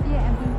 kia em đi.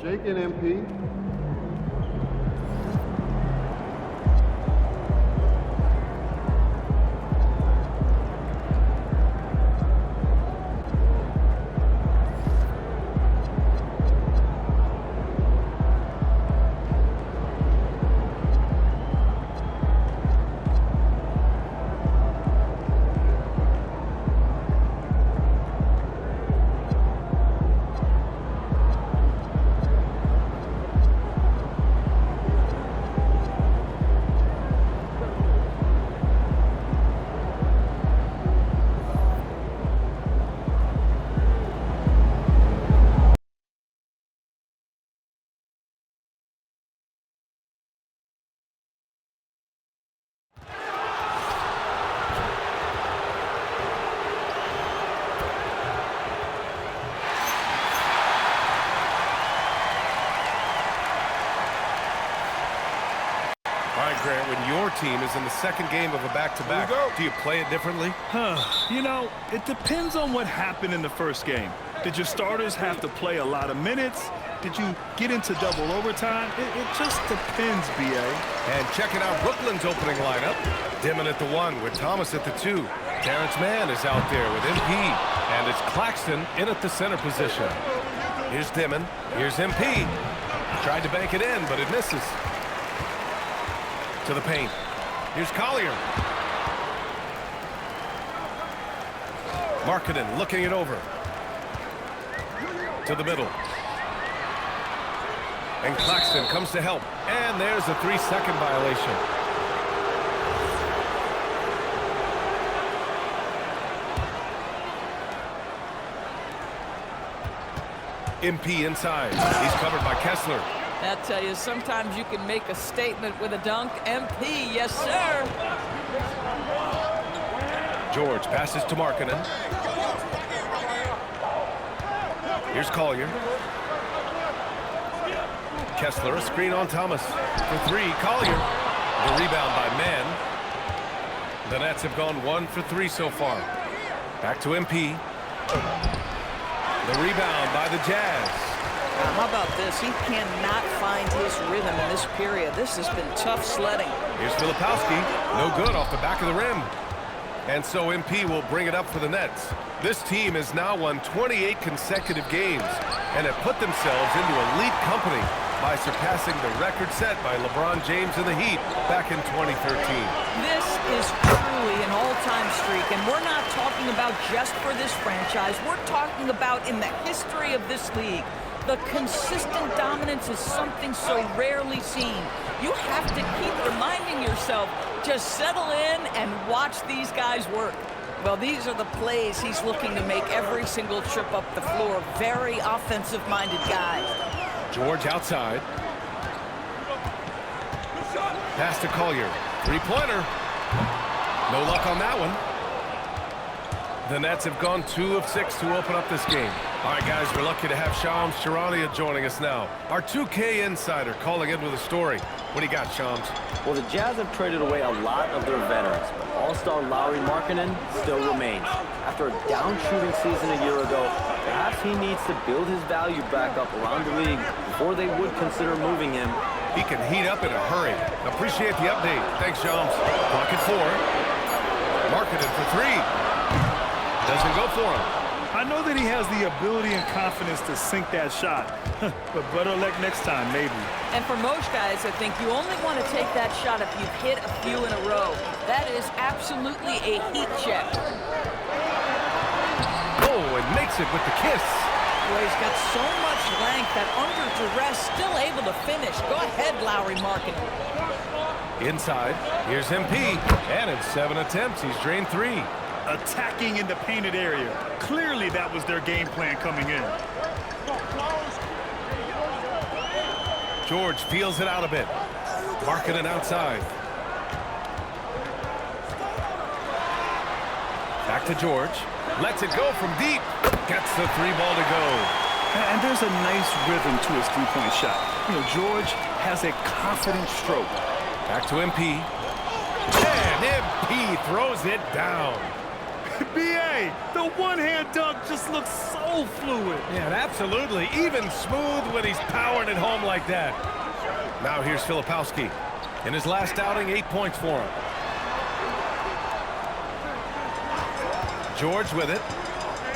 shaking, MP. When your team is in the second game of a back-to-back, do you play it differently? You know, it depends on what happened in the first game. Did your starters have to play a lot of minutes? Did you get into double overtime? It just depends, B.A. And checking out Brooklyn's opening lineup. Dimon at the 1 with Thomas at the 2. Terrence Mann is out there with MP. And it's Claxton in at the center position. Here's Dimon. Here's MP. Tried to bank it in, but it misses. To the paint. Here's Collier. Markkanen looking it over. To the middle. And Claxton comes to help. And there's a 3-second violation. MP inside. He's covered by Kessler. I tell you, sometimes you can make a statement with a dunk. MP, yes, sir. George passes to Markkanen. Here's Collier. Kessler, a screen on Thomas. For 3, Collier. The rebound by Mann. The Nets have gone 1 for 3 so far. Back to MP. The rebound by the Jazz. How about this? He cannot find his rhythm in this period. This has been tough sledding. Here's Filipowski. No good off the back of the rim. And so MP will bring it up for the Nets. This team has now won 28 consecutive games and have put themselves into elite company by surpassing the record set by LeBron James and the Heat back in 2013. This is truly an all-time streak, and we're not talking about just for this franchise. We're talking about in the history of this league. The consistent dominance is something so rarely seen. You have to keep reminding yourself, just settle in and watch these guys work. Well, these are the plays he's looking to make every single trip up the floor. Very offensive-minded guys. George outside. Pass to Collier. Three-pointer. No luck on that one. The Nets have gone 2 of 6 to open up this game. All right, guys, we're lucky to have Shams Charania joining us now. Our 2K insider calling in with a story. What do you got, Shams? Well, the Jazz have traded away a lot of their veterans, but all-star Lauri Markkanen still remains. After a down-shooting season a year ago, perhaps he needs to build his value back up around the league before they would consider moving him. He can heat up in a hurry. Appreciate the update. Thanks, Shams. Clock at 4. Markkanen for 3. Doesn't go for him. I know that he has the ability and confidence to sink that shot, but better luck next time, maybe. And for most guys, I think you only want to take that shot if you've hit a few in a row. That is absolutely a heat check. Oh, and makes it with the kiss. Boy, he's got so much length that under duress, still able to finish. Go ahead, Lauri Markkanen. Inside, here's MP, and in 7 attempts, he's drained 3. Attacking in the painted area. Clearly that was their game plan coming in. George feels it out a bit. Markkanen outside. Back to George. Lets it go from deep. Gets the 3-ball to go. And there's a nice rhythm to his three-point shot. You know, George has a confident stroke. Back to MP. And MP throws it down. B.A., the one-hand dunk just looks so so fluid. Yeah, absolutely. Even smooth when he's powering it home like that. Now here's Filipowski. In his last outing, 8 points for him. George with it.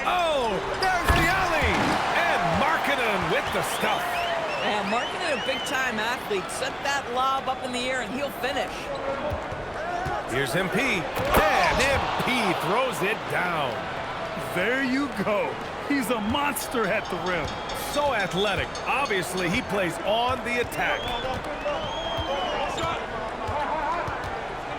Oh, there's the alley! And Markkanen with the stuff. And Markkanen, a big-time athlete, set that lob up in the air and he'll finish. Here's MP. And MP throws it down. There you go. He's a monster at the rim. So athletic. Obviously, he plays on the attack.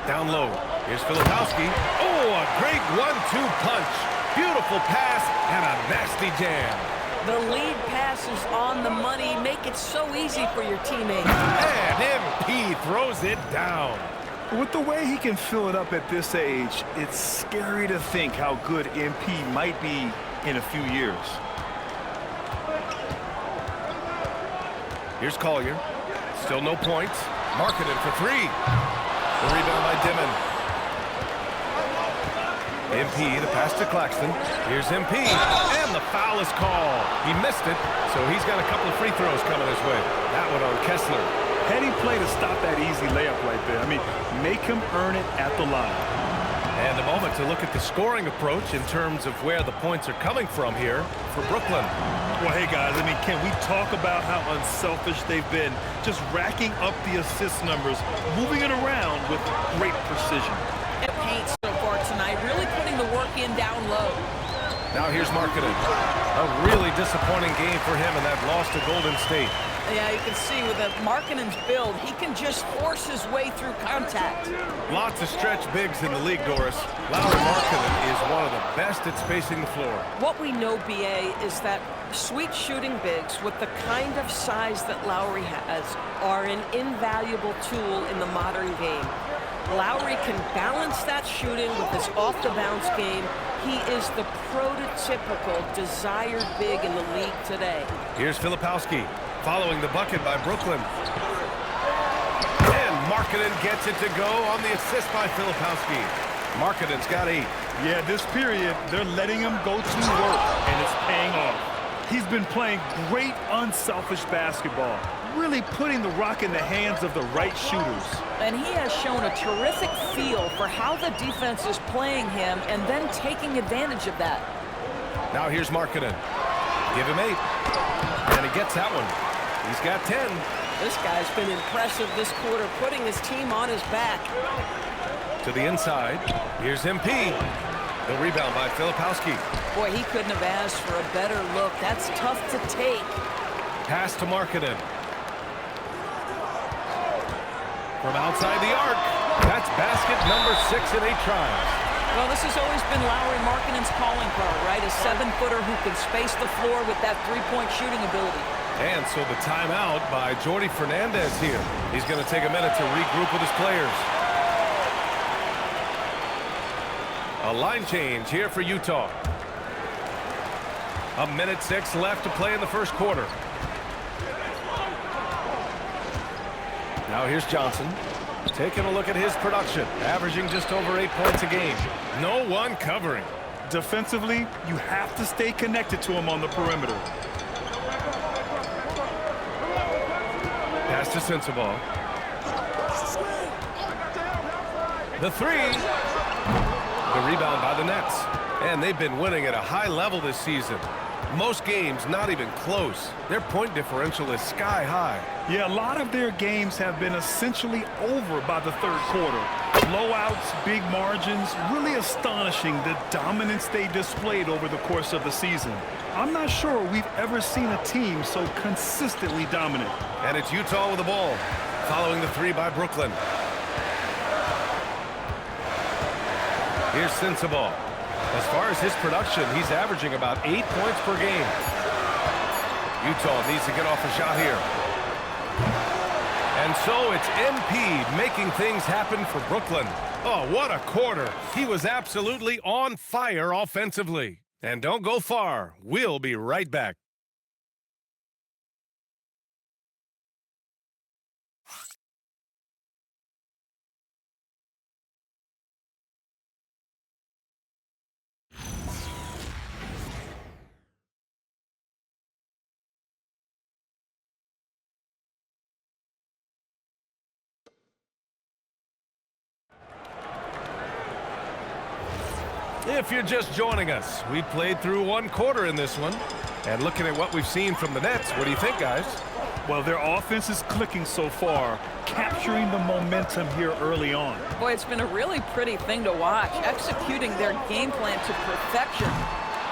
Down low. Here's Filipowski. Oh, a great 1-2 punch. Beautiful pass and a nasty jam. The lead pass is on the money. Make it so easy for your teammates. And MP throws it down. With the way he can fill it up at this age, it's scary to think how good MP might be in a few years. Here's Collier. Still no points. Markkanen for three. The rebound by Dimon. MP, the pass to Claxton. Here's MP, and the foul is called. He missed it, so he's got a couple of free throws coming his way. That one on Kessler. Heady play to stop that easy layup right there. I mean, make him earn it at the line. And a moment to look at the scoring approach in terms of where the points are coming from here for Brooklyn. Well, hey, guys, I mean, can we talk about how unselfish they've been? Just racking up the assist numbers, moving it around with great precision. It paints so far tonight, really putting the work in down low. Now here's Markkanen. A really disappointing game for him in that loss to Golden State. Yeah, you can see with Markkanen's build, he can just force his way through contact. Lots of stretch bigs in the league, Doris. Lauri Markkanen is one of the best at spacing the floor. What we know, BA, is that sweet shooting bigs with the kind of size that Lowry has are an invaluable tool in the modern game. Lowry can balance that shooting with his off-the-bounce game. He is the prototypical desired big in the league today. Here's Filipowski following the bucket by Brooklyn. And Markkanen gets it to go on the assist by Filipowski. Markkanen's got 8. Yeah, this period, they're letting him go to work, and it's paying off. He's been playing great unselfish basketball, really putting the rock in the hands of the right shooters. And he has shown a terrific feel for how the defense is playing him and then taking advantage of that. Now here's Markkanen. Give him 8. And he gets that one. He's got 10. This guy's been impressive this quarter, putting his team on his back. To the inside. Here's MP. The rebound by Filipowski. Boy, he couldn't have asked for a better look. That's tough to take. Pass to Markkanen. From outside the arc. That's basket number 6 in 8 tries. Well, this has always been Lauri Markkanen's calling card, right? A 7-footer who can space the floor with that three-point shooting ability. And so the timeout by Jordi Fernandez here. He's going to take a minute to regroup with his players. A line change here for Utah. 1:06 left to play in the first quarter. Now here's Johnson. Taking a look at his production, averaging just over 8 points a game. No one covering. Defensively, you have to stay connected to him on the perimeter. Pass to Sensabaugh. The three. The rebound by the Nets. And they've been winning at a high level this season. Most games not even close. Their point differential is sky high. Yeah, a lot of their games have been essentially over by the third quarter. Blowouts, big margins, really astonishing the dominance they displayed over the course of the season. I'm not sure we've ever seen a team so consistently dominant. And it's Utah with the ball, following the three by Brooklyn. Here's Sensabaugh. As far as his production, he's averaging about 8 points per game. Utah needs to get off a shot here. And so it's MP making things happen for Brooklyn. Oh, what a quarter. He was absolutely on fire offensively. And don't go far. We'll be right back. If you're just joining us, we played through one quarter in this one. And looking at what we've seen from the Nets, what do you think, guys? Well, their offense is clicking so far, capturing the momentum here early on. Boy, it's been a really pretty thing to watch, executing their game plan to perfection.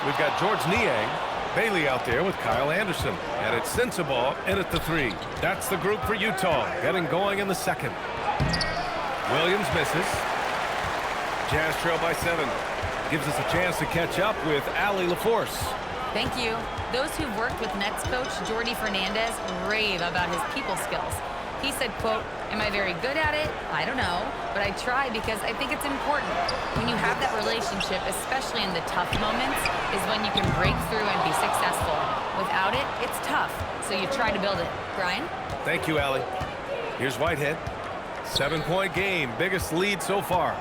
We've got George Niang, Bailey out there with Kyle Anderson. And it's Sensabaugh in at the 3. That's the group for Utah, getting going in the second. Williams misses. Jazz trail by 7. Gives us a chance to catch up with Allie LaForce. Thank you. Those who've worked with Nets coach Jordi Fernandez rave about his people skills. He said, quote, "Am I very good at it? I don't know, but I try because I think it's important. When you have that relationship, especially in the tough moments, is when you can break through and be successful. Without it, it's tough, so you try to build it." Brian? Thank you, Allie. Here's Whitehead. 7-point game, biggest lead so far.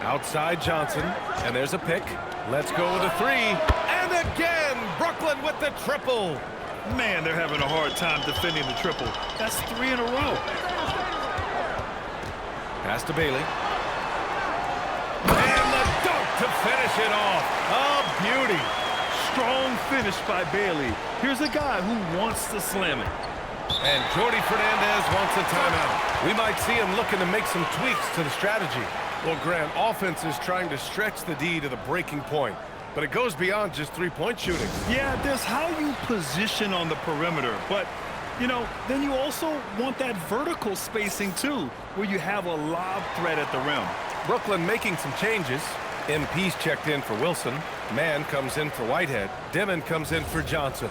Outside Johnson, and there's a pick. Let's go with a 3. And again, Brooklyn with the triple. Man, they're having a hard time defending the triple. That's 3 in a row. Pass to Bailey. And the dunk to finish it off. A beauty. Strong finish by Bailey. Here's a guy who wants to slam it. And Jordi Fernandez wants a timeout. We might see him looking to make some tweaks to the strategy. Well, Grant, offense is trying to stretch the D to the breaking point, but it goes beyond just three-point shooting. Yeah, there's how you position on the perimeter, but, you know, then you also want that vertical spacing, too, where you have a lob threat at the rim. Brooklyn making some changes. MP's checked in for Wilson. Mann comes in for Whitehead. Dimon comes in for Johnson.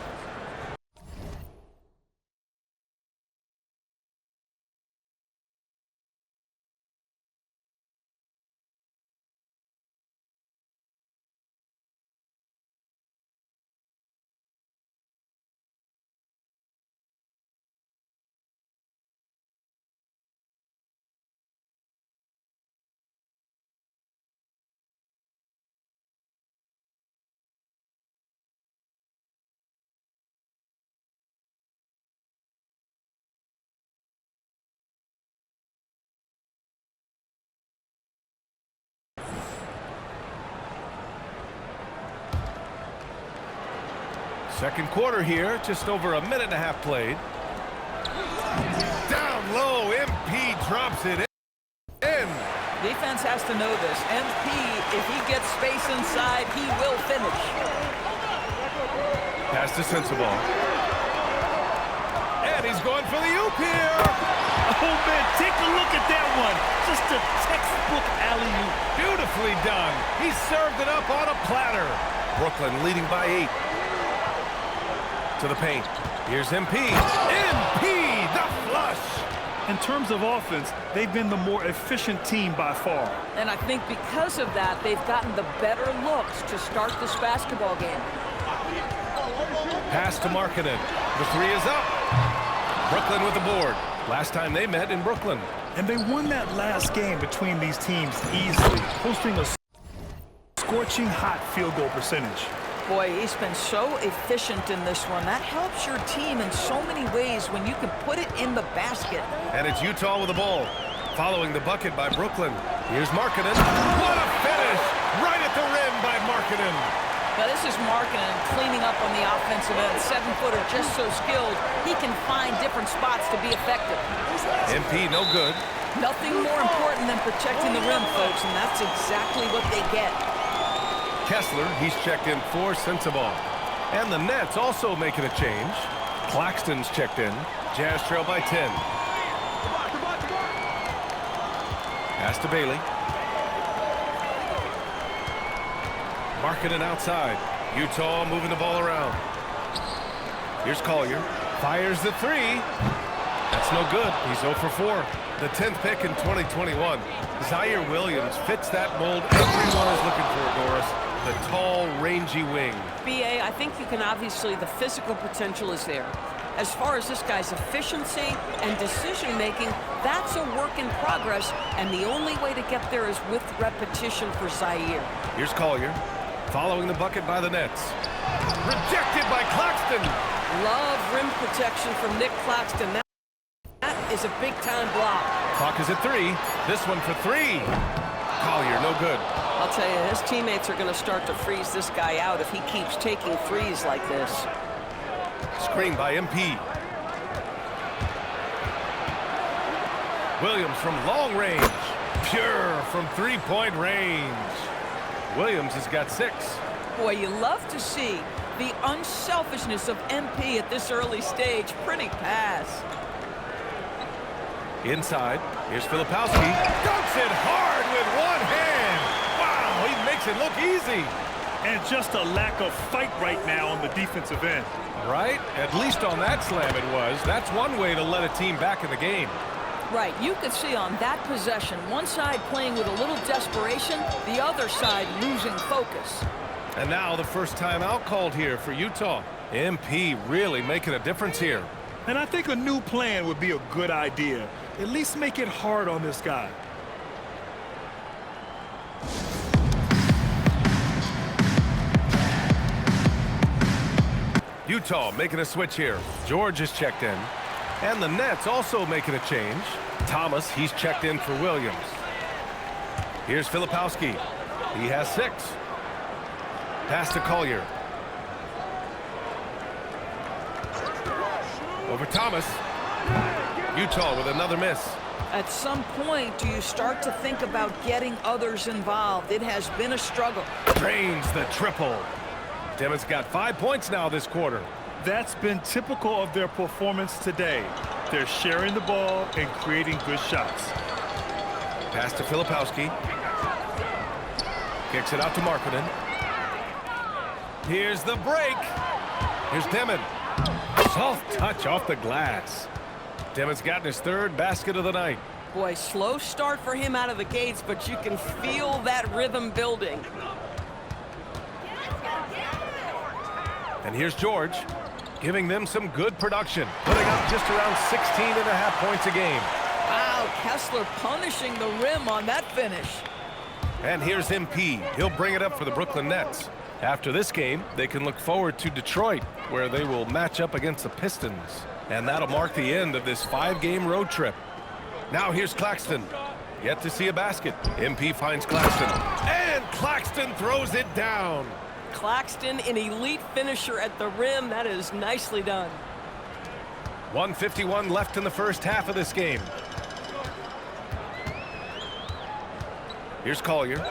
Second quarter here, just over a minute and a half played. Down low, MP drops it in. Defense has to know this. MP, if he gets space inside, he will finish. Pass to Sensabaugh. And he's going for the oop here. Oh, man, take a look at that one. Just a textbook alley-oop. Beautifully done. He served it up on a platter. Brooklyn leading by 8. To the paint. Here's MP. MP, the flush. In terms of offense, they've been the more efficient team by far. And I think because of that, they've gotten the better looks to start this basketball game. Pass to Markkanen. The 3 is up. Brooklyn with the board. Last time they met in Brooklyn. And they won that last game between these teams easily, posting a scorching hot field goal percentage. Boy, he's been so efficient in this one. That helps your team in so many ways when you can put it in the basket. And it's Utah with the ball. Following the bucket by Brooklyn. Here's Markkanen. What a finish! Right at the rim by Markkanen. Now this is Markkanen cleaning up on the offensive end. 7-footer, just so skilled. He can find different spots to be effective. MP, no good. Nothing more important than protecting the rim, folks, and that's exactly what they get. Kessler, he's checked in for Sensabaugh. And the Nets also making a change. Claxton's checked in. Jazz trail by 10. Pass to Bailey. Markkanen outside. Utah moving the ball around. Here's Collier. Fires the 3. That's no good. He's 0 for 4. The 10th pick in 2021. Zaire Williams fits that mold everyone is looking for, Doris. The tall, rangy wing. BA, I think you can obviously, the physical potential is there. As far as this guy's efficiency and decision-making, that's a work in progress, and the only way to get there is with repetition for Zaire. Here's Collier, following the bucket by the Nets. Rejected by Claxton. Love rim protection from Nick Claxton. That is a big-time block. Clock is at 3. This one for 3. Collier, no good. I'll tell you, his teammates are going to start to freeze this guy out if he keeps taking threes like this. Screen by MP. Williams from long range. Pure from three-point range. Williams has got 6. Boy, you love to see the unselfishness of MP at this early stage. Pretty pass. Inside, here's Filipowski. Dunks it hard with one hand. Wow, he makes it look easy. And just a lack of fight right now on the defensive end. Right? At least on that slam it was. That's one way to let a team back in the game. Right, you could see on that possession, one side playing with a little desperation, the other side losing focus. And now the first timeout called here for Utah. MP really making a difference here. And I think a new plan would be a good idea. At least make it hard on this guy. Utah making a switch here. George is checked in. And the Nets also making a change. Thomas, he's checked in for Williams. Here's Filipowski. He has 6. Pass to Collier. Over Thomas. Utah with another miss. At some point, do you start to think about getting others involved? It has been a struggle. Drains the triple. Demon's got 5 points now this quarter. That's been typical of their performance today. They're sharing the ball and creating good shots. Pass to Filipowski. Kicks it out to Markkanen. Here's the break. Here's Demon. Soft touch off the glass. Demon's gotten his 3rd basket of the night. Boy, slow start for him out of the gates, but you can feel that rhythm building. And here's George, giving them some good production, putting up just around 16.5 points a game. Wow, Kessler punishing the rim on that finish. And here's MP. He'll bring it up for the Brooklyn Nets. After this game, they can look forward to Detroit, where they will match up against the Pistons. And that'll mark the end of this 5-game road trip. Now here's Claxton. Yet to see a basket. MP finds Claxton. And Claxton throws it down. Claxton, an elite finisher at the rim. That is nicely done. 1:51 left in the first half of this game. Here's Collier.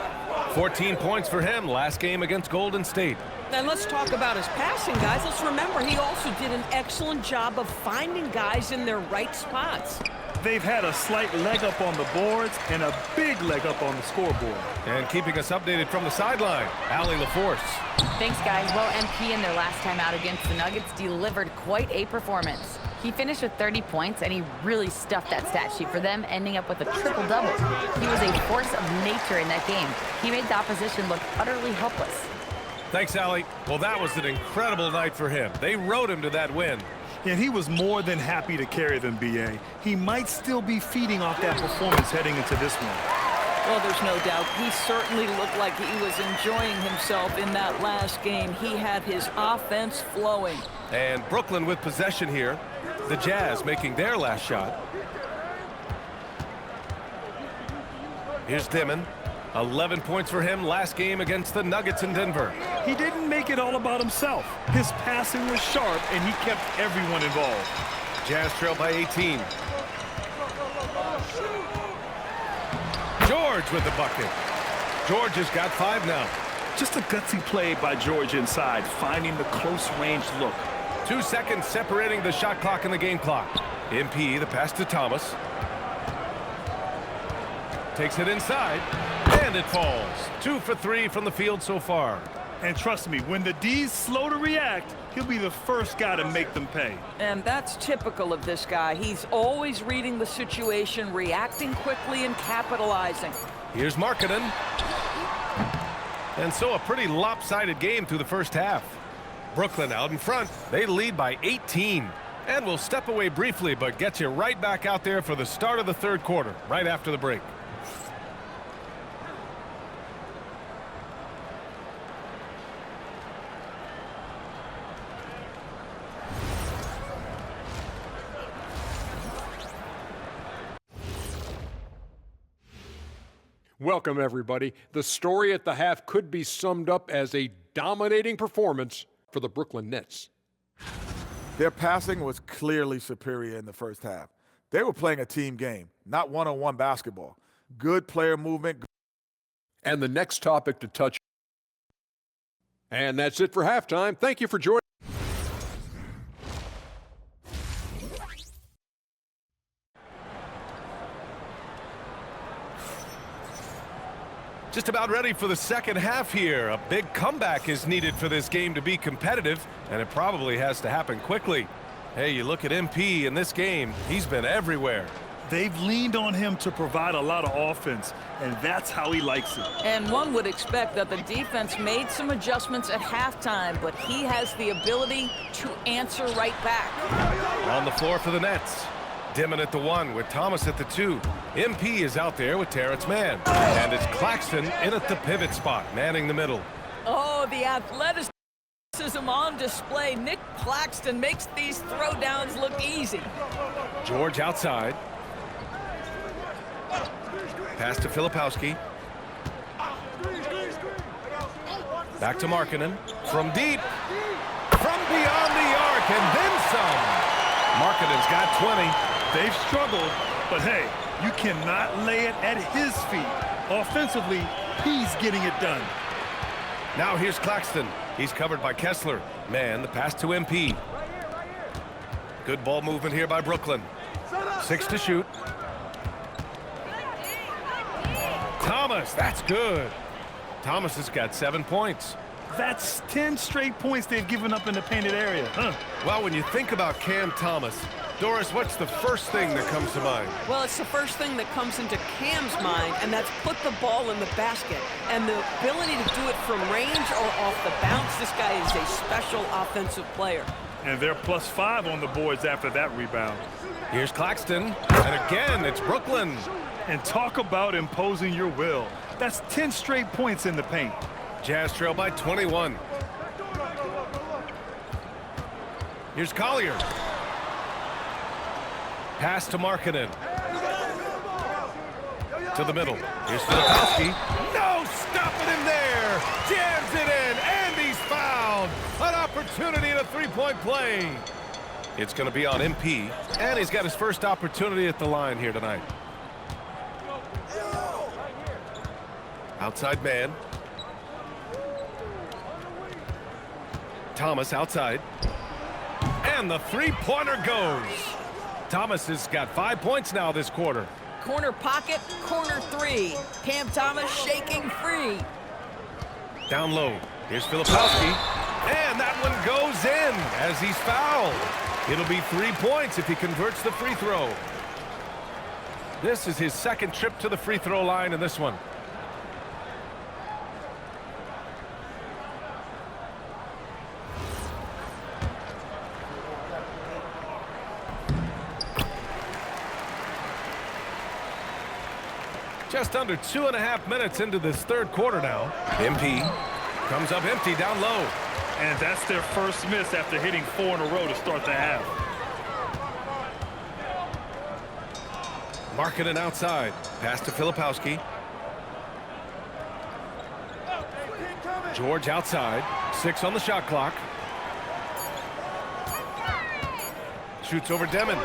14 points for him last game against Golden State. And let's talk about his passing, guys. Let's remember he also did an excellent job of finding guys in their right spots. They've had a slight leg up on the boards and a big leg up on the scoreboard. And keeping us updated from the sideline, Allie LaForce. Thanks, guys. Well, MP in their last time out against the Nuggets delivered quite a performance. He finished with 30 points, and he really stuffed that stat sheet for them, ending up with a triple-double. He was a force of nature in that game. He made the opposition look utterly helpless. Thanks, Allie. Well, that was an incredible night for him. They rode him to that win. And he was more than happy to carry them, B.A. He might still be feeding off that performance heading into this one. Well, there's no doubt. He certainly looked like he was enjoying himself in that last game. He had his offense flowing. And Brooklyn with possession here. The Jazz making their last shot. Here's Dimon. 11 points for him last game against the Nuggets in Denver. He didn't make it all about himself. His passing was sharp, and he kept everyone involved. Jazz trail by 18. George with the bucket. George has got 5 now. Just a gutsy play by George inside, finding the close range look. 2 seconds separating the shot clock and the game clock. MP, the pass to Thomas. Takes it inside, and it falls. 2 for 3 from the field so far. And trust me, when the D's slow to react, he'll be the first guy to make them pay. And that's typical of this guy. He's always reading the situation, reacting quickly, and capitalizing. Here's Markkanen. And so a pretty lopsided game through the first half. Brooklyn out in front. They lead by 18. And we'll step away briefly, but get you right back out there for the start of the third quarter, right after the break. Welcome, everybody. The story at the half could be summed up as a dominating performance for the Brooklyn Nets. Their passing was clearly superior in the first half. They were playing a team game, not one-on-one basketball. Good player movement. And the next topic to touch. And that's it for halftime. Thank you for joining. Just about ready for the second half here. A big comeback is needed for this game to be competitive, and it probably has to happen quickly. Hey, you look at MP in this game, he's been everywhere. They've leaned on him to provide a lot of offense, and that's how he likes it. And one would expect that the defense made some adjustments at halftime, but he has the ability to answer right back. On the floor for the Nets. Dimon at the 1 with Thomas at the 2. MP is out there with Terrence Mann. And it's Claxton in at the pivot spot, manning the middle. Oh, the athleticism on display. Nick Claxton makes these throwdowns look easy. George outside. Pass to Filipowski. Back to Markkanen. From deep. From beyond the arc and then some. Markkanen's got 20. They've struggled, but hey, you cannot lay it at his feet. Offensively, he's getting it done. Now here's Claxton. He's covered by Kessler. Man, the pass to MP. Good ball movement here by Brooklyn. 6 to shoot. Thomas, that's good. Thomas has got 7 points. That's 10 straight points they've given up in the painted area. Well, when you think about Cam Thomas, Doris, what's the first thing that comes to mind? Well, it's the first thing that comes into Cam's mind, and that's put the ball in the basket. And the ability to do it from range or off the bounce, this guy is a special offensive player. And they're +5 on the boards after that rebound. Here's Claxton, and again, it's Brooklyn. And talk about imposing your will. That's 10 straight points in the paint. Jazz trail by 21. Here's Collier. Pass to Markkanen. To the middle. Here's Filipowski. No stopping him there. Jams it in, and he's fouled. An opportunity in a three-point play. It's going to be on MP, and he's got his first opportunity at the line here tonight. Outside man. Thomas outside. And the three-pointer goes. Thomas has got 5 points now this quarter. Corner pocket, corner 3. Cam Thomas shaking free. Down low. Here's Filipowski. And that one goes in as he's fouled. It'll be 3 points if he converts the free throw. This is his second trip to the free throw line in this one. Just under 2.5 minutes into this third quarter now. MP comes up empty down low. And that's their first miss after hitting 4 in a row to start the half. Markkanen outside. Pass to Filipowski. George outside. 6 on the shot clock. Shoots over Dimon.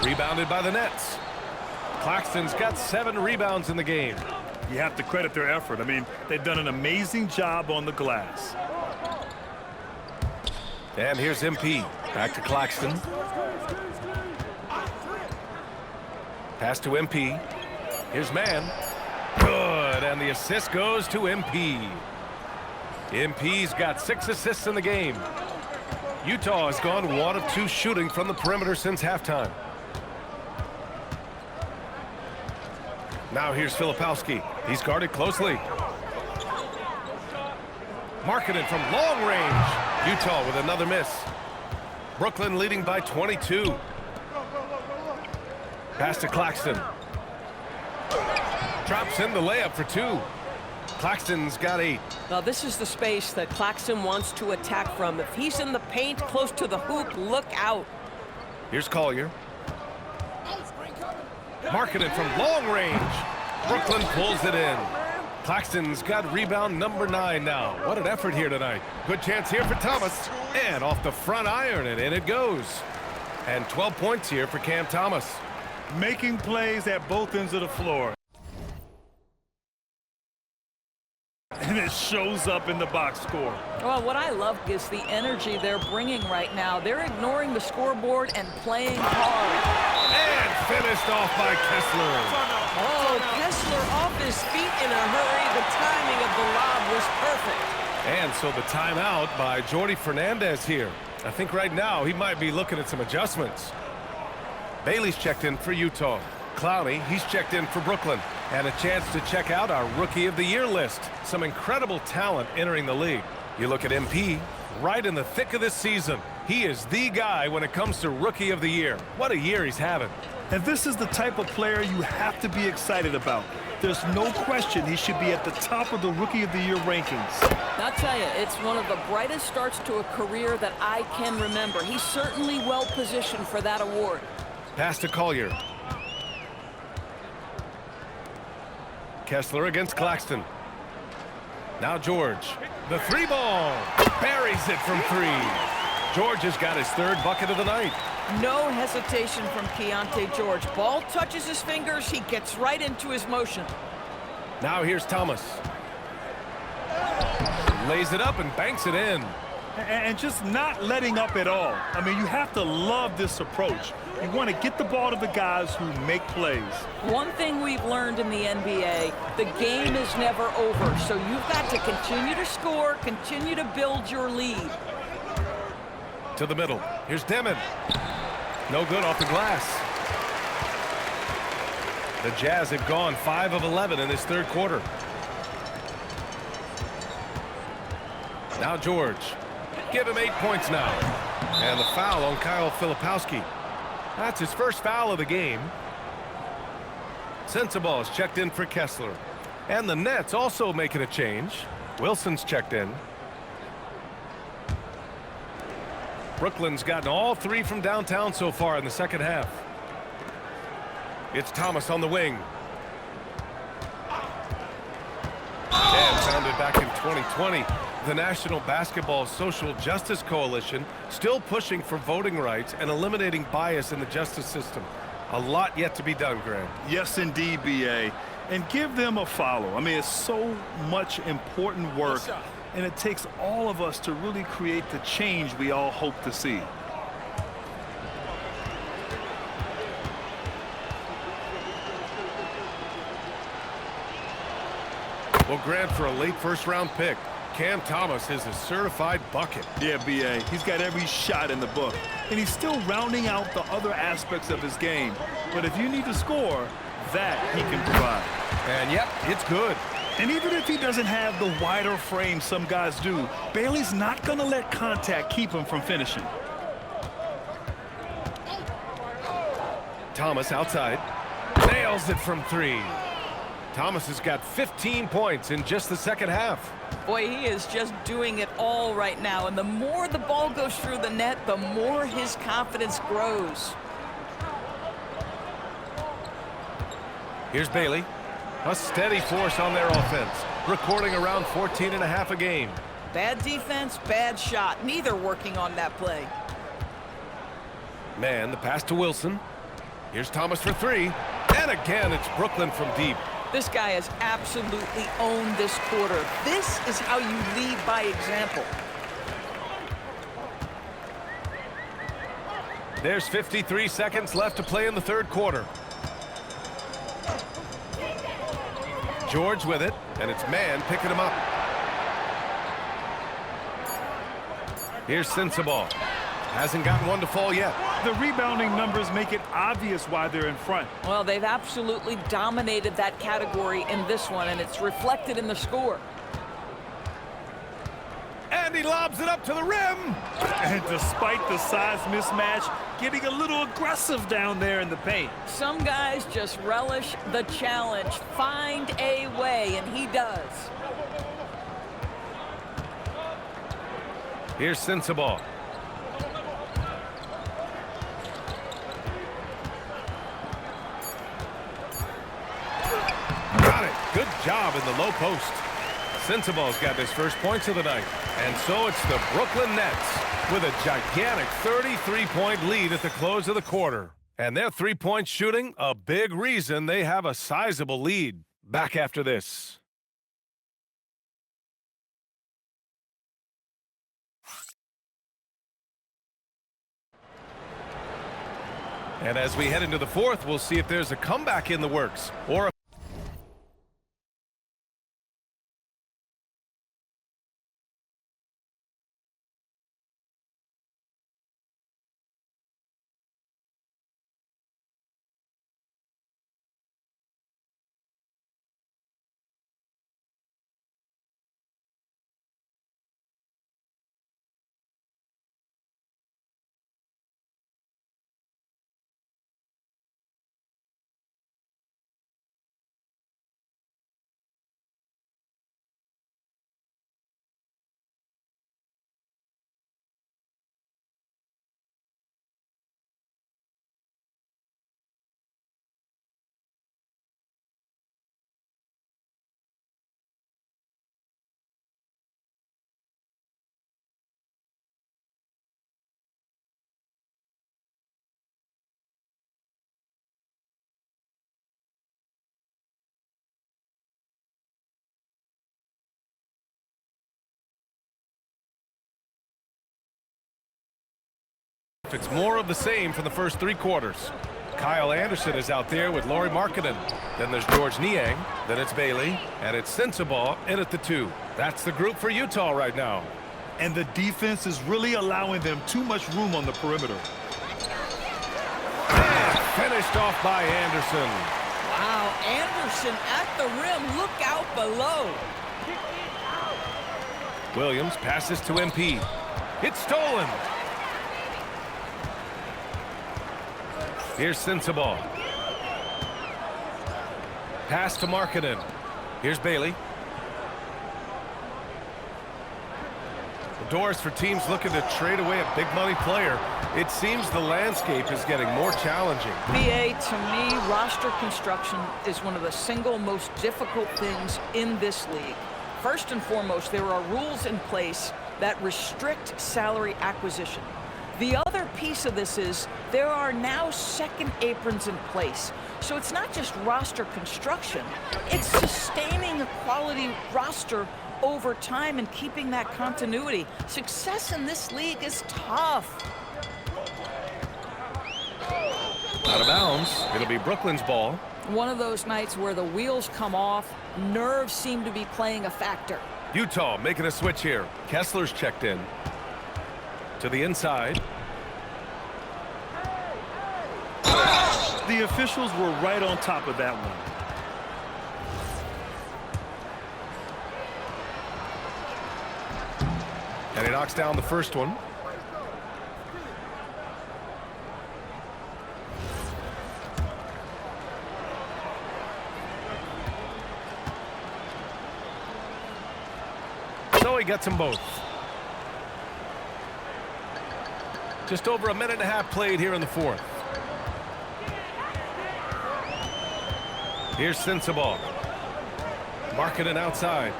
Rebounded by the Nets. Claxton's got 7 rebounds in the game. You have to credit their effort. I mean, they've done an amazing job on the glass. And here's MP. Back to Claxton. Pass to MP. Here's Mann. Good, and the assist goes to MP. MP's got 6 assists in the game. Utah has gone 1 of 2 shooting from the perimeter since halftime. Now here's Filipowski. He's guarded closely. Markkanen from long range. Utah with another miss. Brooklyn leading by 22. Pass to Claxton. Drops in the layup for 2. Claxton's got 8. Now, this is the space that Claxton wants to attack from. If he's in the paint close to the hoop, look out. Here's Collier. Markkanen from long range. Brooklyn pulls it in. Claxton's got rebound number 9 now. What an effort here tonight. Good chance here for Thomas. And off the front iron, and in it goes. And 12 points here for Cam Thomas. Making plays at both ends of the floor. And it shows up in the box score. Well, what I love is the energy they're bringing right now. They're ignoring the scoreboard and playing hard. And finished off by Kessler. Oh, Kessler off his feet in a hurry. The timing of the lob was perfect. And so the timeout by Jordy Fernandez here. I think right now he might be looking at some adjustments. Bailey's checked in for Utah. Clowney, he's checked in for Brooklyn. And a chance to check out our Rookie of the Year list. Some incredible talent entering the league. You look at MP, right in the thick of this season. He is the guy when it comes to Rookie of the Year. What a year he's having. And this is the type of player you have to be excited about. There's no question he should be at the top of the Rookie of the Year rankings. I'll tell you, it's one of the brightest starts to a career that I can remember. He's certainly well positioned for that award. Pass to Collier. Kessler against Claxton. Now George. The 3 ball. Buries it from 3. George has got his 3rd bucket of the night. No hesitation from Keontae George. Ball touches his fingers. He gets right into his motion. Now here's Thomas. Lays it up and banks it in. And just not letting up at all. I mean, you have to love this approach. You want to get the ball to the guys who make plays. One thing we've learned in the NBA, the game is never over. So you've got to continue to score, continue to build your lead. To the middle. Here's Demon. No good off the glass. The Jazz have gone 5 of 11 in this 3rd quarter. Now George. Give him 8 points now. And the foul on Kyle Filipowski. That's his first foul of the game. Sensabaugh is checked in for Kessler. And the Nets also making a change. Wilson's checked in. Brooklyn's gotten all 3 from downtown so far in the 2nd half. It's Thomas on the wing. And founded back in 2020. The National Basketball Social Justice Coalition still pushing for voting rights and eliminating bias in the justice system. A lot yet to be done, Grant. Yes, indeed, B.A. And give them a follow. I mean, it's so much important work, and it takes all of us to really create the change we all hope to see. Well, Grant, for a late first-round pick, Cam Thomas is a certified bucket. Yeah, B.A. He's got every shot in the book. And he's still rounding out the other aspects of his game. But if you need to score, that he can provide. And, yep, it's good. And even if he doesn't have the wider frame some guys do, Bailey's not going to let contact keep him from finishing. Thomas outside. Nails it from 3. Thomas has got 15 points in just the 2nd half. Boy, he is just doing it all right now. And the more the ball goes through the net, the more his confidence grows. Here's Bailey. A steady force on their offense, recording around 14.5 a game. Bad defense, bad shot. Neither working on that play. Man, the pass to Wilson. Here's Thomas for 3. And again, it's Brooklyn from deep. This guy has absolutely owned this quarter. This is how you lead by example. There's 53 seconds left to play in the 3rd quarter. George with it, and it's Man picking him up. Here's Sensabaugh. Hasn't gotten one to fall yet. The rebounding numbers make it obvious why they're in front. Well, they've absolutely dominated that category in this one, and it's reflected in the score. And he lobs it up to the rim. And despite the size mismatch, getting a little aggressive down there in the paint. Some guys just relish the challenge. Find a way, and he does. Here's Sensabaugh. job in the low post. Sensabaugh's got his first points of the night. And so it's the Brooklyn Nets with a gigantic 33-point lead at the close of the quarter. And their three-point shooting, a big reason they have a sizable lead. Back after this. And as we head into the fourth, we'll see if there's a comeback in the works or a it's more of the same for the first three quarters. Kyle Anderson is out there with Lauri Markkanen. Then there's George Niang. Then it's Bailey. And it's Sensabaugh in at the 2. That's the group for Utah right now. And the defense is really allowing them too much room on the perimeter. And finished off by Anderson. Wow, Anderson at the rim. Look out below. Williams passes to MP. It's stolen. Here's Sensabaugh. Pass to Markkanen. Here's Bailey. The doors for teams looking to trade away a big money player. It seems the landscape is getting more challenging. BA, to me, roster construction is one of the single most difficult things in this league. First and foremost, there are rules in place that restrict salary acquisition. The other piece of this is there are now second aprons in place. So it's not just roster construction, it's sustaining a quality roster over time and keeping that continuity. Success in this league is tough. Out of bounds. It'll be Brooklyn's ball. One of those nights where the wheels come off, nerves seem to be playing a factor. Utah making a switch here. Kessler's checked in. To the inside. The officials were right on top of that one. And he knocks down the first one. So he gets them both. Just over a minute and a half played here in the fourth. Here's Sensabaugh. Markkanen outside.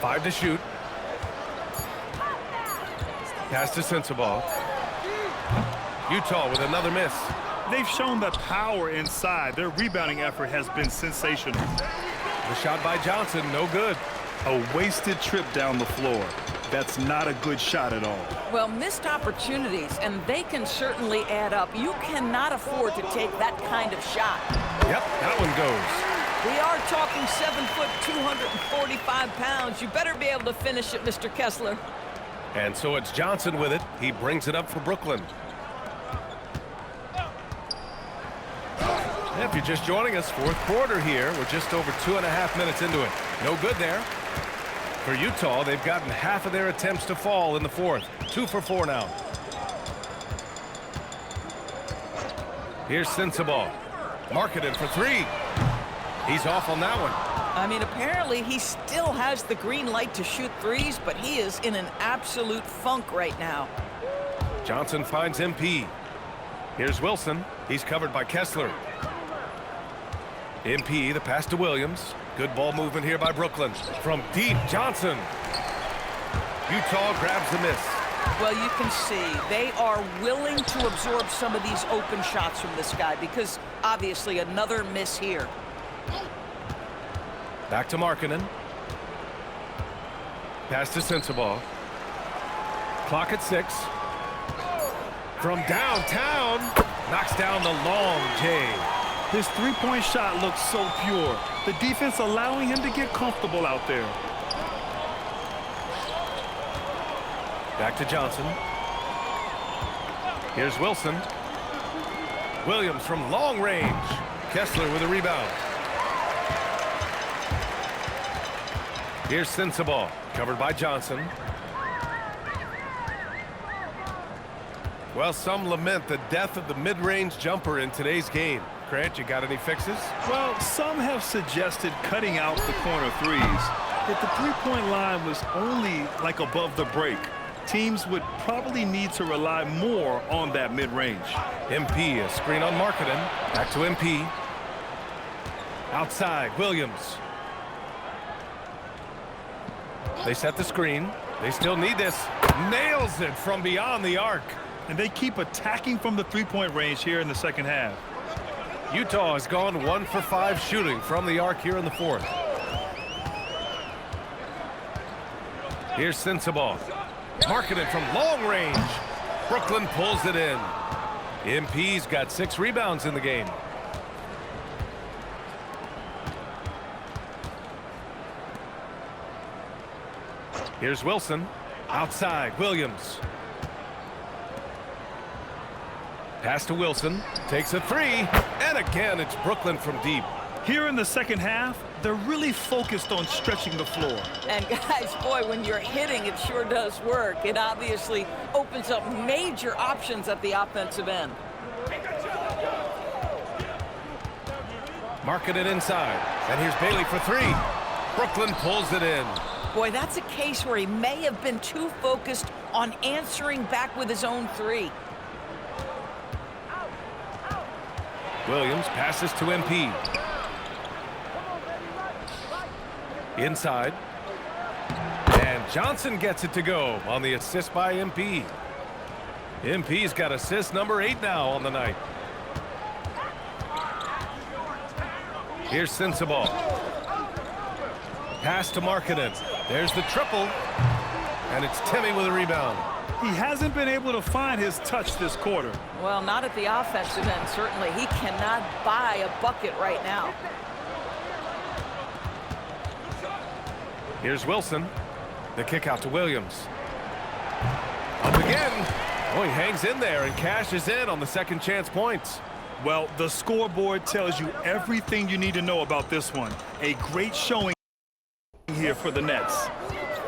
Five to shoot. Pass to Sensabaugh. Utah with another miss. They've shown the power inside. Their rebounding effort has been sensational. The shot by Johnson, no good. A wasted trip down the floor. That's not a good shot at all. Well, missed opportunities, and they can certainly add up. You cannot afford to take that kind of shot. Yep, that one goes. We are talking 7 foot, 245 pounds. You better be able to finish it, Mr. Kessler. And so it's Johnson with it. He brings it up for Brooklyn. If you're just joining us, fourth quarter here. We're just over 2.5 minutes into it. No good there. For Utah, they've gotten half of their attempts to fall in the fourth. 2 for 4 now. Here's Sensabaugh. Markkanen for 3. He's off on that one. I mean, apparently he still has the green light to shoot threes, but he is in an absolute funk right now. Johnson finds MP. Here's Wilson. He's covered by Kessler. MP, the pass to Williams. Good ball movement here by Brooklyn. From deep, Johnson. Utah grabs the miss. Well, you can see they are willing to absorb some of these open shots from this guy because obviously another miss here. Back to Markkanen. Pass to Sensabaugh. Clock at 6. From downtown, knocks down the long J. His three-point shot looks so pure. The defense allowing him to get comfortable out there. Back to Johnson. Here's Wilson. Williams from long range. Kessler with a rebound. Here's Sensabaugh, covered by Johnson. Well, some lament the death of the mid-range jumper in today's game. Grant, you got any fixes? Well, some have suggested cutting out the corner threes. If the three-point line was only like above the break, teams would probably need to rely more on that mid-range. MP, a screen on Markkanen. Back to MP. Outside, Williams. They set the screen. They still need this. Nails it from beyond the arc. And they keep attacking from the three-point range here in the second half. Utah has gone 1 for 5 shooting from the arc here in the fourth. Here's Sensabaugh. Markkanen from long range. Brooklyn pulls it in. MP's got 6 rebounds in the game. Here's Wilson. Outside, Williams. Pass to Wilson. Takes a 3. And again, it's Brooklyn from deep. Here in the second half, they're really focused on stretching the floor. And guys, boy, when you're hitting, it sure does work. It obviously opens up major options at the offensive end. Markkanen inside. And here's Bailey for 3. Brooklyn pulls it in. Boy, that's a case where he may have been too focused on answering back with his own 3. Williams passes to MP. Inside. And Johnson gets it to go on the assist by MP. MP's got assist number 8 now on the night. Here's Sensabaugh. Pass to Markkanen. There's the triple. And it's Timmy with a rebound. He hasn't been able to find his touch this quarter. Well, not at the offensive end, certainly. He cannot buy a bucket right now. Here's Wilson. The kick out to Williams. Up again. Oh, he hangs in there and cashes in on the second chance points. Well, the scoreboard tells you everything you need to know about this one. A great showing here for the Nets.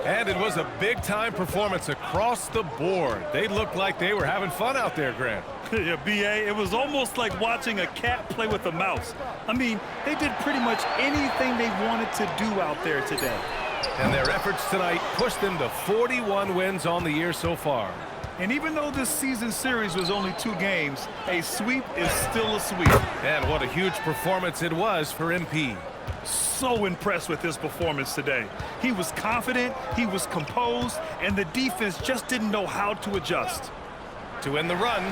And it was a big-time performance across the board. They looked like they were having fun out there, Grant. Yeah, B.A., it was almost like watching a cat play with a mouse. I mean, they did pretty much anything they wanted to do out there today. And their efforts tonight pushed them to 41 wins on the year so far. And even though this season series was only 2 games, a sweep is still a sweep. And what a huge performance it was for MP. So impressed with his performance today. He was confident, he was composed, and the defense just didn't know how to adjust. To end the run,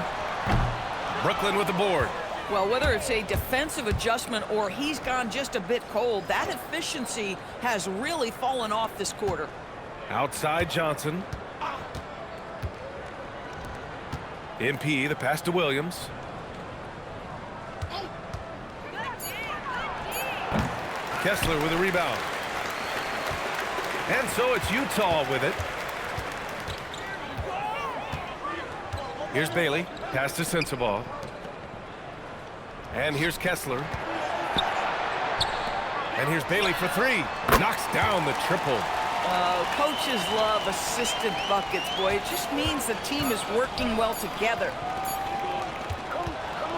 Brooklyn with the board. Well, whether it's a defensive adjustment or he's gone just a bit cold, that efficiency has really fallen off this quarter. Outside Johnson. MP, the pass to Williams. Kessler with a rebound. And so it's Utah with it. Here's Bailey. Pass to Sensabaugh. And here's Kessler. And here's Bailey for 3. Knocks down the triple. Coaches love assisted buckets, boy. It just means the team is working well together.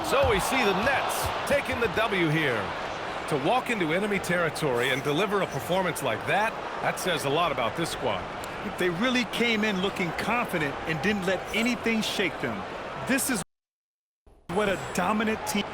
So we see the Nets taking the W here. To walk into enemy territory and deliver a performance like that, that says a lot about this squad. They really came in looking confident and didn't let anything shake them. This is What a dominant team.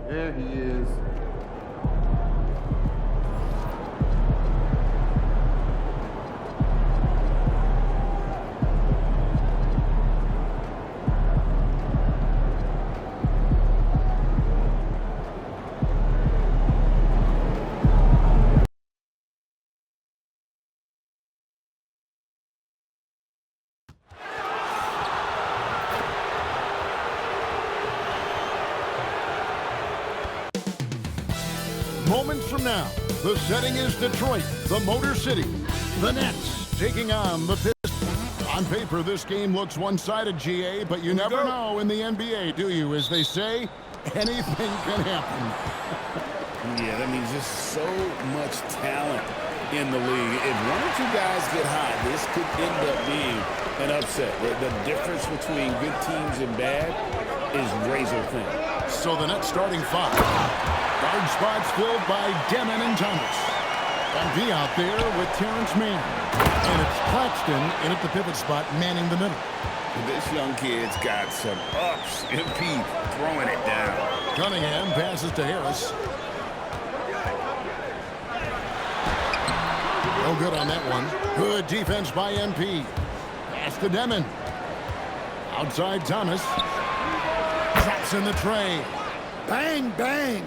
There he is. Moments from now, the setting is Detroit, the Motor City. The Nets taking on the Pistons. On paper, this game looks one-sided, GA, but you never know in the NBA, do you? As they say, anything can happen. Yeah, that means just so much talent in the league. If one or two guys get hot, this could end up being an upset. The difference between good teams and bad is razor thin. So the Nets starting five. Guard spots filled by Demon and Thomas. MP out there with Terrence Mann. And it's Claxton in at the pivot spot, manning the middle. This young kid's got some ups. MP throwing it down. Cunningham passes to Harris. No good on that one. Good defense by MP. Pass to Demon. Outside Thomas. Traps in the tray. Bang, bang.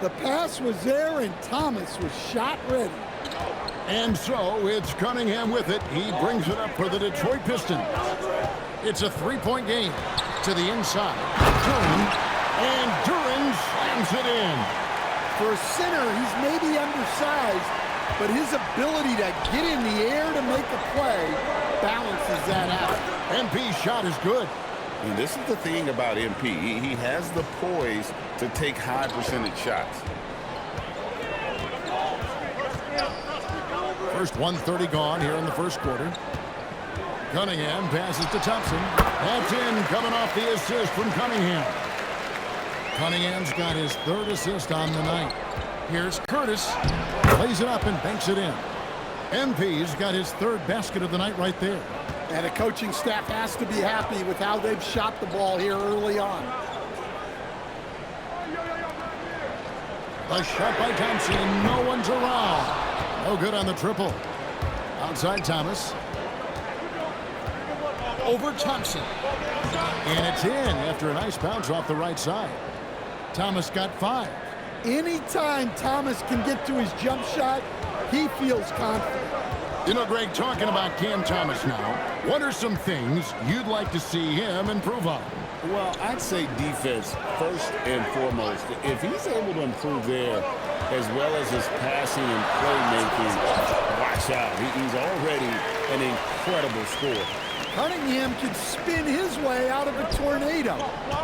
The pass was there, and Thomas was shot ready. And so it's Cunningham with it. He brings it up for the Detroit Pistons. It's a three-point game. To the inside. Duren. And Duren slams it in. For a center, he's maybe undersized, but his ability to get in the air to make a play balances that out. MP's shot is good. And this is the thing about MP. He has the poise to take high percentage shots. First 1:30 gone here in the first quarter. Cunningham passes to Thompson. That's in, coming off the assist from Cunningham. Cunningham's got his third assist on the night. Here's Curtis. Plays it up and banks it in. MP's got his third basket of the night right there. And the coaching staff has to be happy with how they've shot the ball here early on. The shot by Thompson, and no one's around. No good on the triple. Outside Thomas. Over Thompson. And it's in after a nice bounce off the right side. Thomas got 5. Anytime Thomas can get to his jump shot, he feels confident. You know, Greg, talking about Cam Thomas now, what are some things you'd like to see him improve on? Well, I'd say defense first and foremost. If he's able to improve there, as well as his passing and playmaking, watch out. He's already an incredible scorer. Cunningham can spin his way out of a tornado.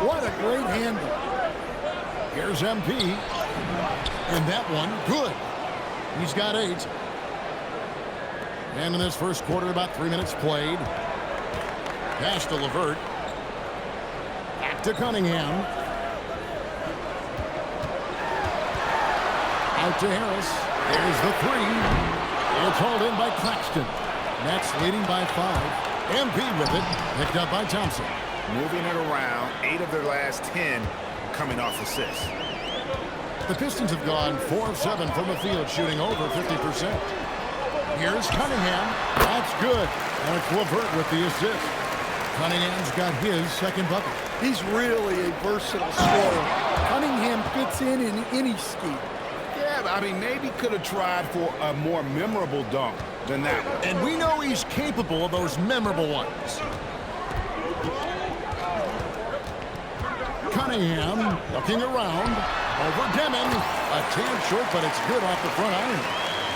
What a great handle. Here's MP. And that one, good. He's got 8. And in this first quarter, about 3 minutes played. Pass to LeVert. Back to Cunningham. Out to Harris. There's the 3. It's hauled in by Claxton. Nets leading by 5. MP with it. Picked up by Thompson. Moving it around. 8 of their last 10 coming off assists. The Pistons have gone 4 of 7 from the field, shooting over 50%. Here's Cunningham. That's good. And it's LeVert with the assist. Cunningham's got his second bucket. He's really a versatile scorer. Cunningham fits in any scheme. Yeah, I mean, maybe could have tried for a more memorable dunk than that one. And we know he's capable of those memorable ones. Cunningham looking around. Over Demon. A tad short, but it's good off the front iron.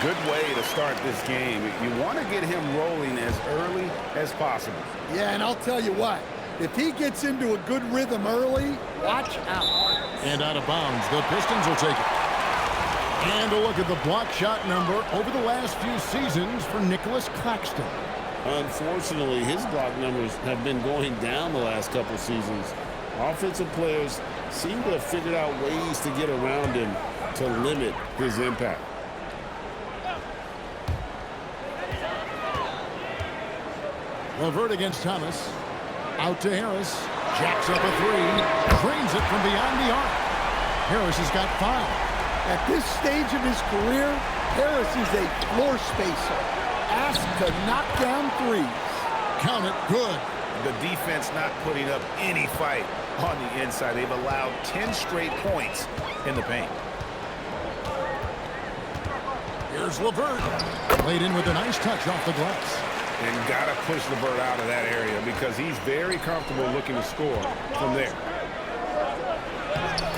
Good way to start this game. You want to get him rolling as early as possible. Yeah, and I'll tell you what. If he gets into a good rhythm early, watch out. And out of bounds, the Pistons will take it. And a look at the block shot number over the last few seasons for Nicholas Claxton. Unfortunately, his block numbers have been going down the last couple seasons. Offensive players seem to have figured out ways to get around him to limit his impact. LeVert against Thomas. Out to Harris. Jacks up a 3. Drains it from beyond the arc. Harris has got 5. At this stage of his career, Harris is a floor spacer. Asked to knock down threes. Count it, good. The defense not putting up any fight on the inside. They've allowed 10 straight points in the paint. Here's LeVert. Laid in with a nice touch off the glass. And got to push LeVert out of that area because he's very comfortable looking to score from there.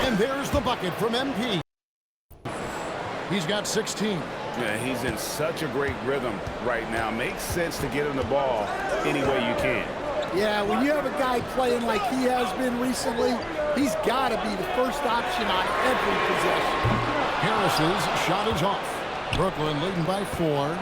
And there's the bucket from MP. He's got 16. Yeah, he's in such a great rhythm right now. Makes sense to get him the ball any way you can. Yeah, when you have a guy playing like he has been recently, he's got to be the first option on every possession. Harris's shot is off. Brooklyn leading by 4.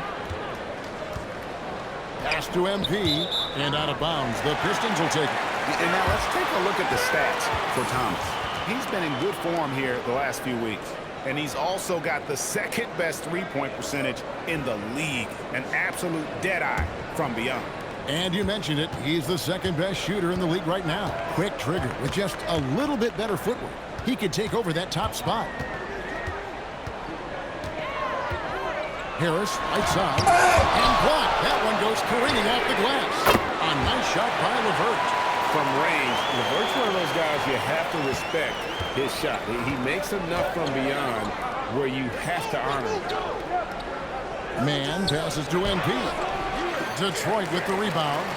Pass to MP and out of bounds. The Pistons will take it. And now let's take a look at the stats for Thomas. He's been in good form here the last few weeks. And he's also got the second best three-point percentage in the league. An absolute deadeye from beyond. And you mentioned it, he's the second best shooter in the league right now. Quick trigger with just a little bit better footwork. He could take over that top spot. Harris, right side, and blocked. That one goes careening off the glass. A nice shot by LeVert. From range, LeVert's one of those guys you have to respect his shot. He makes enough from beyond where you have to honor him. Man passes to MP. Detroit with the rebound.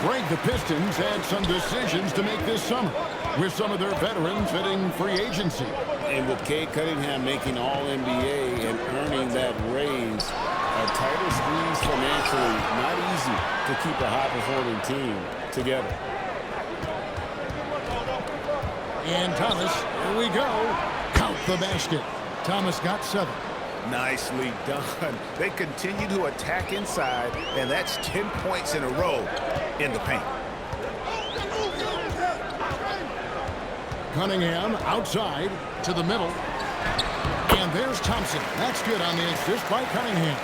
Greg, the Pistons had some decisions to make this summer with some of their veterans hitting free agency. And with Cade Cunningham making All-NBA and earning that raise, a tighter squeeze financially, not easy to keep a high-performing team together. And Thomas, here we go. Count the basket. Thomas got 7. Nicely done. They continue to attack inside, and that's 10 points in a row in the paint. Cunningham outside to the middle. And there's Thompson. That's good on the assist by Cunningham.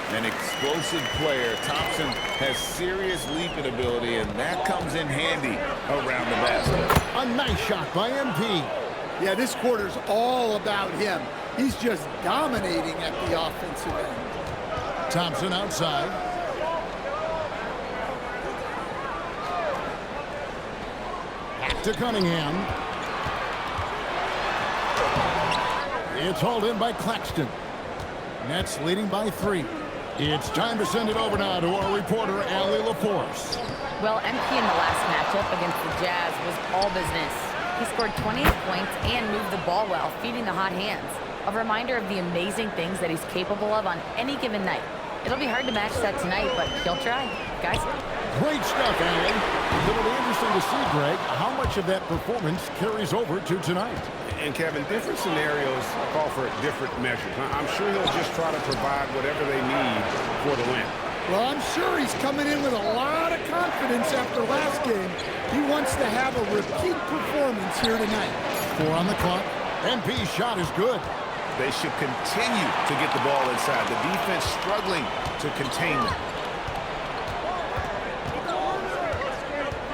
An explosive player. Thompson has serious leaping ability, and that comes in handy around the basket. A nice shot by MP. Yeah, this quarter's all about him. He's just dominating at the offensive end. Thompson outside. Back to Cunningham. It's hauled in by Claxton. Nets leading by 3. It's time to send it over now to our reporter, Allie LaForce. Well, MP in the last matchup against the Jazz was all business. He scored 28 points and moved the ball well, feeding the hot hands. A reminder of the amazing things that he's capable of on any given night. It'll be hard to match that tonight, but he'll try. Guys? Great stuff, Allie. It'll be interesting to see, Greg, how much of that performance carries over to tonight. And, Kevin, different scenarios call for different measures. I'm sure he'll just try to provide whatever they need for the win. Well, I'm sure he's coming in with a lot of confidence after last game. He wants to have a repeat performance here tonight. 4 on the clock. MP's shot is good. They should continue to get the ball inside. The defense struggling to contain them.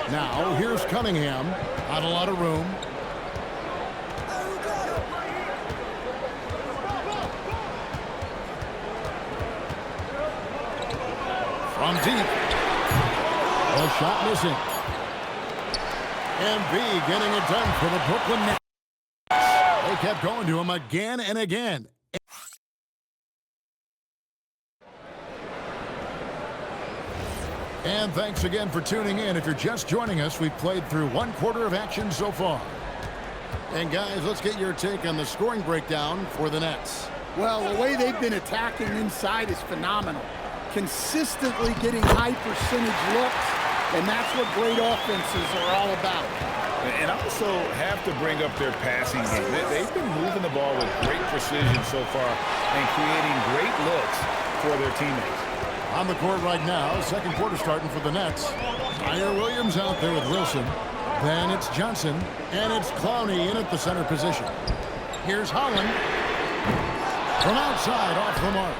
Now, here's Cunningham. Not a lot of room. From deep. A shot missing. MB getting it done for the Brooklyn Nets. They kept going to him again and again. And thanks again for tuning in. If you're just joining us, we've played through 1 quarter of action so far. And guys, let's get your take on the scoring breakdown for the Nets. Well, the way they've been attacking inside is phenomenal. Consistently getting high percentage looks, and that's what great offenses are all about. And also have to bring up their passing game. They've been moving the ball with great precision so far and creating great looks for their teammates. On the court right now, second quarter starting for the Nets. Tyler Williams out there with Wilson. Then it's Johnson, and it's Clowney in at the center position. Here's Holland. From outside, off the mark.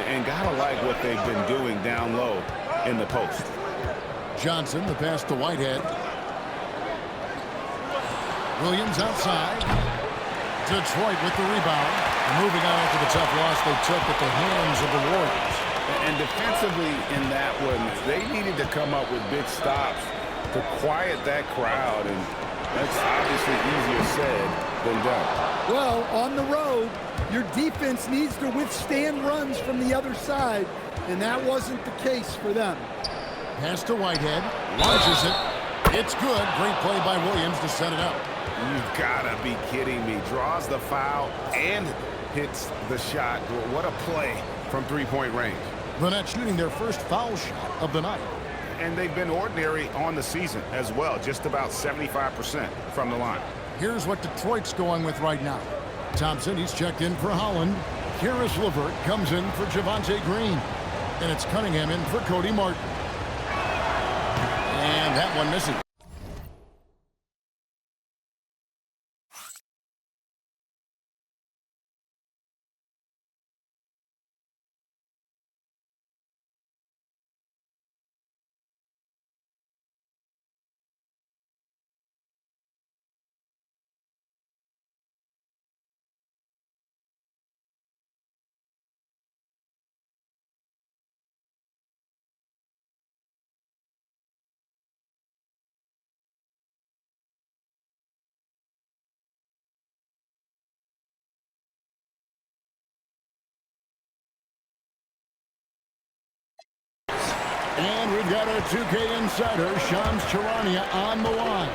And gotta like what they've been doing down low in the post. Johnson, the pass to Whitehead. Williams outside. Detroit with the rebound. Moving on after the tough loss they took at the hands of the Warriors. And defensively in that one, they needed to come up with big stops to quiet that crowd, and that's obviously easier said than done. Well, on the road, your defense needs to withstand runs from the other side, and that wasn't the case for them. Pass to Whitehead. Launches it. It's good. Great play by Williams to set it up. You've got to be kidding me. Draws the foul and hits the shot. What a play from three-point range. The Nets shooting their first foul shot of the night. And they've been ordinary on the season as well, just about 75% from the line. Here's what Detroit's going with right now. Thompson, he's checked in for Holland. Karis LeVert comes in for Javonte Green. And it's Cunningham in for Cody Martin. And that one misses. And we've got our 2K insider, Shams Charania, on the line.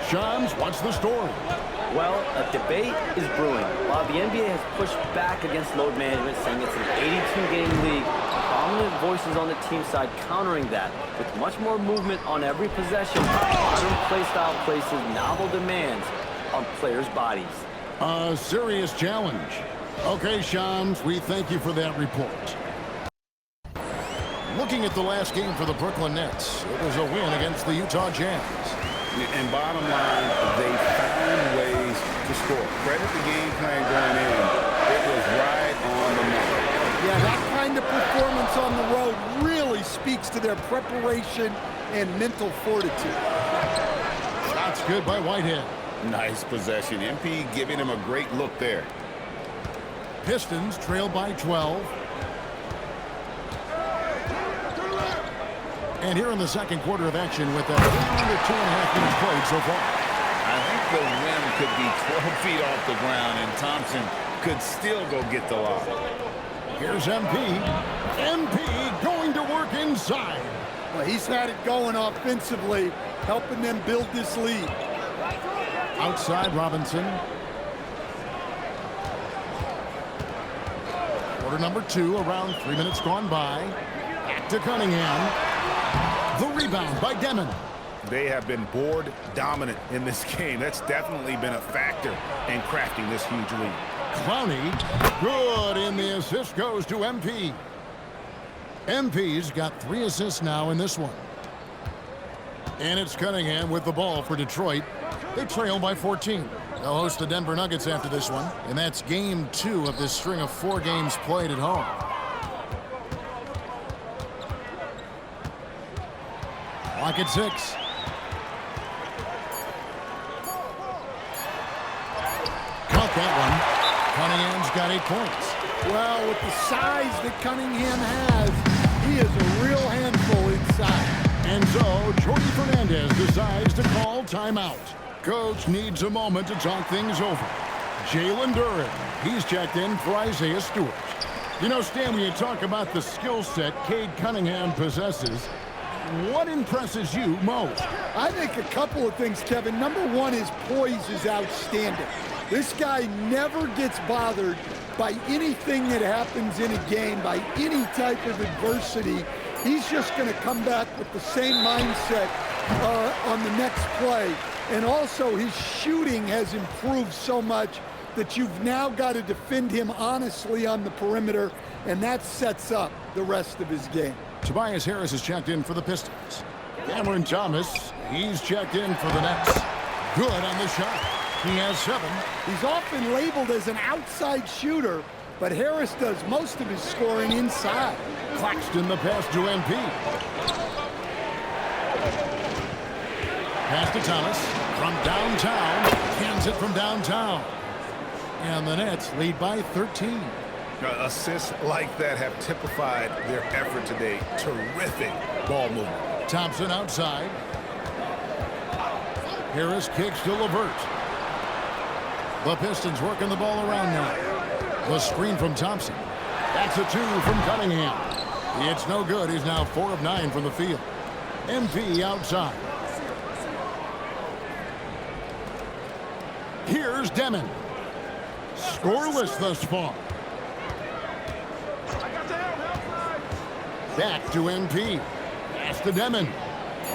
Shams, what's the story? Well, a debate is brewing. While the NBA has pushed back against load management, saying it's an 82-game league, prominent voices on the team side countering that. With much more movement on every possession, modern play style places novel demands on players' bodies. A serious challenge. Okay, Shams, we thank you for that report. Looking at the last game for the Brooklyn Nets, it was a win against the Utah Jazz. And bottom line, they found ways to score. Credit the game plan going in. It was right on the money. Yeah, that kind of performance on the road really speaks to their preparation and mental fortitude. That's good by Whitehead. Nice possession. MP giving him a great look there. Pistons trail by 12. And here in the second quarter of action with around 2.5 minutes played so far. I think the rim could be 12 feet off the ground, and Thompson could still go get the lob. Here's MP. MP going to work inside. Well, he's had it going offensively, helping them build this lead. Outside Robinson. Quarter number 2, around 3 minutes gone by. Back to Cunningham. The rebound by Demon. They have been board dominant in this game. That's definitely been a factor in crafting this huge lead. Clowney, good, and the assist goes to MP. MP's got 3 assists now in this one. And it's Cunningham with the ball for Detroit. They trail by 14. They'll host the Denver Nuggets after this one, and that's game 2 of this string of 4 games played at home. Clock at 6. Count that one. Cunningham's got 8 points. Well, with the size that Cunningham has, he is a real handful inside. And so, Jordy Fernandez decides to call timeout. Coach needs a moment to talk things over. Jalen Duren, he's checked in for Isaiah Stewart. You know, Stan, when you talk about the skill set Cade Cunningham possesses, what impresses you most? I think a couple of things, Kevin. Number one, his poise is outstanding. This guy never gets bothered by anything that happens in a game, by any type of adversity. He's just going to come back with the same mindset on the next play. And also, his shooting has improved so much that you've now got to defend him honestly on the perimeter, and that sets up the rest of his game. Tobias Harris is checked in for the Pistons. Cameron Thomas, he's checked in for the Nets. Good on the shot. He has 7. He's often labeled as an outside shooter, but Harris does most of his scoring inside. Claxton the pass to MP. Pass to Thomas from downtown. Cans it from downtown. And the Nets lead by 13. Assists like that have typified their effort today. Terrific ball movement. Thompson outside. Harris kicks to LeVert. The Pistons working the ball around now. The screen from Thompson. That's a 2 from Cunningham. It's no good. He's now 4 of 9 from the field. MP outside. Here's Demon. Scoreless thus far. Back to MP. Pass to Demon.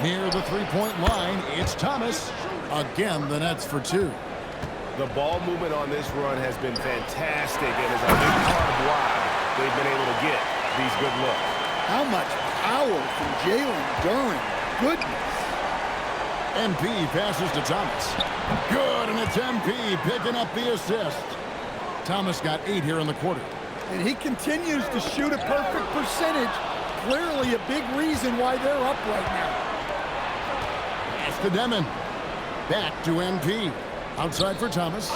Near the three-point line, it's Thomas. Again, the Nets for 2. The ball movement on this run has been fantastic and is a big part of why they've been able to get these good looks. How much power from Jalen Duren. Goodness. MP passes to Thomas. Good, and it's MP picking up the assist. Thomas got 8 here in the quarter. And he continues to shoot a perfect percentage. Clearly a big reason why they're up right now. Pass to Demon. Back to MP. Outside for Thomas.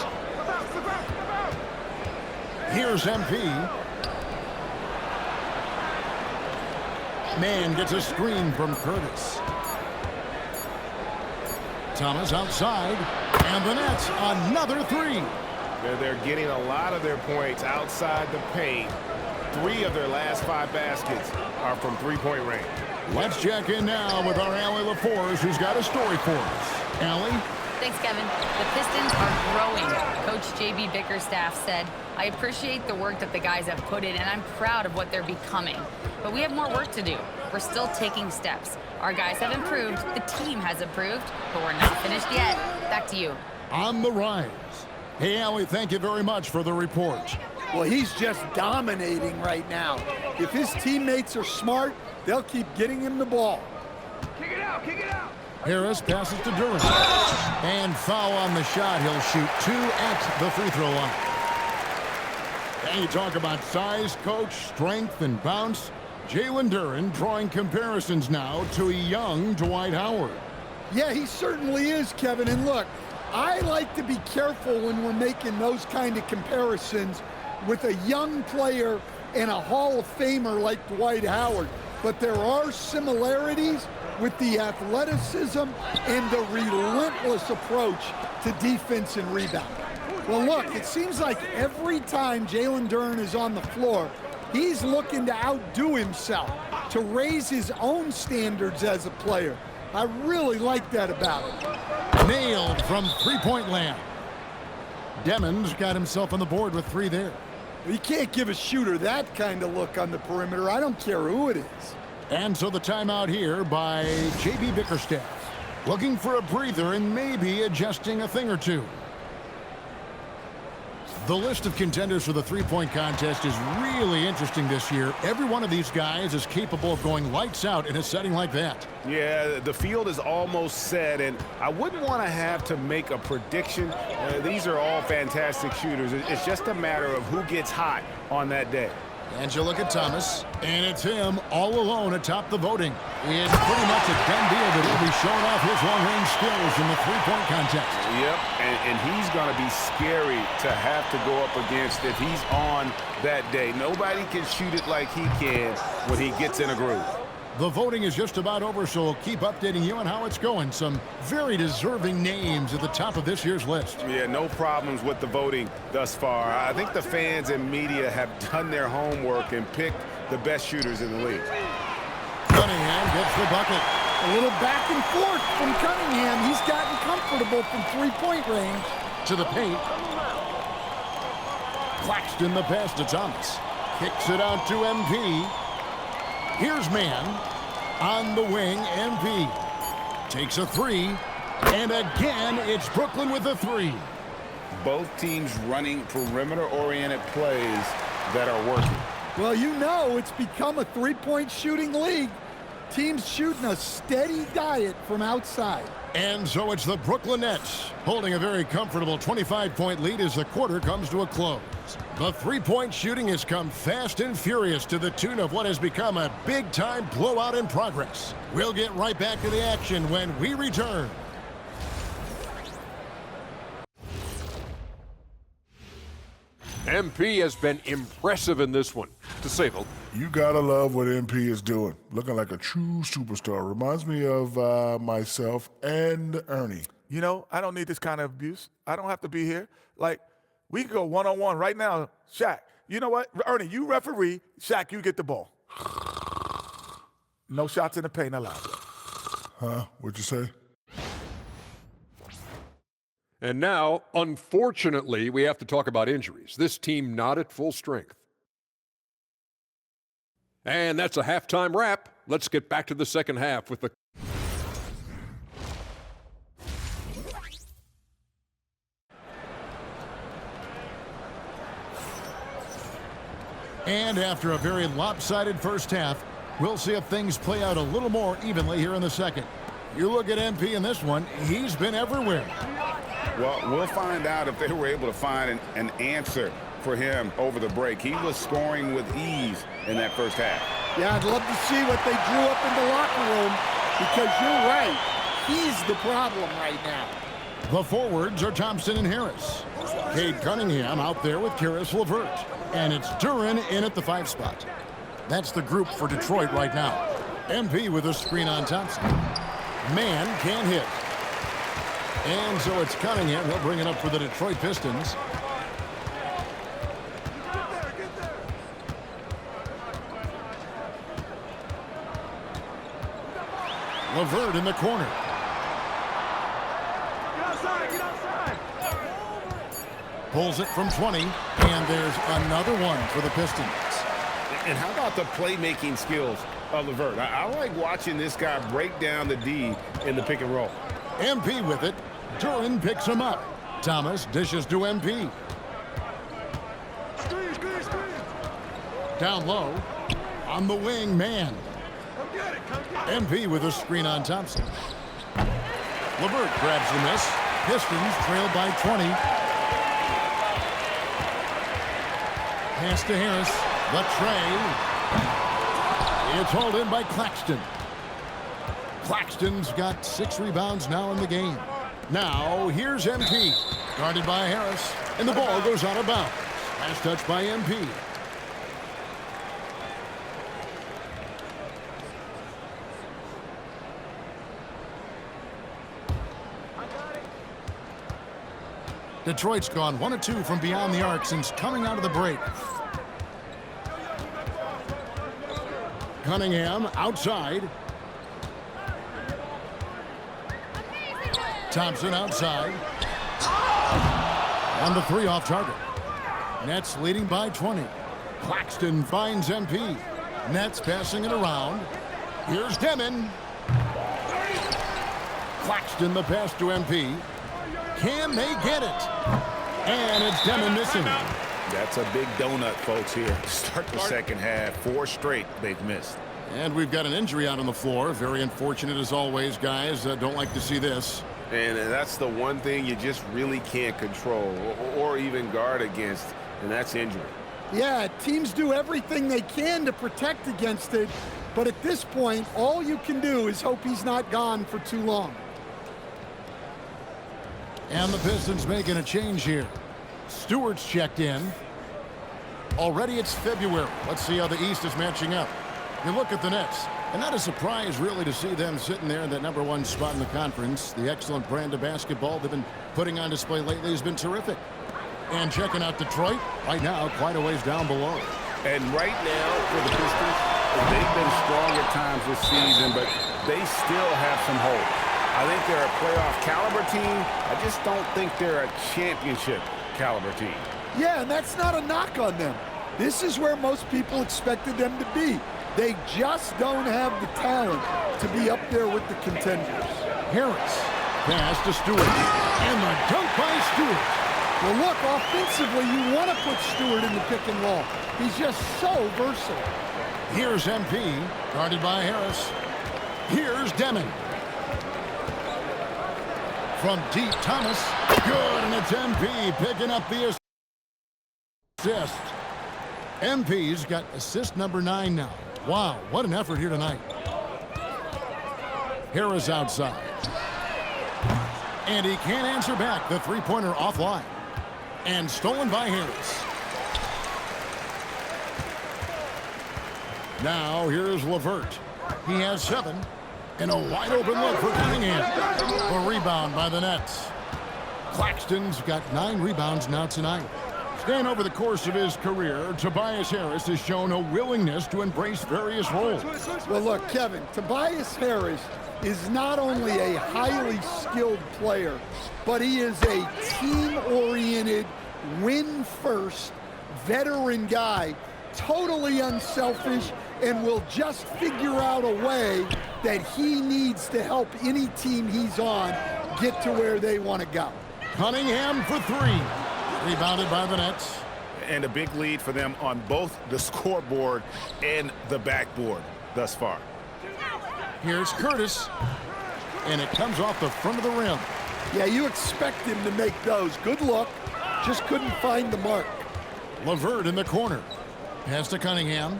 Here's MP. Man gets a screen from Curtis. Thomas outside. And the Nets, another 3. They're getting a lot of their points outside the paint. 3 of their last 5 baskets are from three-point range. Let's check in now with our Allie LaForce, who's got a story for us. Allie? Thanks, Kevin. The Pistons are growing. Coach J.B. Bickerstaff said, I appreciate the work that the guys have put in, and I'm proud of what they're becoming. But we have more work to do. We're still taking steps. Our guys have improved. The team has improved, but we're not finished yet. Back to you. On the rise. Hey, Allie, thank you very much for the report. Well, he's just dominating right now. If his teammates are smart, they'll keep getting him the ball. Kick it out, kick it out. Harris passes to Duren. And foul on the shot. He'll shoot 2 at the free throw line. And you talk about size, coach, strength, and bounce. Jalen Duren drawing comparisons now to a young Dwight Howard. Yeah, he certainly is, Kevin. And look, I like to be careful when we're making those kind of comparisons with a young player and a Hall of Famer like Dwight Howard. But there are similarities with the athleticism and the relentless approach to defense and rebound. Well, look, it seems like every time Jalen Duren is on the floor, he's looking to outdo himself, to raise his own standards as a player. I really like that about him. Nailed from three-point land. Demon's got himself on the board with 3 there. You can't give a shooter that kind of look on the perimeter. I don't care who it is. And so the timeout here by J.B. Bickerstaff. Looking for a breather and maybe adjusting a thing or 2. The list of contenders for the three-point contest is really interesting this year. Every one of these guys is capable of going lights out in a setting like that. Yeah, the field is almost set, and I wouldn't want to have to make a prediction. These are all fantastic shooters. It's just a matter of who gets hot on that day. And you look at Thomas, and it's him all alone atop the voting. It's pretty much a done deal that he'll be showing off his long-range skills in the three-point contest. Yep, and he's going to be scary to have to go up against if he's on that day. Nobody can shoot it like he can when he gets in a groove. The voting is just about over, so we'll keep updating you on how it's going. Some very deserving names at the top of this year's list. Yeah, no problems with the voting thus far. I think the fans and media have done their homework and picked the best shooters in the league. Cunningham gets the bucket. A little back and forth from Cunningham. He's gotten comfortable from three-point range. To the paint. Claxton the pass to Thomas. Kicks it out to MP. Here's man on the wing. MP takes a 3, and again it's Brooklyn with a 3. Both teams running perimeter-oriented plays that are working. Well, you know it's become a three-point shooting league. Teams shooting a steady diet from outside. And so it's the Brooklyn Nets holding a very comfortable 25-point lead as the quarter comes to a close. The three-point shooting has come fast and furious to the tune of what has become a big-time blowout in progress. We'll get right back to the action when we return. MP has been impressive in this one, to say the least. You gotta love what MP is doing. Looking like a true superstar. Reminds me of myself and Ernie. You know, I don't need this kind of abuse. I don't have to be here. Like, we can go one-on-one right now. Shaq, you know what? Ernie, you referee. Shaq, you get the ball. No shots in the paint allowed. Huh? What'd you say? And now, unfortunately, we have to talk about injuries. This team not at full strength. And that's a halftime wrap. Let's get back to the second half with the... And after a very lopsided first half, we'll see if things play out a little more evenly here in the second. You look at MP in this one, he's been everywhere. Well, we'll find out if they were able to find an answer for him over the break. He was scoring with ease in that first half. Yeah, I'd love to see what they drew up in the locker room, because you're right. He's the problem right now. The forwards are Thompson and Harris. Cade Cunningham out there with Karis LeVert. And it's Duren in at the 5 spot. That's the group for Detroit right now. MP with a screen on Thompson. Man can't hit. And so it's Cunningham. He'll bring it up for the Detroit Pistons. LeVert in the corner. Get outside. Pulls it from 20, and there's another one for the Pistons. And how about the playmaking skills of LeVert? I like watching this guy break down the D in the pick and roll. MP with it. Duren picks him up. Thomas dishes to MP. Screen. Down low. On the wing, man. Come get it. MP with a screen on Thompson. LeVert grabs the miss. Pistons trail by 20. Pass to Harris. The tray. It's hauled in by Claxton. Claxton's got 6 rebounds now in the game. Now, here's MP. Guarded by Harris. And the ball goes out of bounds. Last touch by MP. Detroit's gone 1 of 2 from beyond the arc since coming out of the break. Cunningham outside. Thompson outside. On the 3 off target. Nets leading by 20. Claxton finds MP. Nets passing it around. Here's Demon. Claxton the pass to MP. Can they get it? And it's Demon missing. That's a big donut, folks, here. Start the second half. 4 straight they've missed. And we've got an injury out on the floor. Very unfortunate as always, guys. Don't like to see this. And that's the one thing you just really can't control or even guard against, and that's injury. Yeah, teams do everything they can to protect against it, but at this point, all you can do is hope he's not gone for too long. And the Pistons making a change here. Stewart's checked in. Already it's February. Let's see how the East is matching up. You look at the Nets, and not a surprise really to see them sitting there in that #1 spot in the conference. The excellent brand of basketball they've been putting on display lately has been terrific. And checking out Detroit, right now quite a ways down below. And right now for the Pistons, they've been strong at times this season, but they still have some hope. I think they're a playoff caliber team. I just don't think they're a championship caliber team. Yeah, and that's not a knock on them. This is where most people expected them to be. They just don't have the talent to be up there with the contenders. Harris, pass to Stewart, and the dunk by Stewart. Well, look, offensively, you want to put Stewart in the pick and roll. He's just so versatile. Here's MP, guarded by Harris. Here's Demon. From deep, Thomas. Good, and it's MP picking up the assist. MP's got assist number 9 now. Wow, what an effort here tonight. Harris outside. And he can't answer back. The 3-pointer offline. And stolen by Harris. Now here's Levert. He has 7. And a wide open look for Cunningham. A rebound by the Nets. Claxton's got 9 rebounds now tonight. Staying over the course of his career, Tobias Harris has shown a willingness to embrace various roles. Well, look, Kevin, Tobias Harris is not only a highly skilled player, but he is a team-oriented, win-first, veteran guy, totally unselfish, and will just figure out a way that he needs to help any team he's on get to where they want to go. Cunningham for 3. Rebounded by the Nets. And a big lead for them on both the scoreboard and the backboard thus far. Here's Curtis. And it comes off the front of the rim. Yeah, you expect him to make those. Good look. Just couldn't find the mark. Levert in the corner. Pass to Cunningham.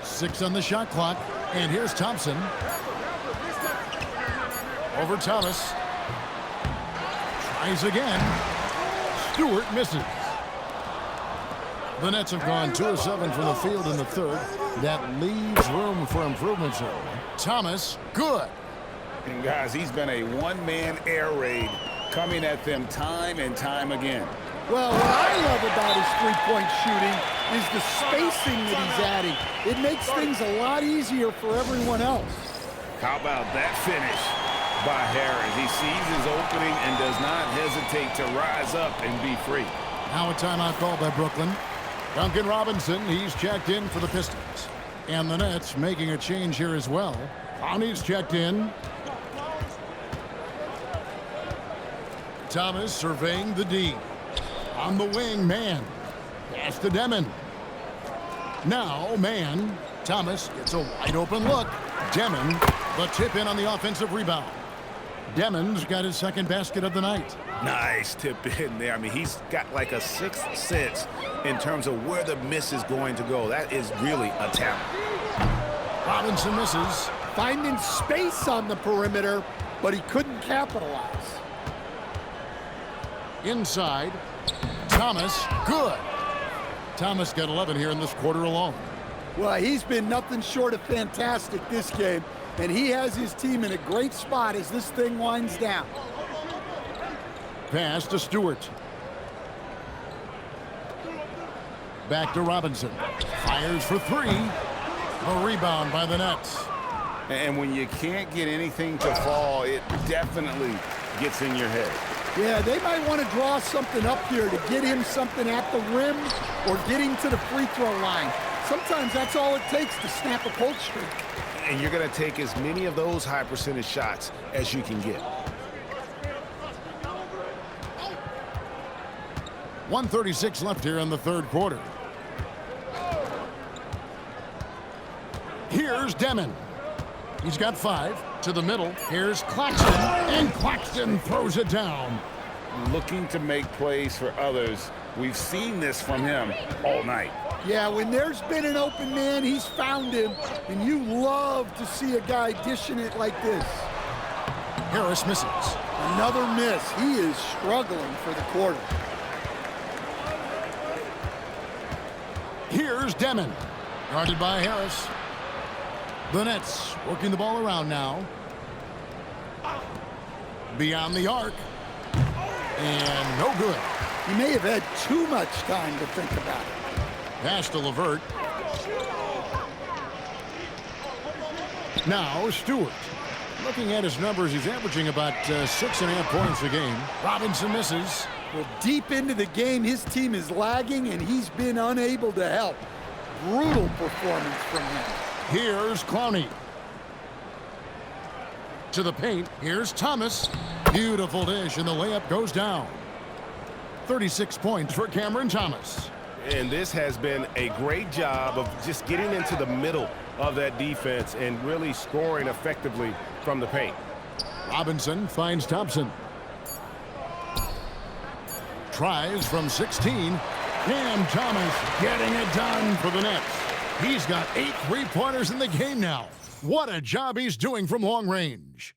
Six on the shot clock. And here's Thompson. Over Thomas. Tries again. Stewart misses. The Nets have gone 2 of 7 from the field in the third. That leaves room for improvement, sir. Thomas, good. And guys, he's been a one-man air raid coming at them time and time again. Well, what I love about his three-point shooting is the spacing that he's adding. It makes things a lot easier for everyone else. How about that finish by Harris? He sees his opening and does not hesitate to rise up and be free. Now a timeout called by Brooklyn. Duncan Robinson, he's checked in for the Pistons. And the Nets making a change here as well. Connie's checked in. Thomas surveying the D. On the wing, man. Pass to Demon. Now, man. Thomas gets a wide open look. Demon, the tip in on the offensive rebound. Demon's got his second basket of the night. Nice tip in there. I mean, he's got like a sixth sense in terms of where the miss is going to go. That is really a talent. Robinson misses. Finding space on the perimeter, but he couldn't capitalize. Inside. Thomas, good. Thomas got 11 here in this quarter alone. Well, he's been nothing short of fantastic this game, and he has his team in a great spot as this thing winds down. Pass to Stewart. Back to Robinson. Fires for 3. A rebound by the Nets. And when you can't get anything to fall, it definitely gets in your head. Yeah, they might want to draw something up here to get him something at the rim or get him to the free throw line. Sometimes that's all it takes to snap a cold streak. And you're going to take as many of those high percentage shots as you can get. 1:36 left here in the third quarter. Here's Demon. He's got 5 to the middle. Here's Claxton, and Claxton throws it down. Looking to make plays for others. We've seen this from him all night. Yeah, when there's been an open man, he's found him, and you love to see a guy dishing it like this. Harris misses. Another miss. He is struggling for the quarter. Here's Demon. Guarded by Harris. The Nets working the ball around now. Beyond the arc. And no good. He may have had too much time to think about it. Pass to Levert. Now Stewart. Looking at his numbers, he's averaging about 6.5 points a game. Robinson misses. Well, deep into the game, his team is lagging, and he's been unable to help. Brutal performance from him. Here's Clowney. To the paint. Here's Thomas. Beautiful dish, and the layup goes down. 36 points for Cameron Thomas. And this has been a great job of just getting into the middle of that defense and really scoring effectively from the paint. Robinson finds Thompson. Tries from 16. Cam Thomas getting it done for the Nets. He's got 8 3-pointers in the game now. What a job he's doing from long range.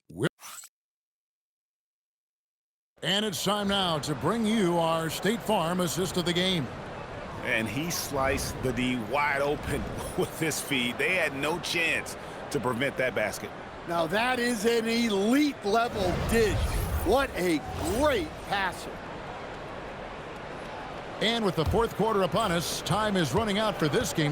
And it's time now to bring you our State Farm assist of the game. And he sliced the D wide open with this feed. They had no chance to prevent that basket. Now that is an elite level dish. What a great passer. And with the fourth quarter upon us, time is running out for this game.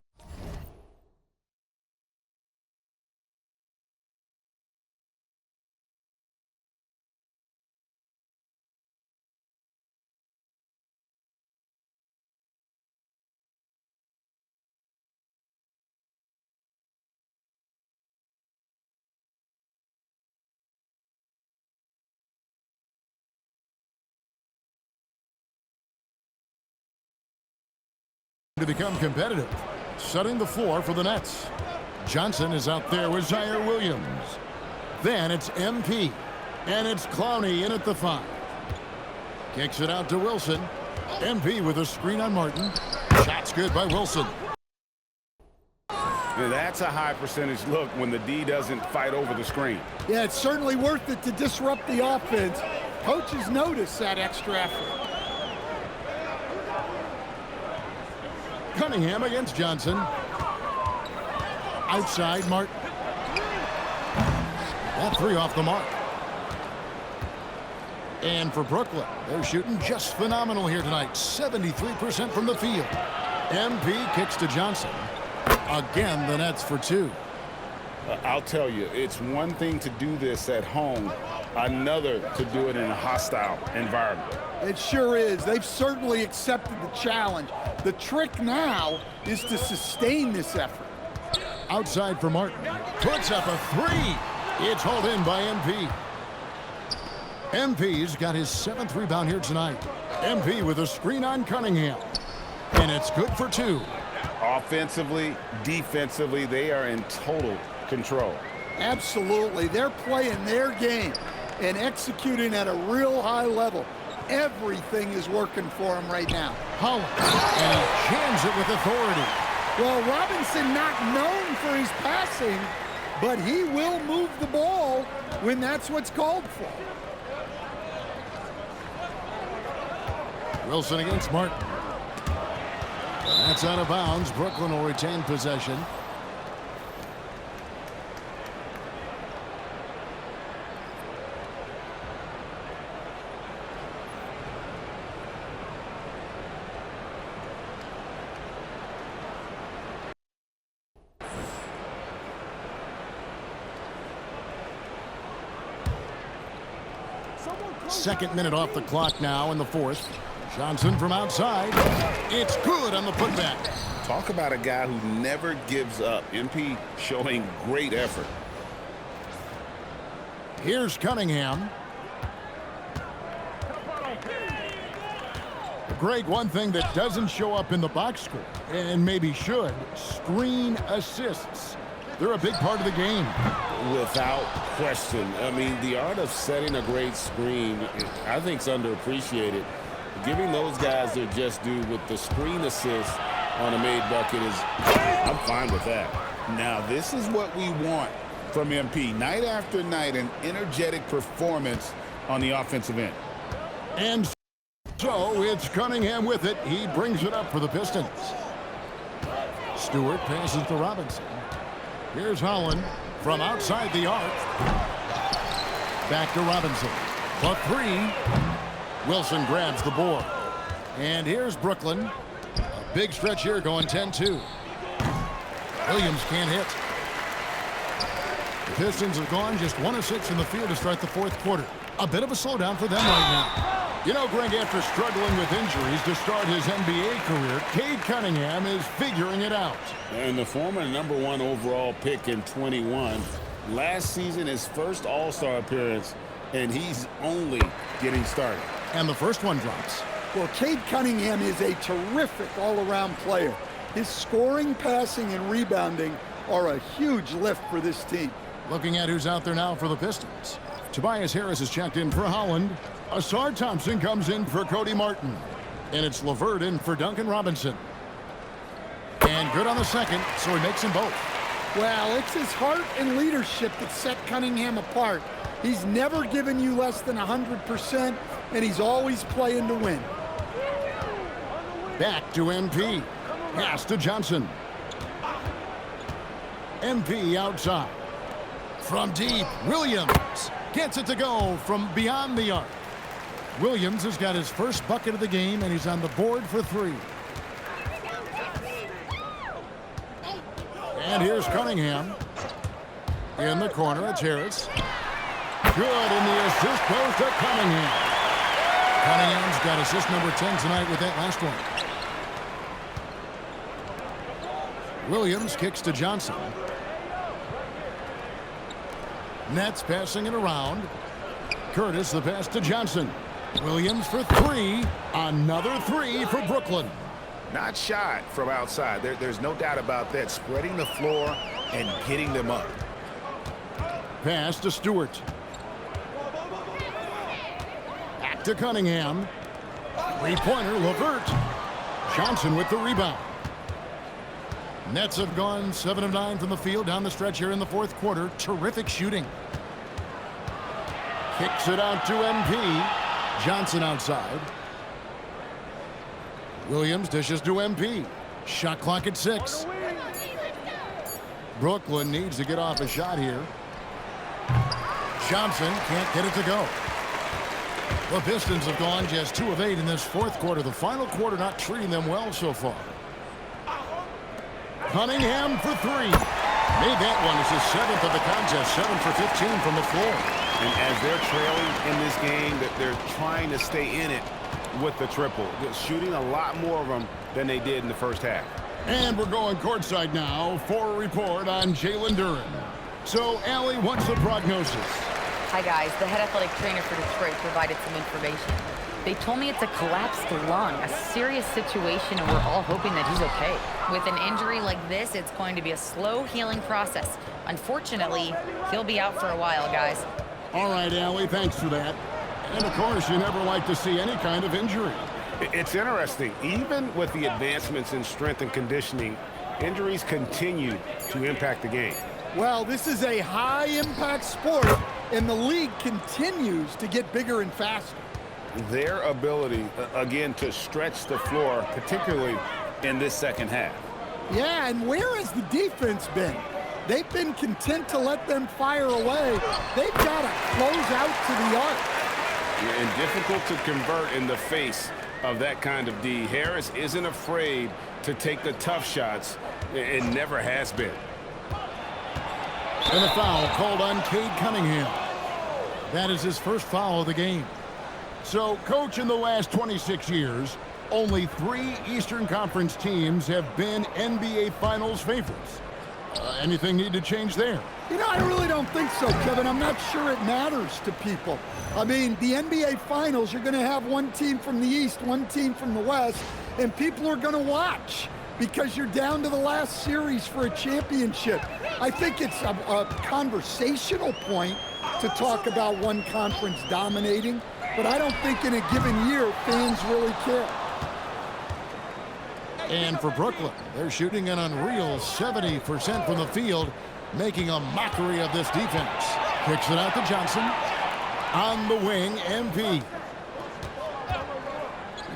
To become competitive, setting the floor for the Nets. Johnson is out there with Zaire Williams. Then it's MP, and it's Clowney in at the 5. Kicks it out to Wilson. MP with a screen on Martin. Shot's good by Wilson. That's a high percentage look when the D doesn't fight over the screen. Yeah, it's certainly worth it to disrupt the offense. Coaches notice that extra effort. Cunningham against Johnson. Outside Martin. That 3 off the mark. And for Brooklyn, they're shooting just phenomenal here tonight. 73% from the field. MP kicks to Johnson. Again, the Nets for 2. I'll tell you, it's one thing to do this at home, another to do it in a hostile environment. It sure is. They've certainly accepted the challenge. The trick now is to sustain this effort. Outside for Martin. Puts up a 3. It's hauled in by MP. MP's got his 7th rebound here tonight. MP with a screen on Cunningham. And it's good for 2. Offensively, defensively, they are in total control. Absolutely. They're playing their game and executing at a real high level. Everything is working for him right now. Holland, and he jams it with authority. Well, Robinson not known for his passing, but he will move the ball when that's what's called for. Wilson against Martin. That's out of bounds. Brooklyn will retain possession. Second minute off the clock now in the 4th. Johnson from outside. It's good on the putback. Talk about a guy who never gives up. MP showing great effort. Here's Cunningham. Greg, one thing that doesn't show up in the box score, and maybe should, screen assists. They're a big part of the game. Without question. I mean, the art of setting a great screen, I think, is underappreciated. Giving those guys their just due with the screen assist on a made bucket is, I'm fine with that. Now, this is what we want from MP. Night after night, an energetic performance on the offensive end. And so it's Cunningham with it. He brings it up for the Pistons. Stewart passes to Robinson. Here's Holland from outside the arc. Back to Robinson. The 3. Wilson grabs the board. And here's Brooklyn. A big stretch here going 10-2. Williams can't hit. The Pistons have gone just 1 of 6 in the field to start the 4th quarter. A bit of a slowdown for them right now. You know, Greg, after struggling with injuries to start his NBA career, Cade Cunningham is figuring it out. And the former #1 overall pick in 21, last season his first All-Star appearance, and he's only getting started. And the first one drops. Well, Cade Cunningham is a terrific all-around player. His scoring, passing, and rebounding are a huge lift for this team. Looking at who's out there now for the Pistons. Tobias Harris is checked in for Holland. Asar Thompson comes in for Cody Martin. And it's LeVert in for Duncan Robinson. And good on the second, so he makes them both. Well, it's his heart and leadership that set Cunningham apart. He's never given you less than 100%, and he's always playing to win. Back to MP. Pass to Johnson. MP outside. From deep, Williams gets it to go from beyond the arc. Williams has got his first bucket of the game, and he's on the board for 3. And here's Cunningham. In the corner, it's Harris. Good, and the assist goes to Cunningham. Cunningham's got assist number 10 tonight with that last one. Williams kicks to Johnson. Nets passing it around. Curtis, the pass to Johnson. Williams for 3. Another 3 for Brooklyn. Not shy from outside. There's no doubt about that. Spreading the floor and getting them up. Pass to Stewart. Back to Cunningham. Three-pointer, LeVert. Johnson with the rebound. Nets have gone 7 of 9 from the field down the stretch here in the fourth quarter. Terrific shooting. Kicks it out to MP. Johnson outside. Williams dishes to MP. Shot clock at 6. Brooklyn needs to get off a shot here. Johnson can't get it to go. The Pistons have gone just 2 of 8 in this fourth quarter. The final quarter not treating them well so far. Cunningham for 3. Made that one. It's his 7th of the contest. 7 for 15 from the floor. And as they're trailing in this game, that they're trying to stay in it with the triple. They're shooting a lot more of them than they did in the first half. And we're going courtside now for a report on Jalen Duren. So, Allie, what's the prognosis? Hi, guys. The head athletic trainer for Detroit provided some information. They told me it's a collapsed lung, a serious situation, and we're all hoping that he's okay. With an injury like this, it's going to be a slow healing process. Unfortunately, he'll be out for a while, guys. All right, Allie, thanks for that. And, of course, you never like to see any kind of injury. It's interesting. Even with the advancements in strength and conditioning, injuries continue to impact the game. Well, this is a high-impact sport, and the league continues to get bigger and faster. Their ability, again, to stretch the floor, particularly in this second half. Yeah, and where has the defense been? They've been content to let them fire away. They've got to close out to the arc. Yeah, and difficult to convert in the face of that kind of D. Harris isn't afraid to take the tough shots. It never has been. And a foul called on Cade Cunningham. That is his first foul of the game. So, Coach, in the last 26 years, only 3 Eastern Conference teams have been NBA Finals favorites. Anything need to change there? You know, I really don't think so, Kevin. I'm not sure it matters to people. I mean, the NBA Finals, you're going to have one team from the East, one team from the West, and people are going to watch because you're down to the last series for a championship. I think it's a conversational point to talk about one conference dominating, but I don't think in a given year fans really care. And for Brooklyn, they're shooting an unreal 70% from the field, making a mockery of this defense. Kicks it out to Johnson. On the wing, MP.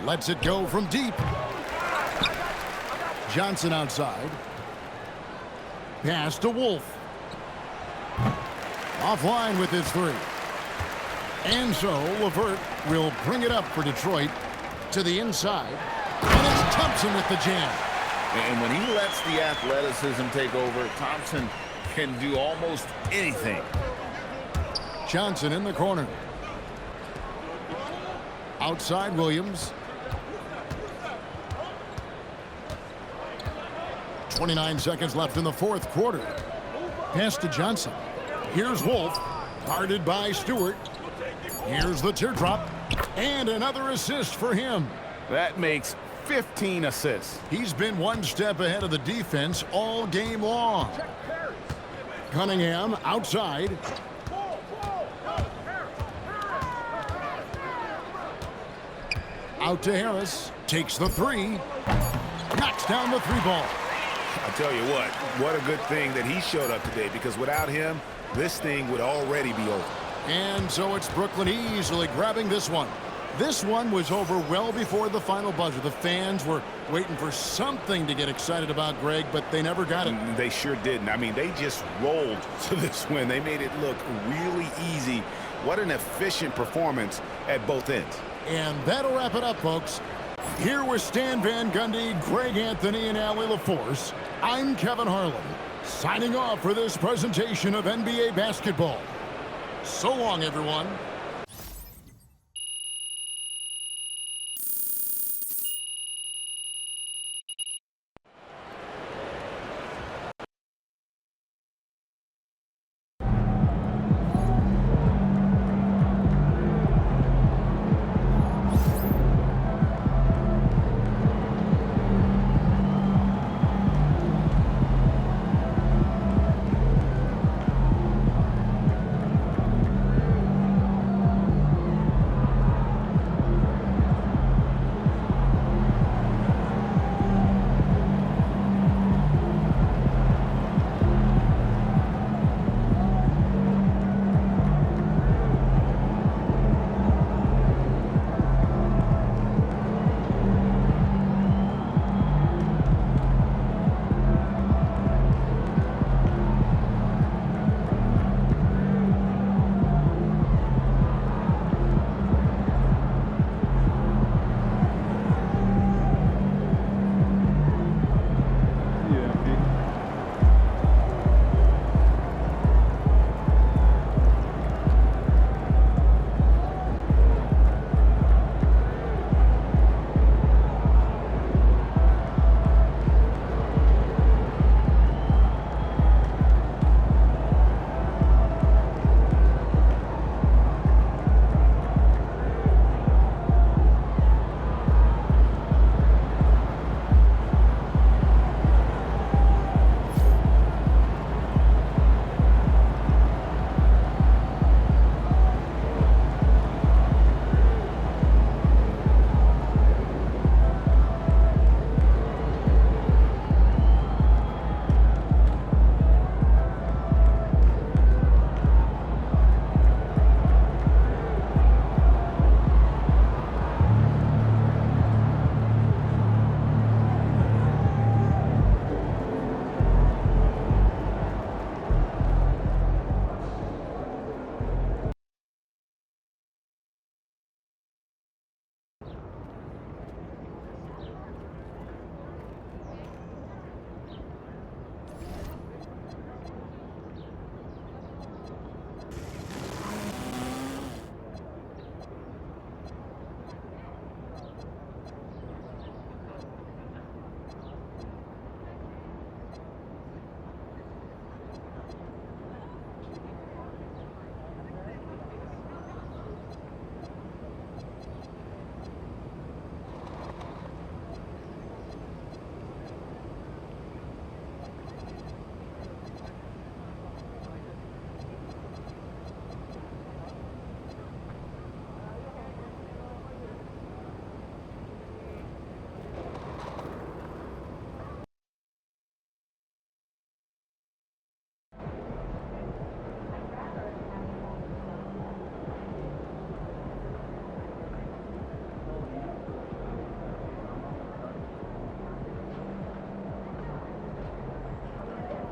Lets it go from deep. Johnson outside. Pass to Wolf. Offline with his 3. And so LeVert will bring it up for Detroit to the inside. And it's Thompson with the jam. And when he lets the athleticism take over, Thompson can do almost anything. Johnson in the corner. Outside Williams. 29 seconds left in the fourth quarter. Pass to Johnson. Here's Wolf. Guarded by Stewart. Here's the teardrop. And another assist for him. That makes 15 assists. He's been one step ahead of the defense all game long. Cunningham outside. Out to Harris. Takes the 3. Knocks down the 3 ball. I tell you what a good thing that he showed up today, because without him, this thing would already be over. And so it's Brooklyn easily grabbing this one. This one was over well before the final buzzer. The fans were waiting for something to get excited about, Greg, but they never got it. They sure didn't. I mean, they just rolled to this win. They made it look really easy. What an efficient performance at both ends. And that'll wrap it up, folks. Here with Stan Van Gundy, Greg Anthony, and Allie LaForce, I'm Kevin Harlan, signing off for this presentation of NBA basketball. So long, everyone.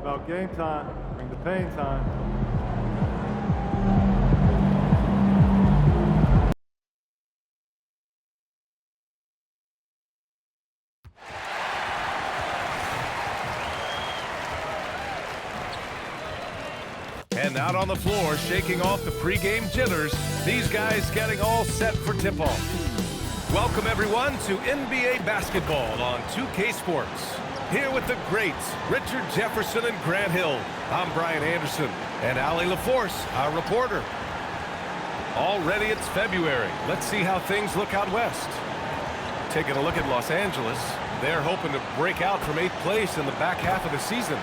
About game time, bring the pain time. And out on the floor, shaking off the pregame jitters, these guys getting all set for tip-off. Welcome, everyone, to NBA basketball on 2K Sports. Here with the greats, Richard Jefferson and Grant Hill. I'm Brian Anderson, and Allie LaForce, our reporter. Already it's February. Let's see how things look out west. Taking a look at Los Angeles, they're hoping to break out from 8th place in the back half of the season.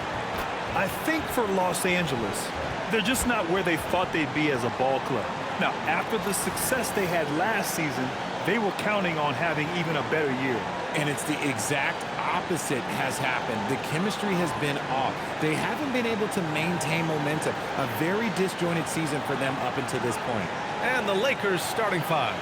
I think for Los Angeles, they're just not where they thought they'd be as a ball club. Now, after the success they had last season, they were counting on having even a better year. And it's the exact opposite has happened. The chemistry has been off. They haven't been able to maintain momentum. A very disjointed season for them up until this point. And the Lakers starting five.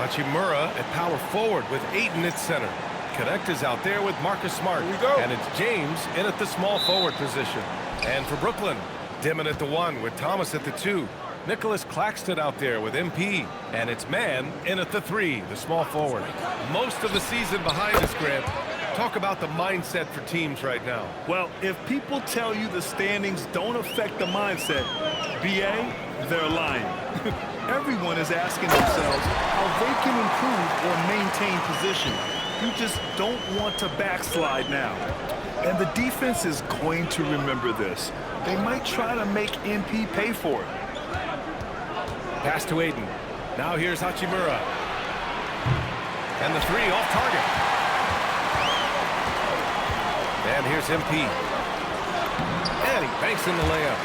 Hachimura at power forward with Ayton at center. Connect is out there with Marcus Smart. Here we go. And it's James in at the small forward position. And for Brooklyn, Dimon at the 1 with Thomas at the 2. Nicholas Claxton out there with MP. And it's Mann in at the 3, the small forward. Most of the season behind us, Grant. Talk about the mindset for teams right now. Well, if people tell you the standings don't affect the mindset, BA, they're lying. Everyone is asking themselves how they can improve or maintain position. You just don't want to backslide now. And the defense is going to remember this. They might try to make MP pay for it. Pass to Ayton. Now here's Hachimura. And the 3 off target. And here's MP. And he banks in the layup.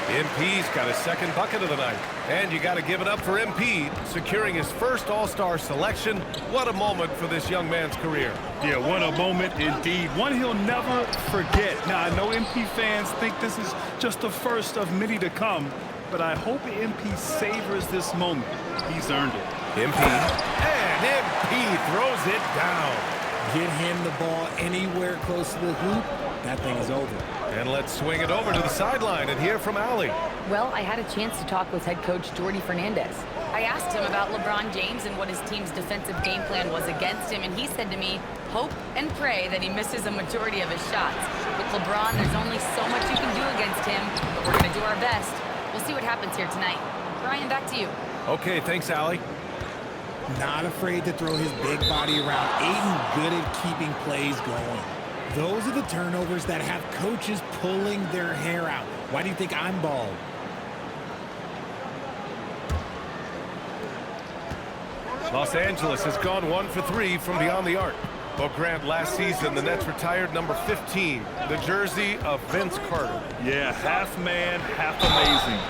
MP's got his second bucket of the night. And you got to give it up for MP, securing his first All-Star selection. What a moment for this young man's career. Yeah, what a moment indeed. One he'll never forget. Now, I know MP fans think this is just the first of many to come, but I hope MP savors this moment. He's earned it. MP. And MP throws it down. Get him the ball anywhere close to the hoop, that thing is over. And let's swing it over to the sideline and hear from Allie. Well, I had a chance to talk with head coach Jordy Fernandez. I asked him about LeBron James and what his team's defensive game plan was against him, and he said to me, hope and pray that he misses a majority of his shots. With LeBron, there's only so much you can do against him, but we're going to do our best. We'll see what happens here tonight. Brian, back to you. Okay, thanks, Allie. Not afraid to throw his big body around. Ayton good at keeping plays going. Those are the turnovers that have coaches pulling their hair out. Why do you think I'm bald? Los Angeles has gone 1 for 3 from beyond the arc. Well, Grant, last season, the Nets retired number 15, the jersey of Vince Carter. Yeah, half man, half amazing.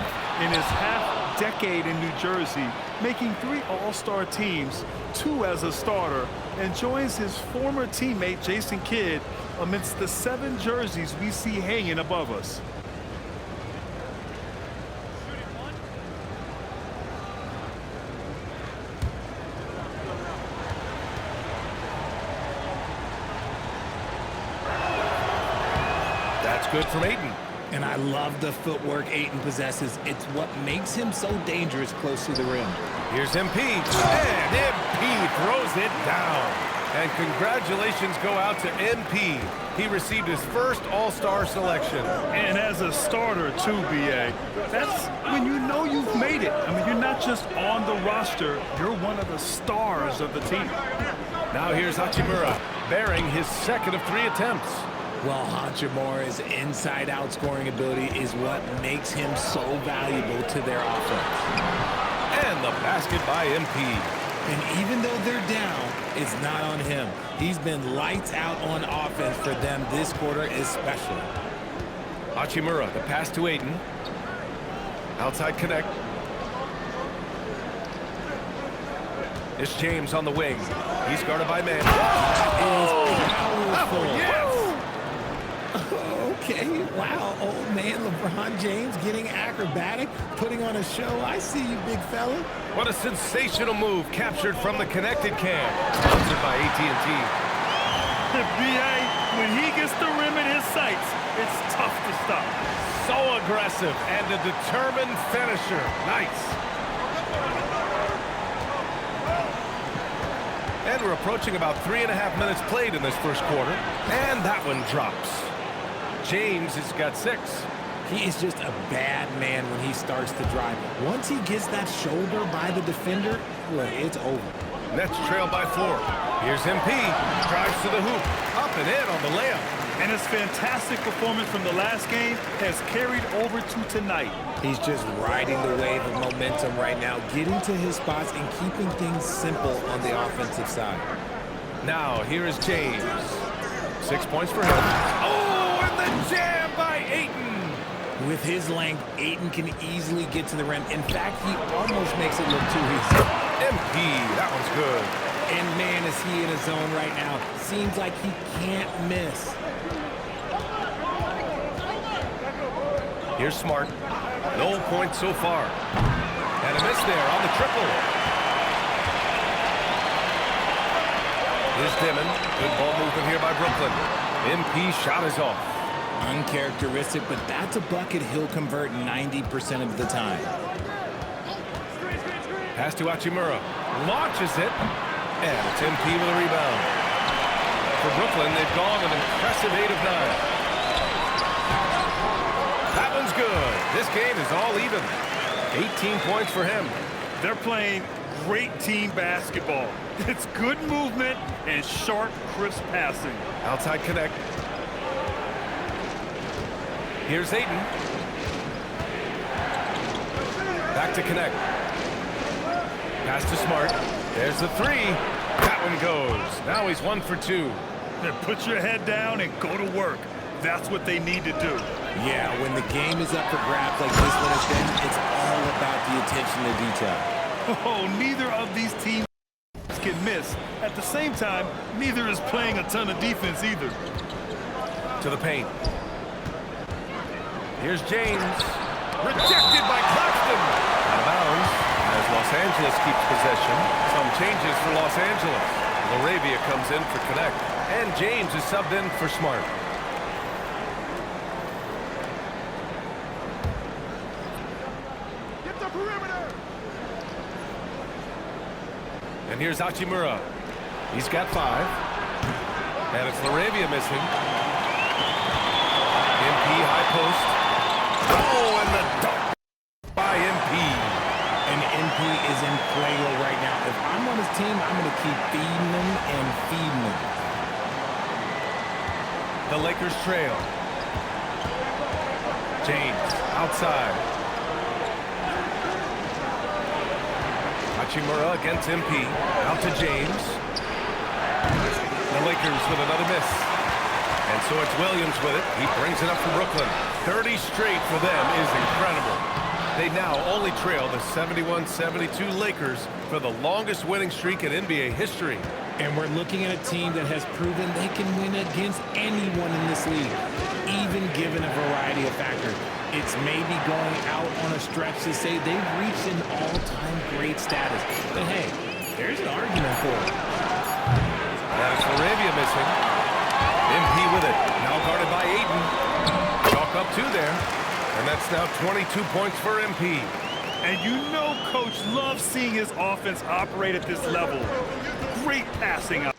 In his half-decade in New Jersey, making 3 All-Star teams, 2 as a starter, and joins his former teammate Jason Kidd amidst the 7 jerseys we see hanging above us. That's good from Ayton. And I love the footwork Ayton possesses. It's what makes him so dangerous close to the rim. Here's MP. And MP throws it down. And congratulations go out to MP. He received his first All-Star selection. And as a starter, too, B.A., that's when you know you've made it. I mean, you're not just on the roster. You're one of the stars of the team. Now here's Hachimura, bearing his second of 3 attempts. Well, Hachimura's inside-out scoring ability is what makes him so valuable to their offense. And the basket by MP. And even though they're down, it's not on him. He's been lights out on offense for them this quarter especially. Hachimura, the pass to Ayton. Outside connect. It's James on the wing. He's guarded by Mann. Powerful. Oh, yes! Okay, wow, old man LeBron James getting acrobatic, putting on a show. I see you, big fella. What a sensational move captured from the connected cam. Sponsored by AT&T. B.A., when he gets the rim in his sights, it's tough to stop. So aggressive and a determined finisher. Nice. And we're approaching about 3.5 minutes played in this first quarter. And that one drops. James has got 6. He is just a bad man when he starts to drive. Once he gets that shoulder by the defender, well, it's over. Nets trail by 4. Here's MP. Drives to the hoop. Up and in on the layup. And his fantastic performance from the last game has carried over to tonight. He's just riding the wave of momentum right now, getting to his spots and keeping things simple on the offensive side. Now, here is James. 6 points for him. Oh, and the jam by Ayton. With his length, Ayton can easily get to the rim. In fact, he almost makes it look too easy. MP, that one's good. And man, is he in a zone right now. Seems like he can't miss. Here's Smart. No points so far. And a miss there on the triple. Here's Dimon. Good ball movement here by Brooklyn. MP shot is off. Uncharacteristic, but that's a bucket he'll convert 90% of the time. Pass to Hachimura. Launches it. And it's MP with a rebound. For Brooklyn, they've gone an impressive 8 of 9. That one's good. This game is all even. 18 points for him. They're playing great team basketball. It's good movement and sharp, crisp passing. Outside connect. Here's Ayton. Back to connect. Pass to Smart. There's the 3. That one goes. Now he's 1 for 2. Then put your head down and go to work. That's what they need to do. Yeah, when the game is up for grabs like this one has been, it's all about the attention to detail. Oh, neither of these teams can miss. At the same time, neither is playing a ton of defense either. To the paint. Here's James. Rejected by Claxton. Out of bounds as Los Angeles keeps possession. Some changes for Los Angeles. Laravia comes in for connect. And James is subbed in for Smart. Get the perimeter. And here's Hachimura. He's got 5. And it's Laravia missing. MP high post. Oh, and the dunk by MP. And MP is in Fuego right now. If I'm on his team, I'm going to keep feeding him and feeding him. The Lakers trail. James outside. Hachimura against MP. Out to James. The Lakers with another miss. And so it's Williams with it. He brings it up for Brooklyn. 30 straight for them is incredible. They now only trail the 71-72 Lakers for the longest winning streak in NBA history. And we're looking at a team that has proven they can win against anyone in this league, even given a variety of factors. It's maybe going out on a stretch to say they've reached an all-time great status. But hey, there's an argument for it. That's Laravia missing. MP with it. Now guarded by Ayton. Chalk up 2 there. And that's now 22 points for MP. And you know Coach loves seeing his offense operate at this level. Great passing out.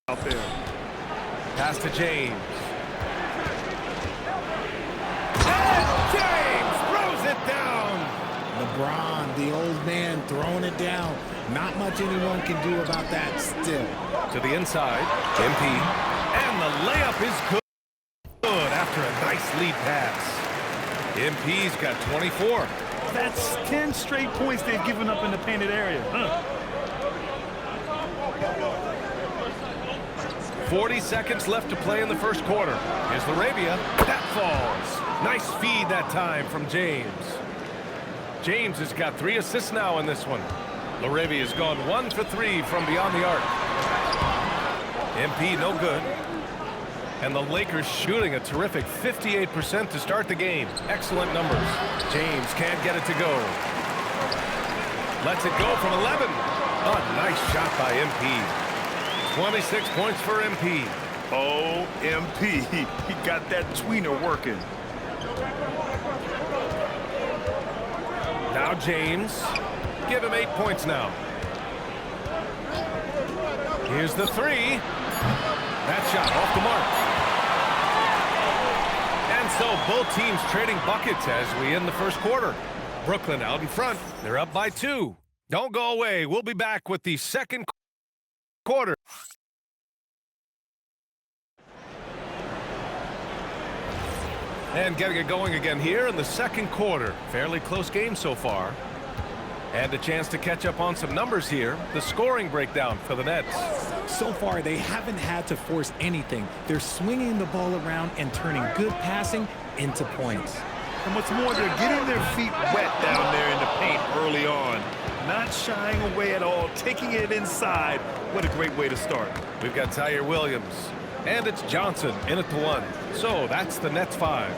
Out there. Pass to James. And James throws it down. LeBron, the old man, throwing it down. Not much anyone can do about that still. To the inside, MP. And the layup is good after a nice lead pass. MP's got 24. That's 10 straight points they've given up in the painted area. 40 seconds left to play in the first quarter. Here's Laravia. That falls. Nice feed that time from James. James has got 3 assists now in this one. Laravia has gone 1 for 3 from beyond the arc. MP no good. And the Lakers shooting a terrific 58% to start the game. Excellent numbers. James can't get it to go. Lets it go from 11. A nice shot by MP. 26 points for MP. Oh, MP. He got that tweener working. Now James. Give him 8 points now. Here's the 3. That shot off the mark. And so both teams trading buckets as we end the first quarter. Brooklyn out in front. They're up by 2. Don't go away. We'll be back with the second quarter. quarter. And getting it going again here in the second quarter. Fairly close game so far. And a chance to catch up on some numbers here. The scoring breakdown for the Nets. So far, they haven't had to force anything. They're swinging the ball around and turning good passing into points. And what's more, they're getting their feet wet down there in the paint early on. Not shying away at all, taking it inside. What a great way to start. We've got Tyre Williams. And it's Johnson in at the 1. So that's the Nets 5.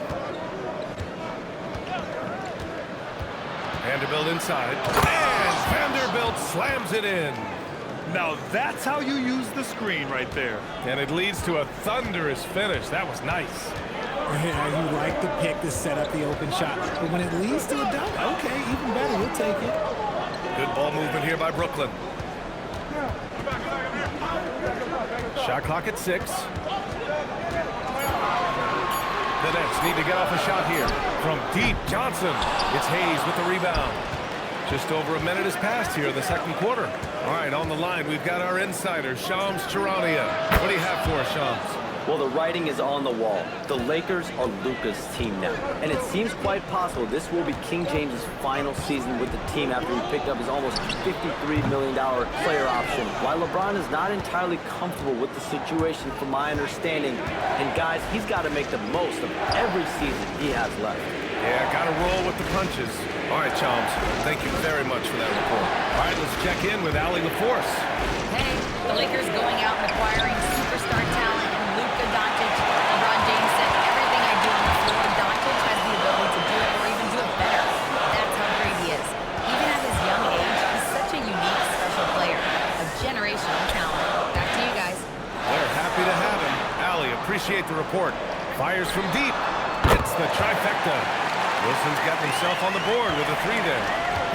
Vanderbilt inside. And Vanderbilt slams it in. Now that's how you use the screen right there. And it leads to a thunderous finish. That was nice. Yeah, you like the pick to set up the open shot. But when it leads to a dunk, okay, even better, you'll take it. Good ball movement here by Brooklyn. Shot clock at 6. The Nets need to get off a shot here. From deep, Johnson. It's Hayes with the rebound. Just over a minute has passed here in the second quarter. All right, on the line, we've got our insider, Shams Charania. What do you have for us, Shams? Well, the writing is on the wall. The Lakers are Luka's team now. And it seems quite possible this will be King James's final season with the team after he picked up his almost $53 million player option. While LeBron is not entirely comfortable with the situation from my understanding. And guys, he's got to make the most of every season he has left. Yeah, got to roll with the punches. All right, Chums, thank you very much for that report. All right, let's check in with Allie LaForce. Hey, the Lakers going out and acquiring superstar talent and Luka Doncic. LeBron James said, everything I do on the floor, Doncic has the ability to do it or even do it better. That's how great he is. Even at his young age, he's such a unique, special player. A generational talent. Back to you guys. They're happy to have him. Allie, appreciate the report. Fires from deep. Hits the trifecta. Wilson's got himself on the board with a 3 there.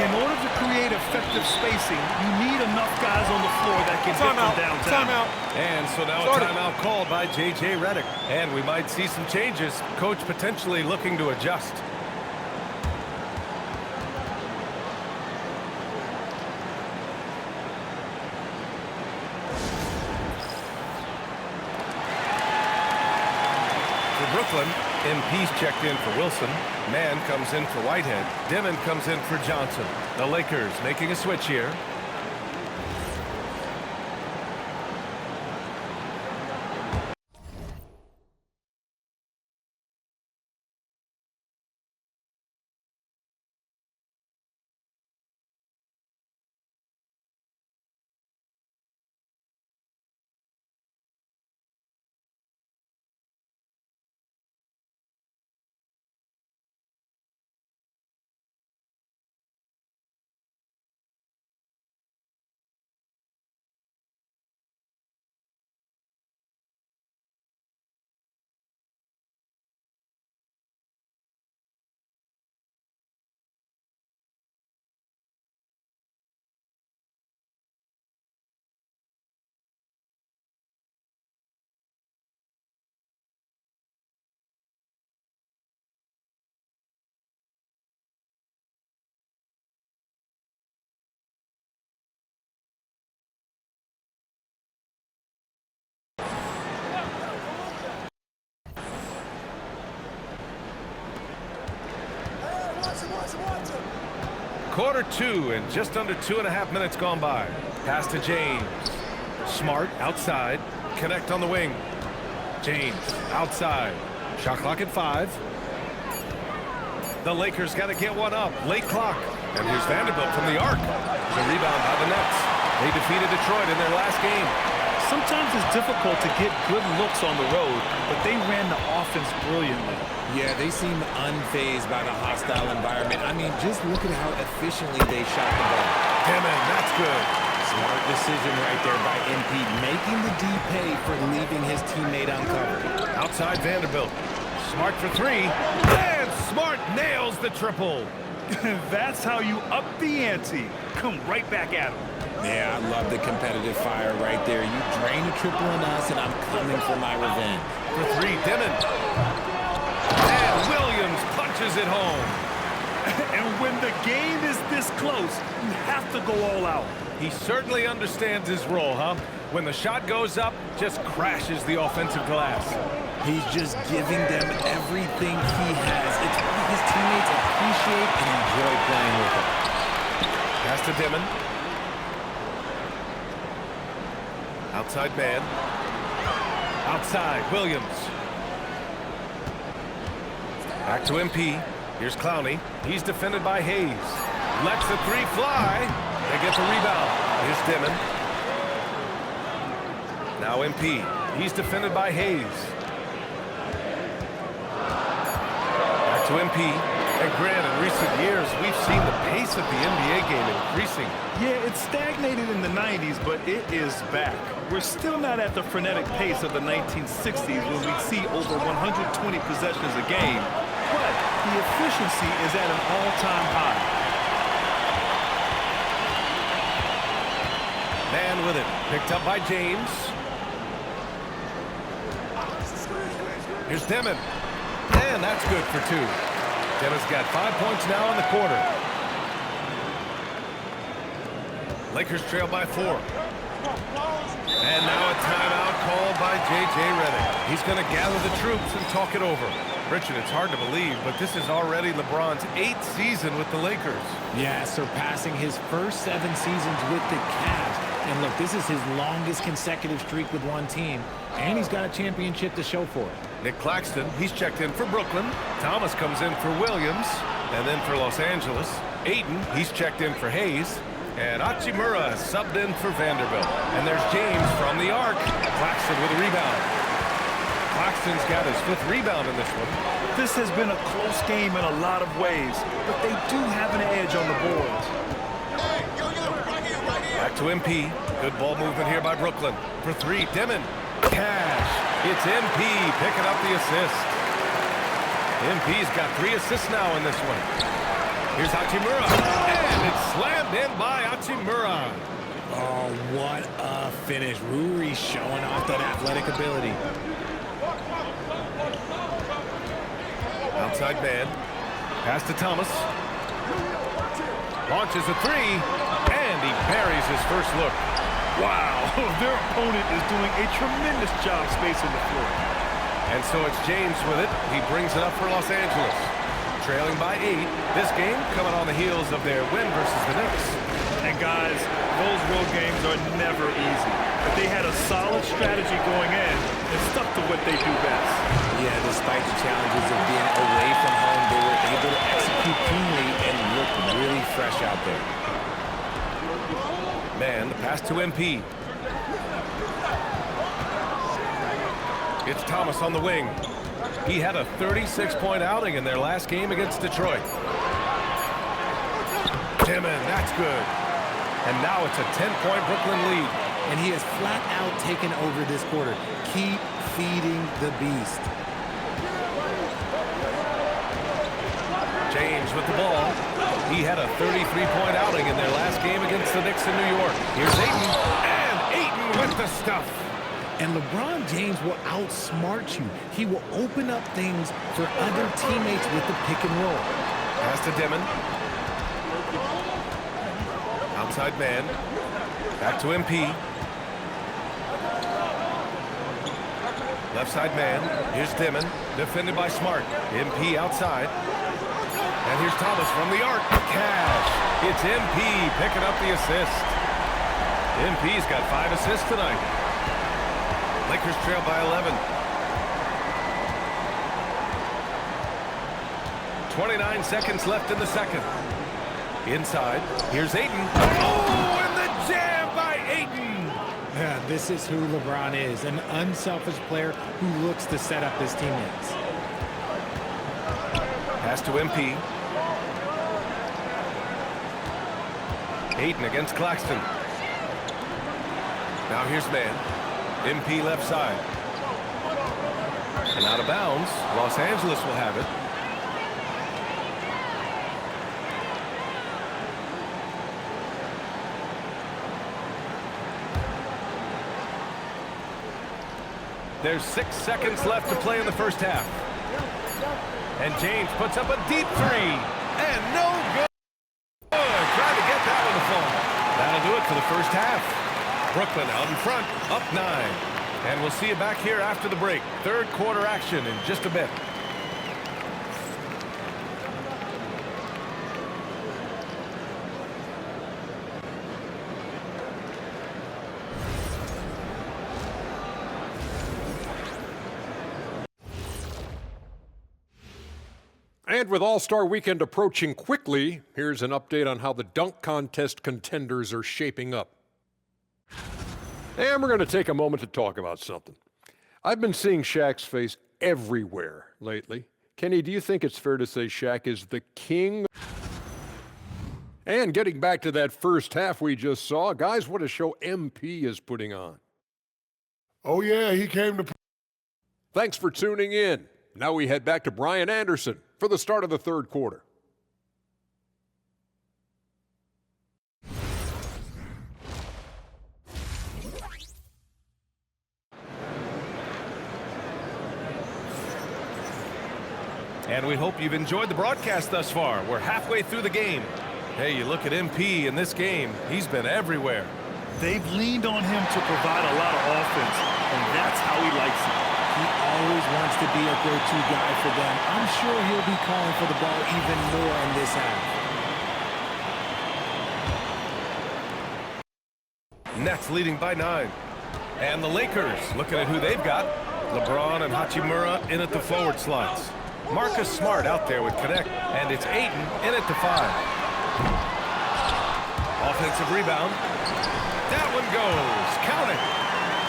In order to create effective spacing, you need enough guys on the floor that can hit from downtown. Timeout. And so now a timeout called by J.J. Redick. And we might see some changes. Coach potentially looking to adjust. For Brooklyn, MP's checked in for Wilson. Mann comes in for Whitehead. Dimon comes in for Johnson. The Lakers making a switch here. Quarter 2 and just under 2.5 minutes gone by. Pass to James. Smart outside. Connect on the wing. James outside. Shot clock at 5. The Lakers got to get one up. Late clock. And here's Vanderbilt from the arc. The rebound by the Nets. They defeated Detroit in their last game. Sometimes it's difficult to get good looks on the road, but they ran the offense brilliantly. Yeah, they seem unfazed by the hostile environment. I mean, just look at how efficiently they shot the ball. Damn, that's good. Smart decision right there by MP, making the D pay for leaving his teammate uncovered. Outside Vanderbilt. Smart for 3. And Smart nails the triple. That's how you up the ante. Come right back at him. Yeah, I love the competitive fire right there. You drain a triple on us, and I'm coming for my revenge. For 3, Dimon. And Williams punches it home. And when the game is this this close, you have to go all out. He certainly understands his role, huh? When the shot goes up, just crashes the offensive glass. He's just giving them everything he has. It's what his teammates appreciate and enjoy playing with him. Pass to Dimon. Outside man. Outside, Williams. Back to MP. Here's Clowney. He's defended by Hayes. Lets the three fly. They get the rebound. Here's Dimon. Now MP. He's defended by Hayes. Back to MP. And Grant, in recent years, we've seen the pace of the NBA game increasing. Yeah, it stagnated in the 90s, but it is back. We're still not at the frenetic pace of the 1960s when we'd see over 120 possessions a game, but the efficiency is at an all-time high. Man with it, picked up by James. Here's Dimon, and that's good for two. Dimon's got 5 points now in the quarter. Lakers trail by 4. And now a timeout called by J.J. Redick. He's going to gather the troops and talk it over. Richard, it's hard to believe, but this is already LeBron's 8th season with the Lakers. Yeah, surpassing his first 7 seasons with the Cavs. And look, this is his longest consecutive streak with one team, and he's got a championship to show for it. Nick Claxton, he's checked in for Brooklyn. Thomas comes in for Williams, and then for Los Angeles. Ayton, he's checked in for Hayes. And Hachimura subbed in for Vanderbilt. And there's James from the arc. Claxton with a rebound. Claxton's got his 5th rebound in this one. This has been a close game in a lot of ways, but they do have an edge on the boards. Back to MP. Good ball movement here by Brooklyn. For 3, Dimon. Cash. It's MP picking up the assist. MP's got 3 assists now in this one. Here's Hachimura. And it's slammed in by Hachimura. Oh, what a finish. Ruri showing off that athletic ability. Outside man. Pass to Thomas. Launches a 3. And he parries his first look. Wow, their opponent is doing a tremendous job spacing the floor. And so it's James with it. He brings it up for Los Angeles. Trailing by 8. This game coming on the heels of their win versus the Knicks. And guys, those road games are never easy. But they had a solid strategy going in and stuck to what they do best. Yeah, despite the challenges of being away from home, they were able to execute cleanly and look really fresh out there. Man, the pass to MP. It's Thomas on the wing. He had a 36-point outing in their last game against Detroit. Dimon, that's good. And now it's a 10-point Brooklyn lead. And he has flat out taken over this quarter. Keep feeding the beast. James with the ball. He had a 33-point outing in their last game against the Knicks in New York. Here's Ayton. And Ayton with the stuff. And LeBron James will outsmart you. He will open up things for other teammates with the pick and roll. Pass to Dimon. Outside man. Back to MP. Left side man. Here's Dimon. Defended by Smart. MP outside. And here's Thomas from the arc. Cash. It's MP picking up the assist. MP's got 5 assists tonight. Lakers trail by 11. 29 seconds left in the second. Inside. Here's Ayton. Oh, and the jam by Ayton. Yeah, this is who LeBron is, an unselfish player who looks to set up his teammates. Pass to MP. Ayton against Claxton. Now here's man. MP left side. And out of bounds. Los Angeles will have it. There's 6 seconds left to play in the first half. And James puts up a deep 3. And no good. for the first half. Brooklyn out in front, up 9. And we'll see you back here after the break. Third quarter action in just a bit. And with All-Star Weekend approaching quickly, here's an update on how the dunk contest contenders are shaping up. And we're going to take a moment to talk about something. I've been seeing Shaq's face everywhere lately. Kenny, do you think it's fair to say Shaq is the king? And getting back to that first half we just saw, guys, what a show MP is putting on. Oh, yeah, he came to... Thanks for tuning in. Now we head back to Brian Anderson for the start of the third quarter. And we hope you've enjoyed the broadcast thus far. We're halfway through the game. Hey, you look at MP in this game, he's been everywhere. They've leaned on him to provide a lot of offense, and that's how he likes it. He always wants to be a go-to guy for them. I'm sure he'll be calling for the ball even more in this half. Nets leading by 9. And the Lakers looking at who they've got. LeBron and Hachimura in at the forward slots. Marcus Smart out there with Connect, and it's Ayton in at the 5. Offensive rebound. That one goes. Count it.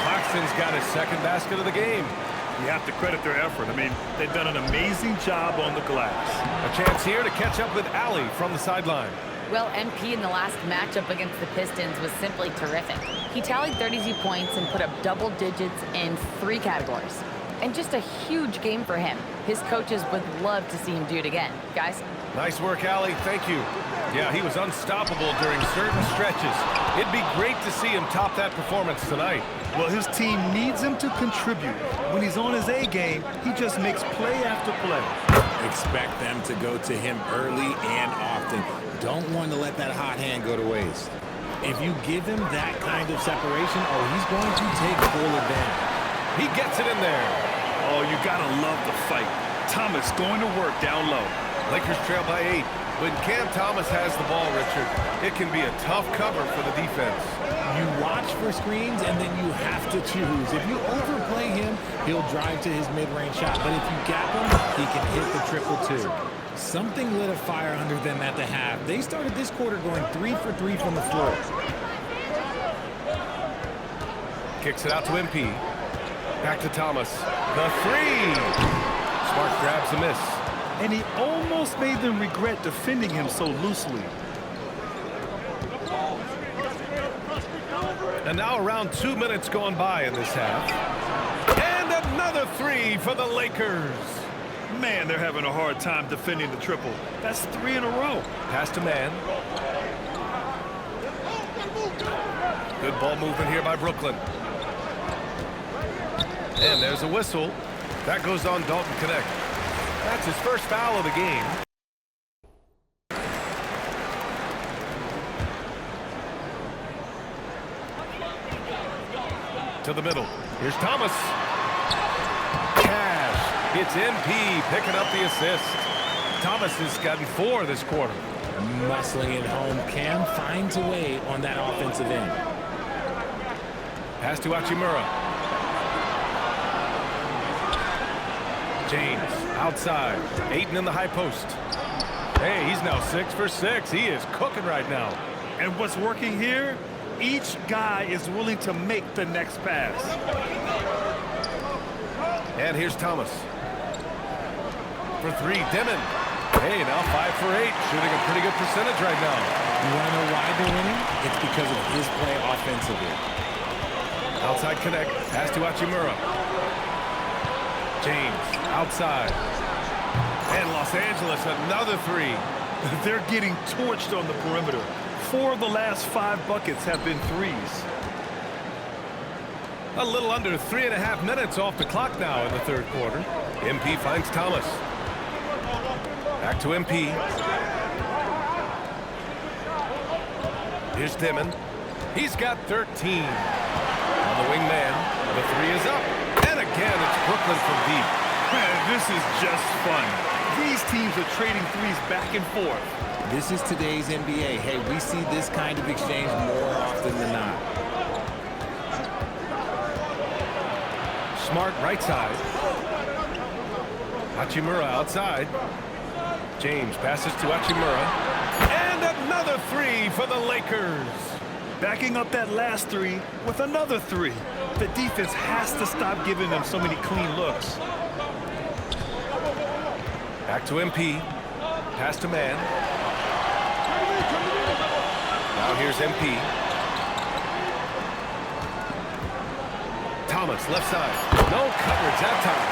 Claxton's got his second basket of the game. You have to credit their effort. I mean, they've done an amazing job on the glass. A chance here to catch up with Allie from the sideline. Well, MP in the last matchup against the Pistons was simply terrific. He tallied 32 points and put up double digits in 3 categories. And just a huge game for him. His coaches would love to see him do it again. Guys? Nice work, Allie. Thank you. Yeah, he was unstoppable during certain stretches. It'd be great to see him top that performance tonight. Well, his team needs him to contribute. When he's on his A game, he just makes play after play. Expect them to go to him early and often. Don't want to let that hot hand go to waste. If you give him that kind of separation, he's going to take full advantage. He gets it in there. Oh, you gotta love the fight. Thomas going to work down low. Lakers trail by 8. When Cam Thomas has the ball, Richard, it can be a tough cover for the defense. You watch for screens, and then you have to choose. If you overplay him, he'll drive to his mid-range shot. But if you gap him, he can hit the triple too. Something lit a fire under them at the half. They started this quarter going 3 for 3 from the floor. Kicks it out to MP. Back to Thomas. The 3. Smart grabs a miss. And he almost made them regret defending him so loosely. And now around 2 minutes going by in this half. And another 3 for the Lakers. Man, they're having a hard time defending the triple. That's 3 in a row. Pass to man. Good ball movement here by Brooklyn. And there's a whistle. That goes on Dalton Connect. That's his first foul of the game. To the middle. Here's Thomas. Cash. It's MP picking up the assist. Thomas has gotten 4 this quarter. Muscling it home. Cam finds a way on that offensive end. Pass to Hachimura. James outside. Ayton in the high post. Hey, he's now 6 for 6. He is cooking right now. And what's working here? Each guy is willing to make the next pass. And here's Thomas. For 3, Dimon. Hey, now 5 for 8. Shooting a pretty good percentage right now. You want to know why they're winning? It's because of his play offensively. Outside Connect. Pass to Hachimura. James outside. And Los Angeles, another 3. They're getting torched on the perimeter. 4 of the last 5 buckets have been 3s. A little under 3.5 minutes off the clock now in the third quarter. MP finds Thomas. Back to MP. Here's Dimon. He's got 13. On the wing man, the three is up. And again, it's Brooklyn from deep. This is just fun. These teams are trading threes back and forth. This is today's NBA. Hey, we see this kind of exchange more often than not. Smart right side. Hachimura outside. James passes to Hachimura. And another three for the Lakers. Backing up that last three with another three. The defense has to stop giving them so many clean looks. Back to MP. Pass to man. Now here's MP. Thomas, left side. No coverage that time.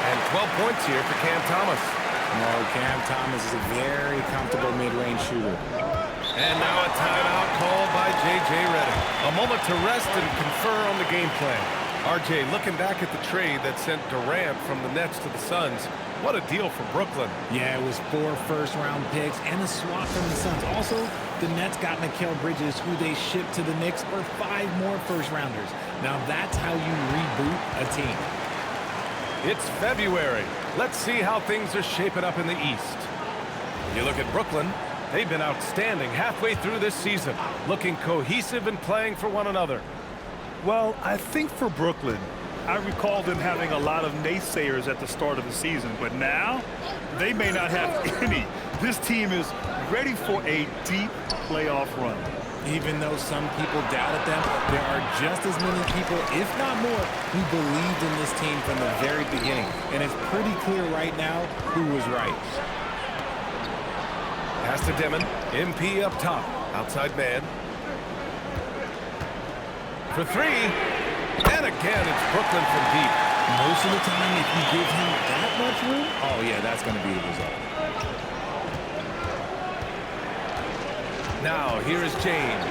And 12 points here for Cam Thomas. No, Cam Thomas is a very comfortable mid-range shooter. And now a timeout called by J.J. Redick. A moment to rest and confer on the game plan. R.J., looking back at the trade that sent Durant from the Nets to the Suns, what a deal for Brooklyn. Yeah, it was 4 first-round picks and a swap from the Suns. Also, the Nets got Mikal Bridges, who they shipped to the Knicks for 5 more first-rounders. Now that's how you reboot a team. It's February. Let's see how things are shaping up in the East. You look at Brooklyn. They've been outstanding halfway through this season, looking cohesive and playing for one another. Well, I think for Brooklyn, I recall them having a lot of naysayers at the start of the season, but now they may not have any. This team is ready for a deep playoff run. Even though some people doubted them, there are just as many people, if not more, who believed in this team from the very beginning. And it's pretty clear right now who was right. Pass to Demon. MP up top. Outside man. For three. And again, it's Brooklyn from deep. Most of the time, if you give him that much room, oh yeah, that's going to be the result. Now, here is James.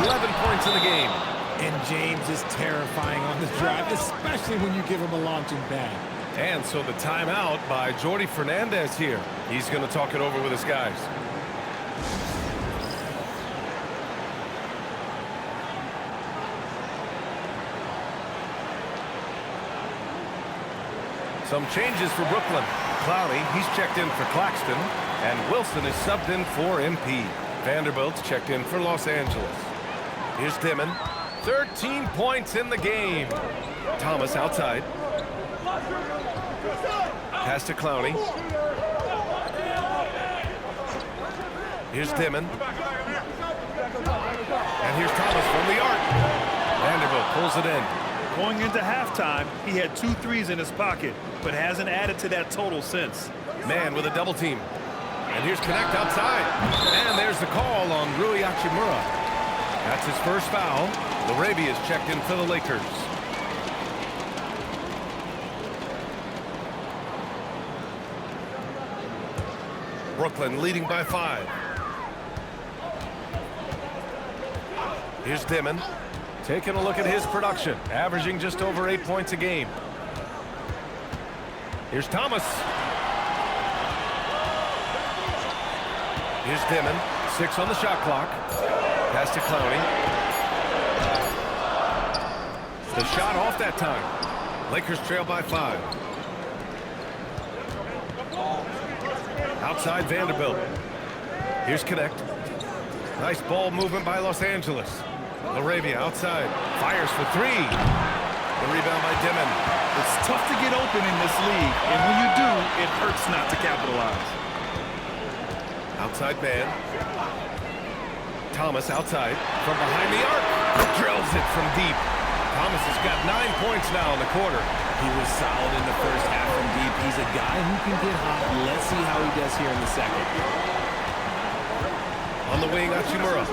11 points in the game. And James is terrifying on this drive, especially when you give him a launching pad. And so the timeout by Jordi Fernandez here. He's going to talk it over with his guys. Some changes for Brooklyn. Clowney, he's checked in for Claxton. And Wilson is subbed in for MP. Vanderbilt's checked in for Los Angeles. Here's Dimon. 13 points in the game. Thomas outside. Pass to Clowney. Here's Dimon. And here's Thomas from the arc. Vanderbilt pulls it in. Going into halftime, he had 2 threes in his pocket, but hasn't added to that total since. Man with a double team. And here's Connect outside. And there's the call on Rui Hachimura. That's his first foul. Laravia is checked in for the Lakers. Brooklyn leading by 5. Here's Dimon. Taking a look at his production. Averaging just over 8 points a game. Here's Thomas. Here's Dimon. 6 on the shot clock. Pass to Clowney. The shot off that time. Lakers trail by 5. Outside Vanderbilt. Here's Connect. Nice ball movement by Los Angeles. Laravia outside. Fires for 3. The rebound by Dimon. It's tough to get open in this league, and when you do, it hurts not to capitalize. Outside man. Thomas outside. From behind the arc. Drills it from deep. Thomas has got 9 points now in the quarter. He was solid in the first half from deep. He's a guy who can get hot. Let's see how he does here in the second. On the wing, Hachimura.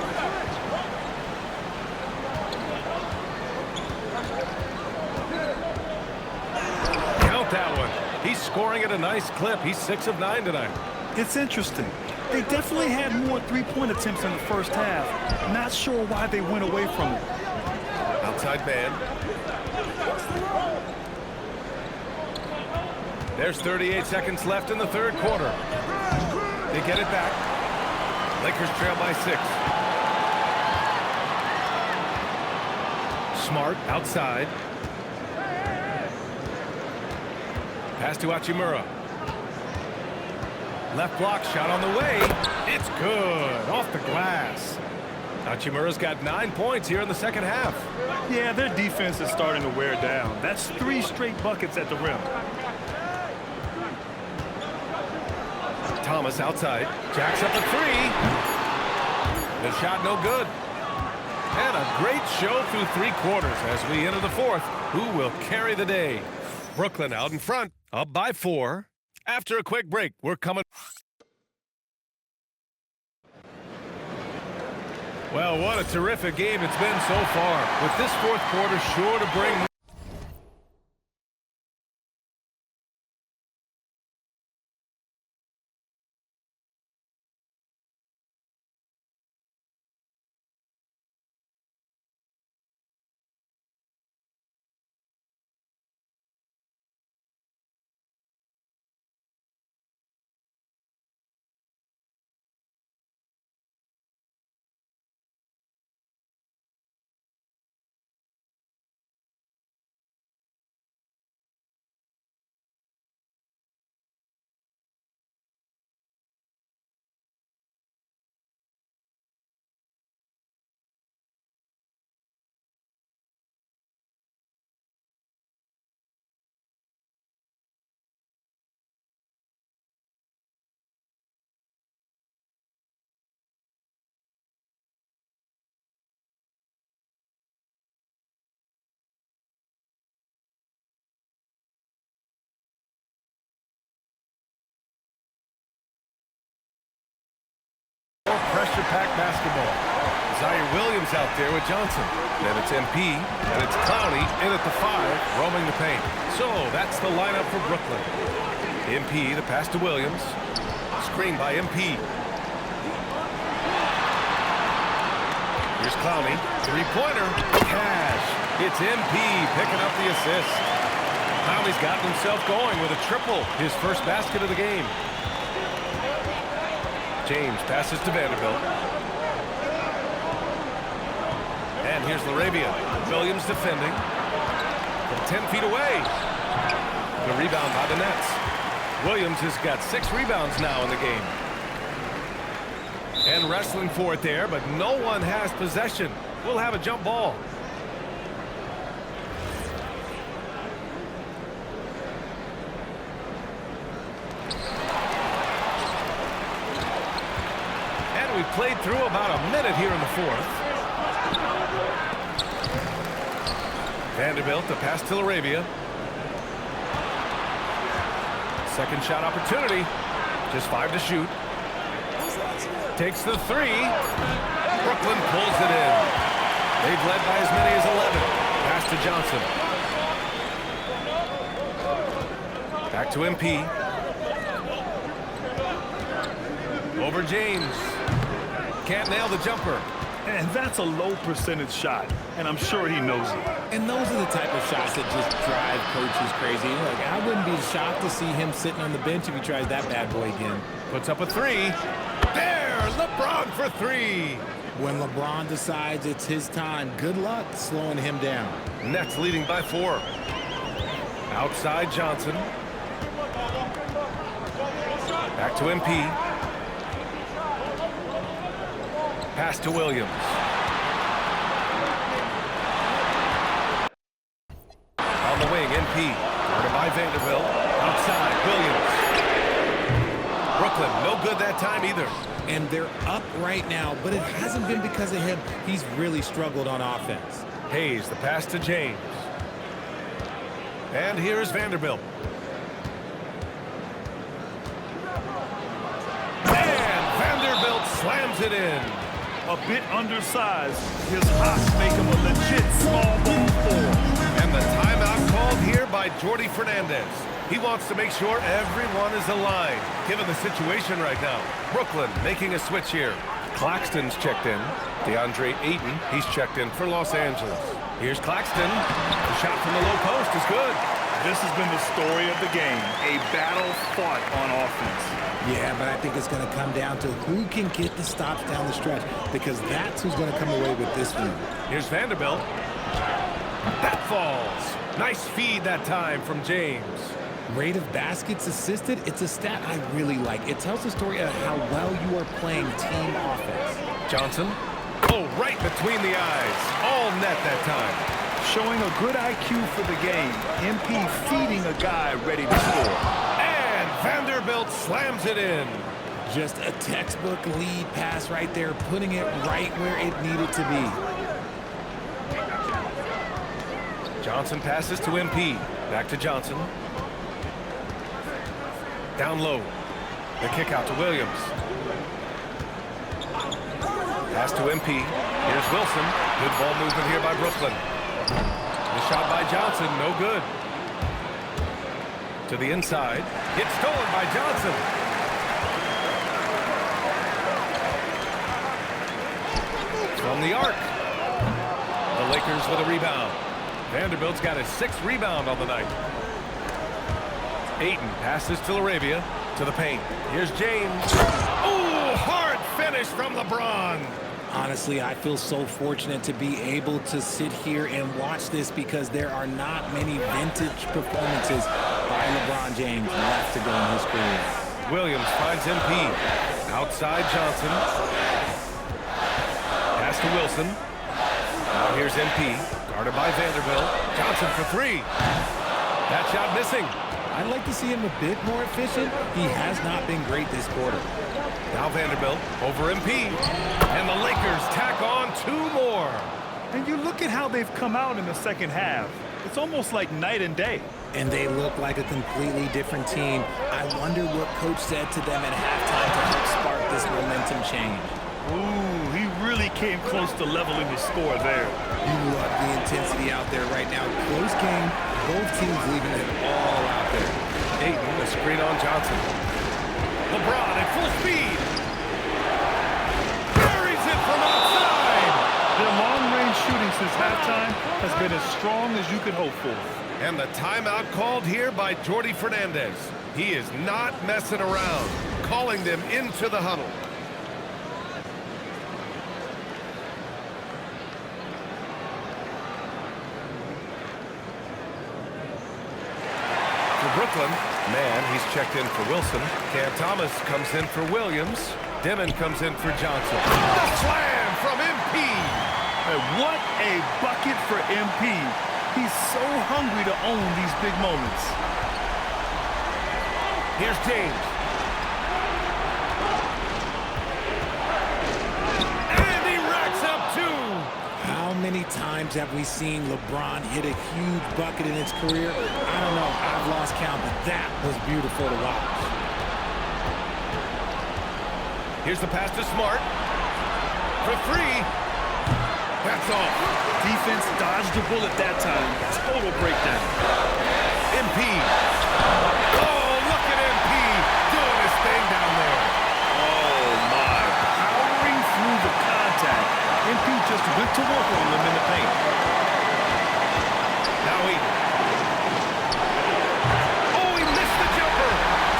Count that one. He's scoring at a nice clip. He's 6 of 9 tonight. It's interesting. They definitely had more three-point attempts in the first half. Not sure why they went away from it. Outside man. There's 38 seconds left in the third quarter. They get it back. Lakers trail by 6. Smart outside. Pass to Hachimura. Left block shot on the way. It's good. Off the glass. Hachimura's got 9 points here in the second half. Yeah, their defense is starting to wear down. That's 3 straight buckets at the rim. Thomas outside. Jacks up a 3. The shot no good. And a great show through 3 quarters as we enter the fourth. Who will carry the day? Brooklyn out in front, up by 4. After a quick break, we're coming. Well, what a terrific game it's been so far. With this fourth quarter sure to bring pressure-packed basketball. Zaire Williams out there with Johnson. Then it's MP, and it's Clowney in at the 5, roaming the paint. So that's the lineup for Brooklyn. MP, the pass to Williams. Screen by MP. Here's Clowney. 3-pointer. Cash. It's MP picking up the assist. Clowney's gotten himself going with a triple. His first basket of the game. James passes to Vanderbilt. And here's LaRavia. Williams defending. From 10 feet away. The rebound by the Nets. Williams has got 6 rebounds now in the game. And wrestling for it there, but no one has possession. We'll have a jump ball. We played through about a minute here in the fourth. Vanderbilt, the pass to LaRavia. Second shot opportunity. Just 5 to shoot. Takes the 3. Brooklyn pulls it in. They've led by as many as 11. Pass to Johnson. Back to MP. Over James. Can't nail the jumper. And that's a low percentage shot, and I'm sure he knows it. And those are the type of shots that just drive coaches crazy. Like, I wouldn't be shocked to see him sitting on the bench if he tries that bad boy again. Puts up a 3. There, LeBron for 3. When LeBron decides it's his time, good luck slowing him down. Nets leading by 4. Outside Johnson. Back to MP. Pass to Williams. On the wing, MP. Guarded by Vanderbilt. Outside, Williams. Brooklyn, no good that time either. And they're up right now, but it hasn't been because of him. He's really struggled on offense. Hayes, the pass to James. And here's Vanderbilt. And Vanderbilt slams it in. A bit undersized, his hops make him a legit small ball forward. And the timeout called here by Jordi Fernandez. He wants to make sure everyone is aligned, given the situation right now. Brooklyn making a switch here. Claxton's checked in. DeAndre Ayton, he's checked in for Los Angeles. Here's Claxton. The shot from the low post is good. This has been the story of the game, a battle fought on offense. Yeah, but I think it's going to come down to who can get the stops down the stretch, because that's who's going to come away with this one. Here's Vanderbilt. That falls. Nice feed that time from James. Rate of baskets assisted, it's a stat I really like. It tells the story of how well you are playing team offense. Johnson. Oh, right between the eyes. All net that time. Showing a good IQ for the game. MP feeding a guy ready to score. And Vanderbilt slams it in. Just a textbook lead pass right there, putting it right where it needed to be. Johnson passes to MP. Back to Johnson. Down low. The kick out to Williams. Pass to MP. Here's Wilson. Good ball movement here by Brooklyn. The shot by Johnson, no good. To the inside. It's stolen by Johnson. From the arc. The Lakers with a rebound. Vanderbilt's got his 6th rebound on the night. Ayton passes to LaRavia. To the paint. Here's James. Oh, hard finish from LeBron. Honestly, I feel so fortunate to be able to sit here and watch this because there are not many vintage performances by LeBron James left to go in his career. Williams finds MP. Outside Johnson. Pass to Wilson. Now here's MP. Guarded by Vanderbilt. Johnson for 3. That shot missing. I'd like to see him a bit more efficient. He has not been great this quarter. Now Vanderbilt over MP. And the Lakers tack on 2 more. And you look at how they've come out in the second half. It's almost like night and day. And they look like a completely different team. I wonder what coach said to them at halftime to help spark this momentum change. Ooh, he really came close to leveling the score there. You love the intensity out there right now. Close game, both teams leaving it all out there. Ayton, a screen on Johnson. LeBron at full speed. Buries it from outside. Their long-range shooting since halftime has been as strong as you could hope for. And the timeout called here by Jordi Fernandez. He is not messing around, calling them into the huddle. Brooklyn, man, he's checked in for Wilson. Cam Thomas comes in for Williams. Dimon comes in for Johnson. The slam from MP. And what a bucket for MP. He's so hungry to own these big moments. Here's James. And he racks up 2. How many times have we seen LeBron hit a huge bucket in his career? I don't know. I've lost count, but that was beautiful to watch. Here's the pass to Smart. For 3. That's off. Defense dodged a bullet that time. Total breakdown. MP. Oh, look at MP doing his thing down there. Oh, my. Powering through the contact. MP just went to work on them in the paint. Now Ayton. Oh, he missed the jumper.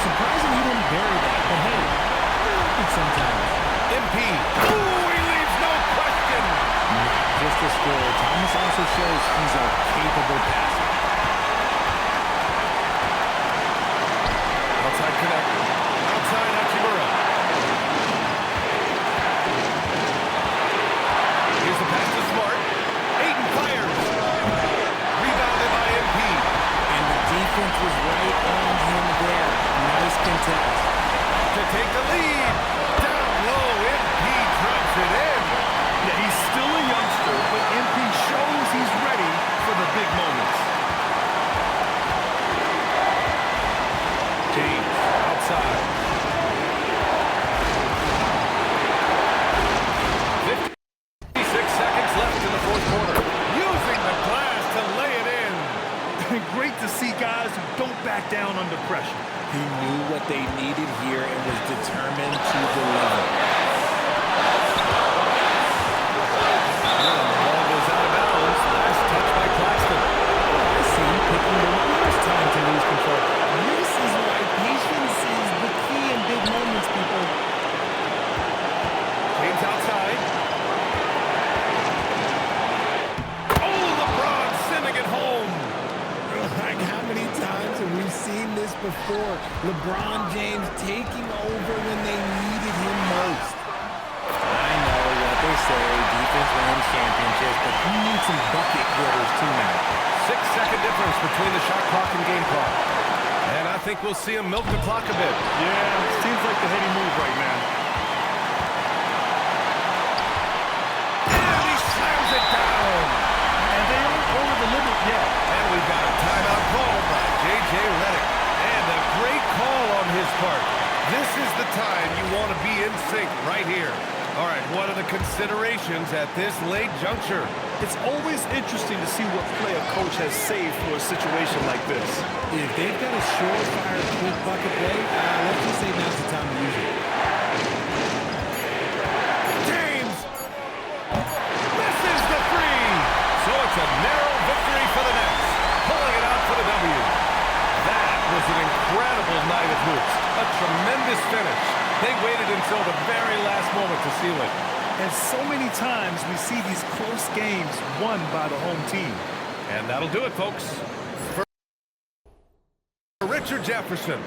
Surprising he didn't bury that, but hey, it happens sometimes. MP. Oh, he leaves no question. Just a score. Thomas also shows he's a capable passer. Outside connect. Outside Hachimura. Here's the pass to Smart. Ayton fires. Rebounded by MP. And the defense was right on him there. Nice contest. To take the lead. Down low, MP drops it in. Yeah, he's still a youngster, but MP shows he's ready for the big moments. James outside. 56 seconds left in the 4th quarter. Using the glass to lay it in. Great to see guys who don't back down under pressure. He knew what they needed here and was determined to deliver. The ball goes out of bounds. Last touch by Claxton. I see him picking the worst time to lose control. This is why patience is the key in big moments, people. James outside. Oh, LeBron before. LeBron James taking over when they needed him most. I know what they say, defense wins championships, but you need some bucket getters too now. 6-second difference between the shot clock and game clock. And I think we'll see him milk the clock a bit. Yeah, seems like the heady move right now. And he slams it down. And they aren't over the limit yet. And we've got a timeout called by J.J. Redick. And a great call on his part. This is the time you want to be in sync right here. All right, what are the considerations at this late juncture? It's always interesting to see what play a coach has saved for a situation like this. If they've got a surefire quick bucket play, let's just say now's the time to use it. James misses the three. So it's a narrow victory for the Nets, pulling it out for the W. That was an incredible night of hoops. A tremendous finish. They waited until the very last moment to seal it. And so many times we see these close games won by the home team. And that'll do it, folks. For Richard Jefferson.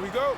Here we go.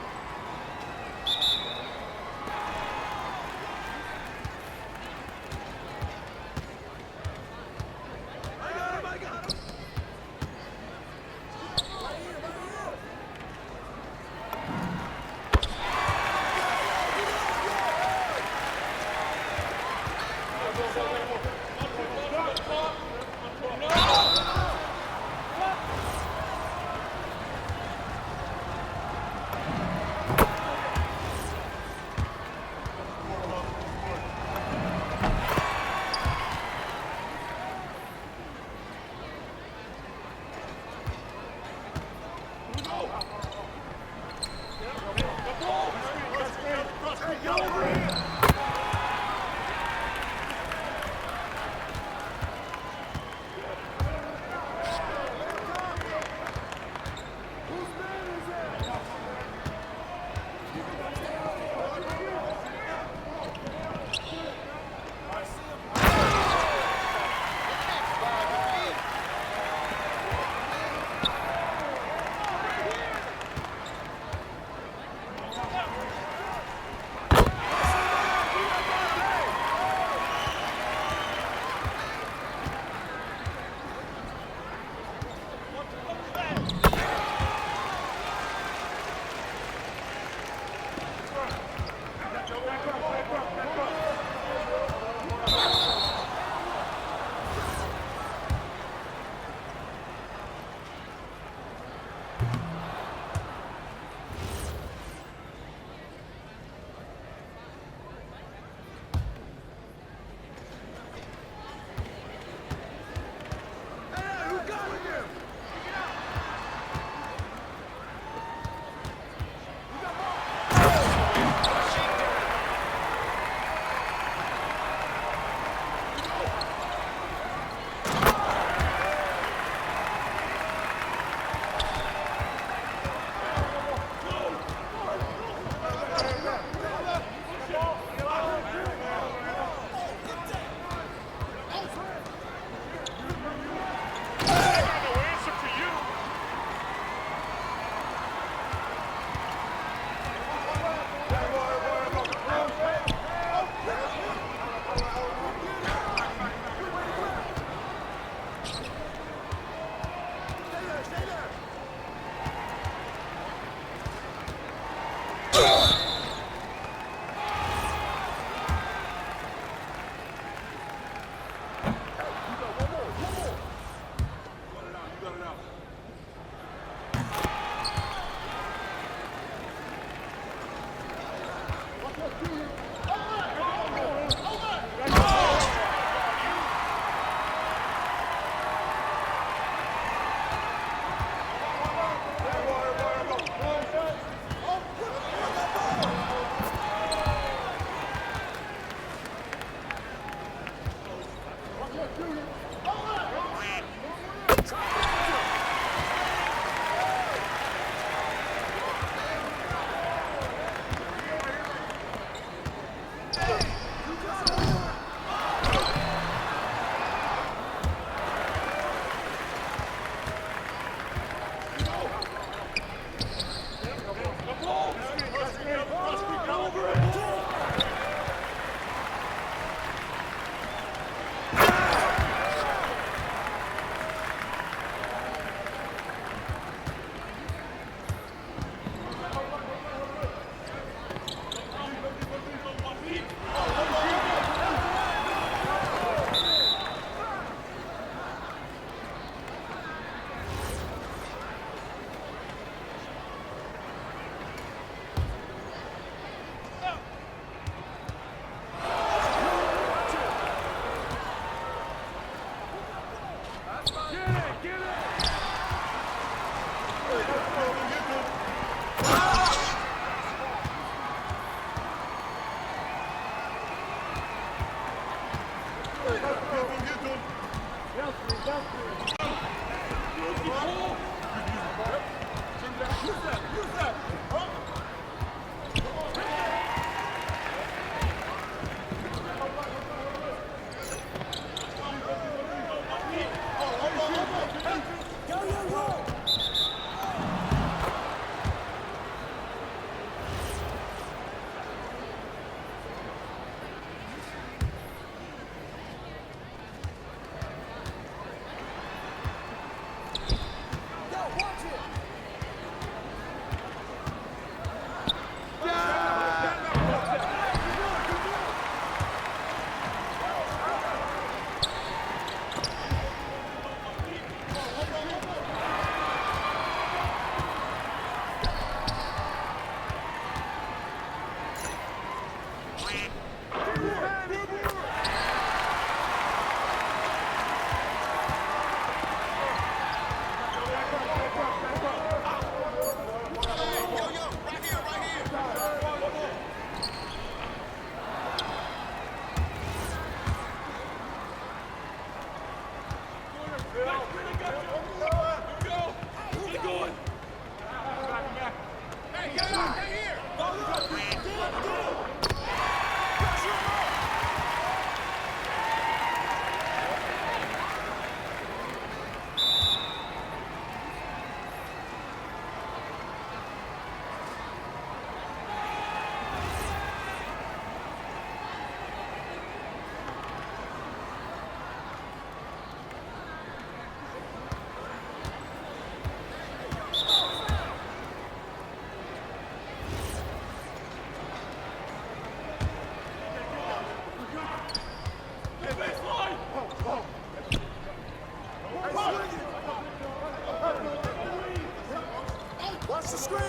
Watch the screen.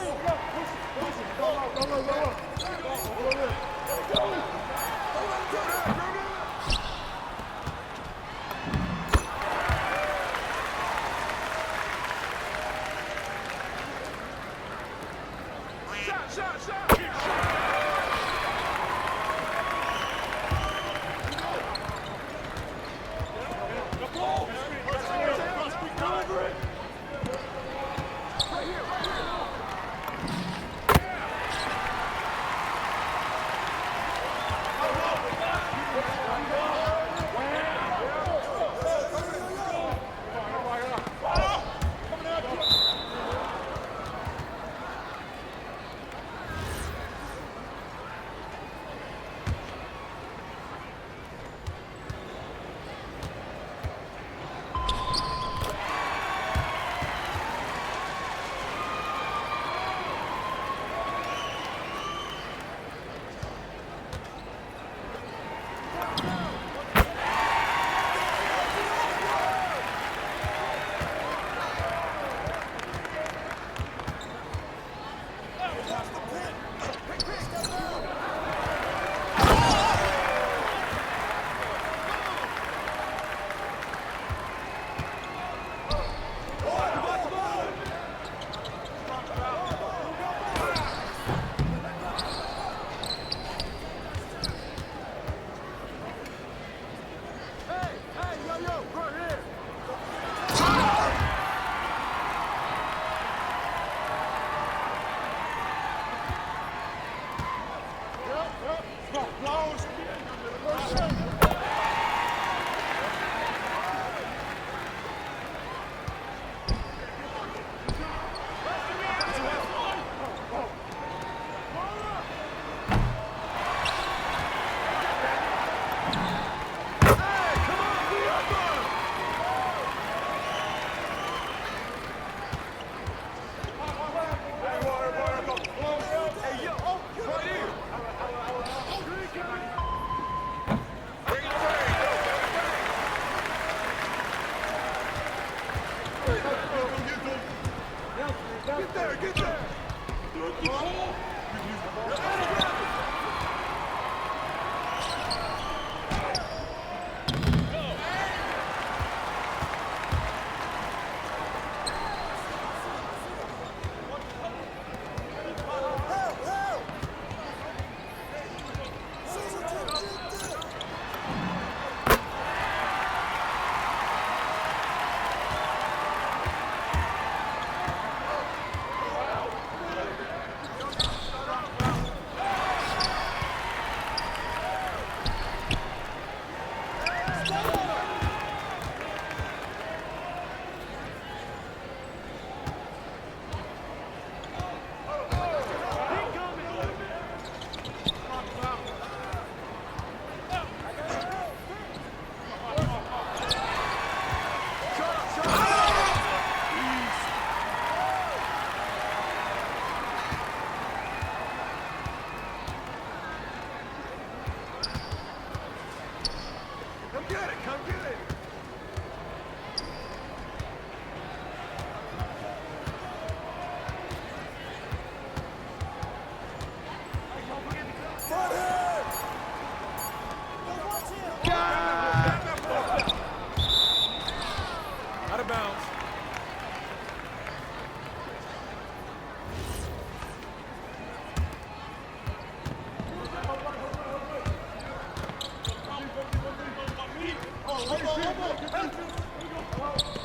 Come on.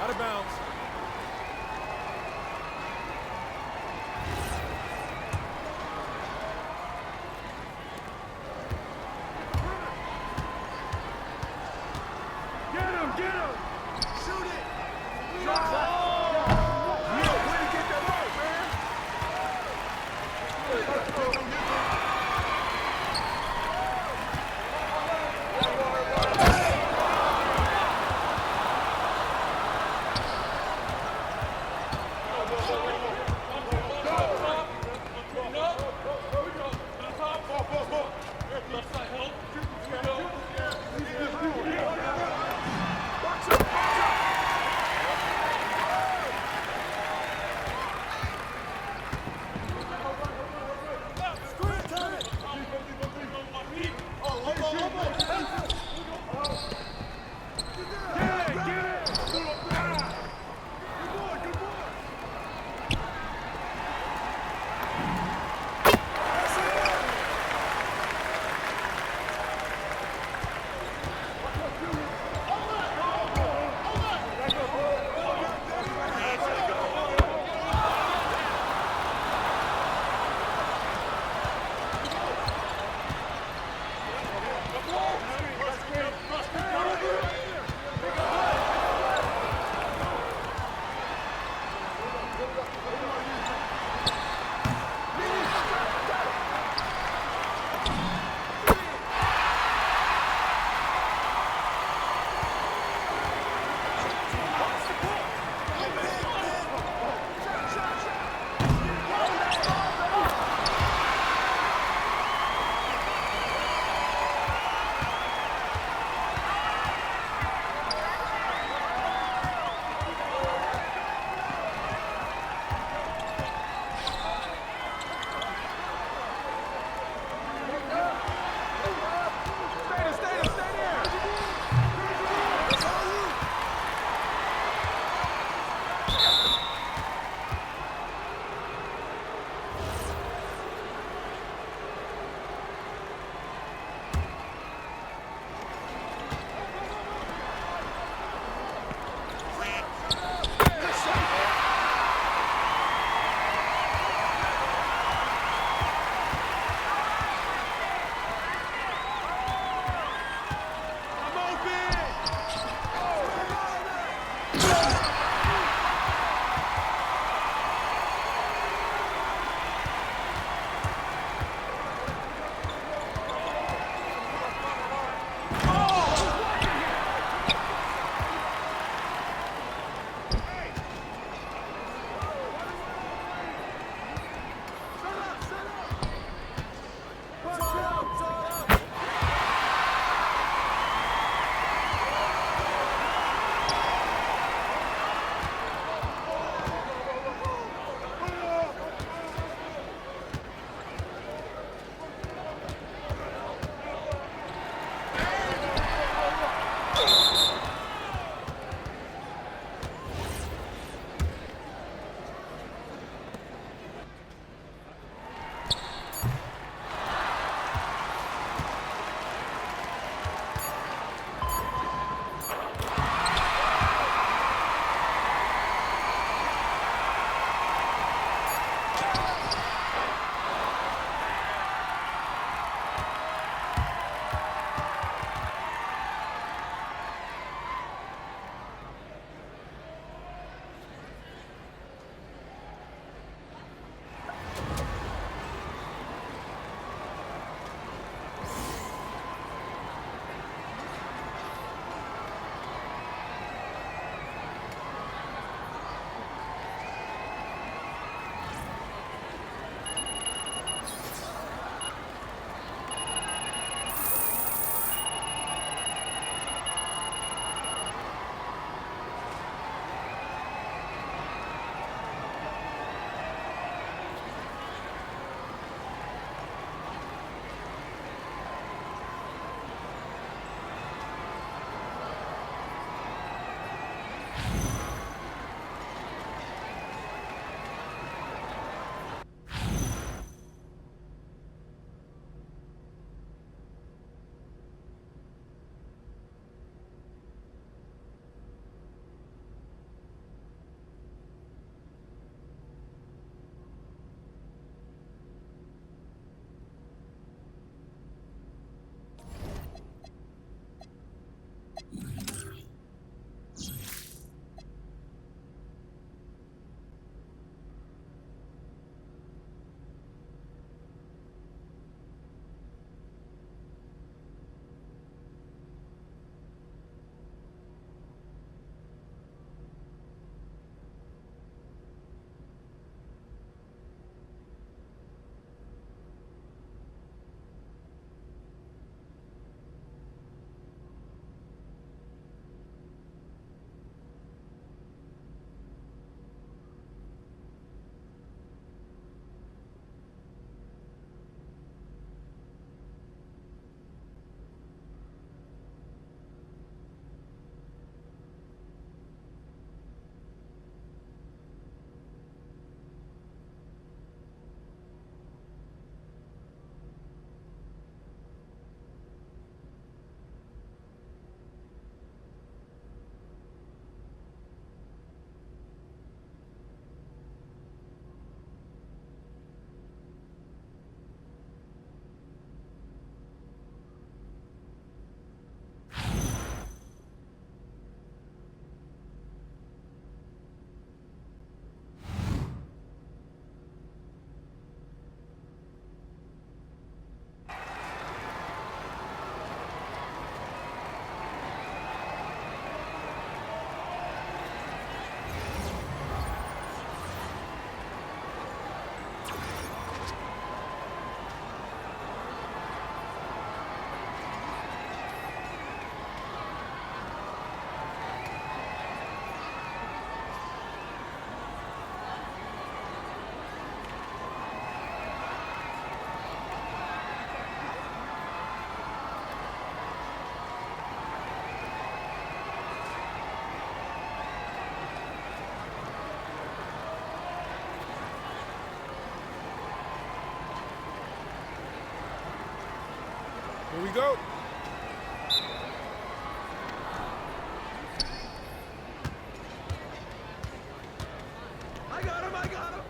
Out of bounds. Get him! Get him! Shoot it! Shot! Yeah, way to get that right, we go. I got him, I got him.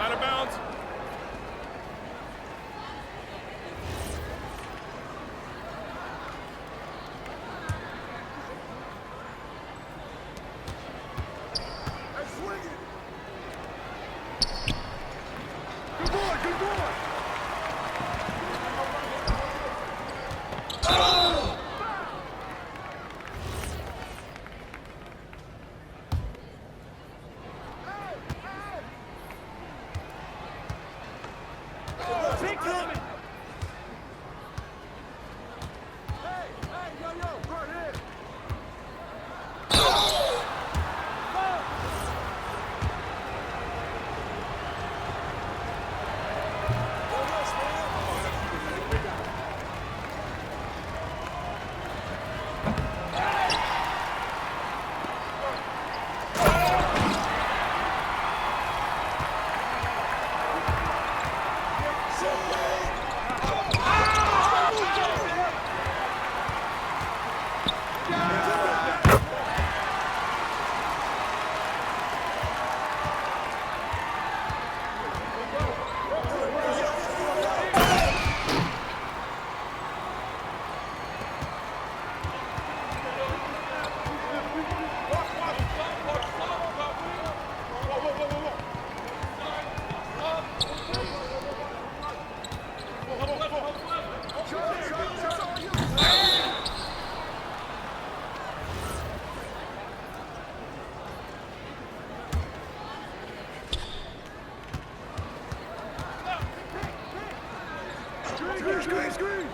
Out of bounds. Good boy, good boy. Big coming. Hey, yo, right here. Screen!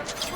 That's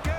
okay.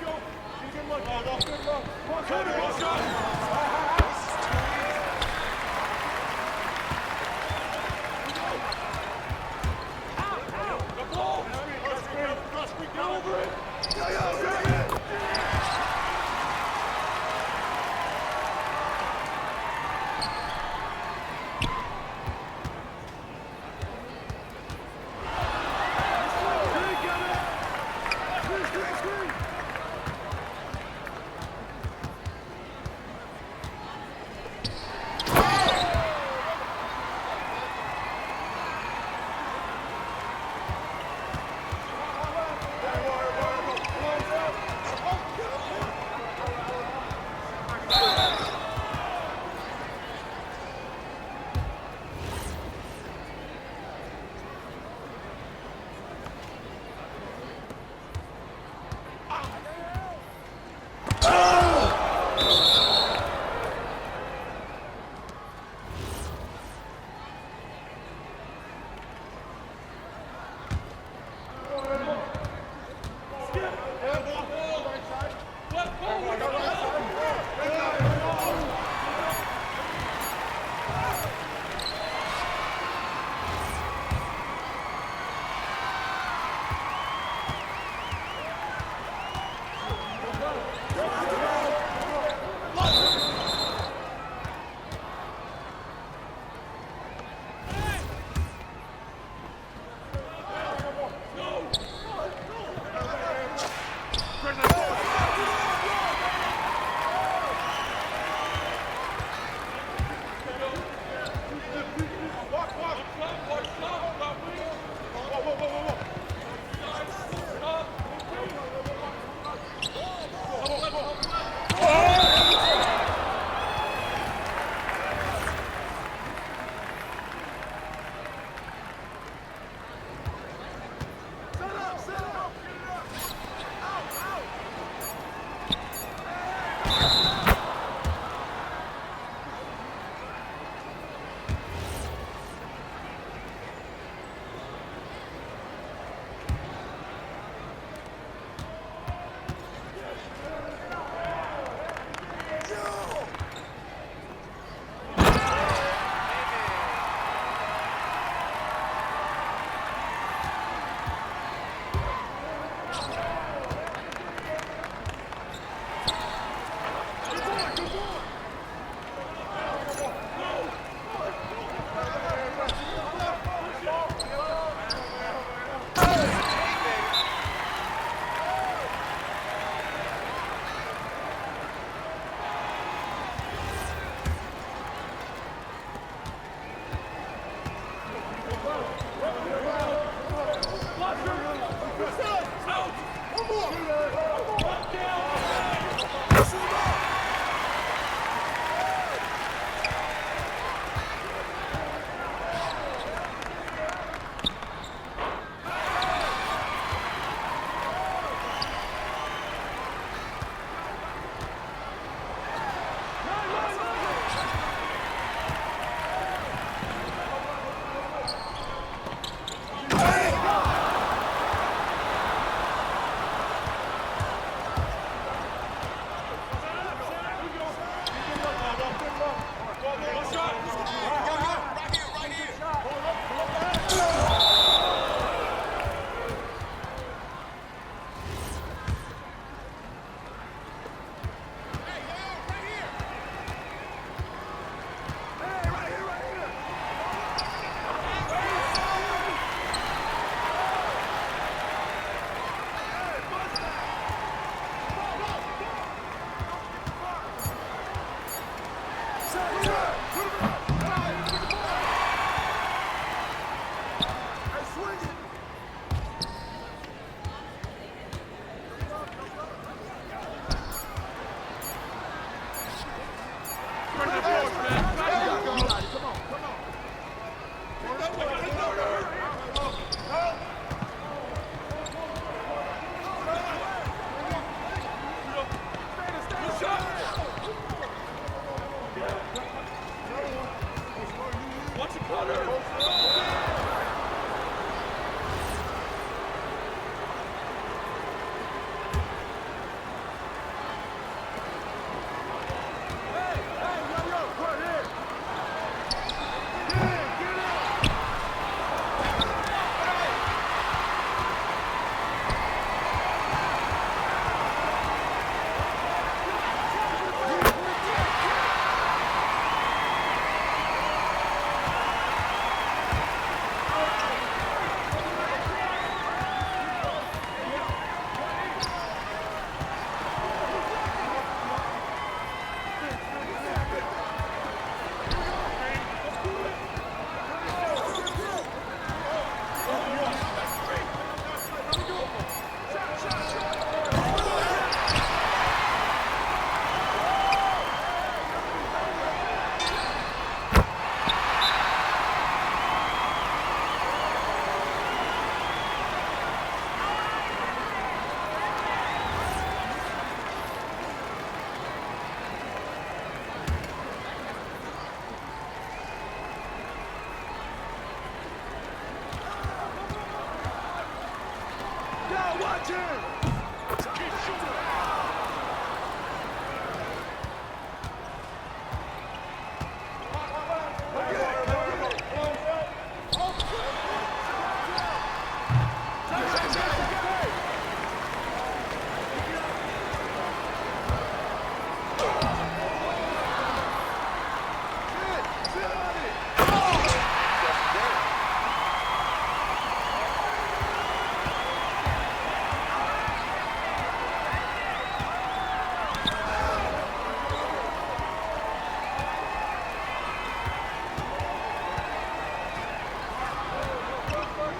Go,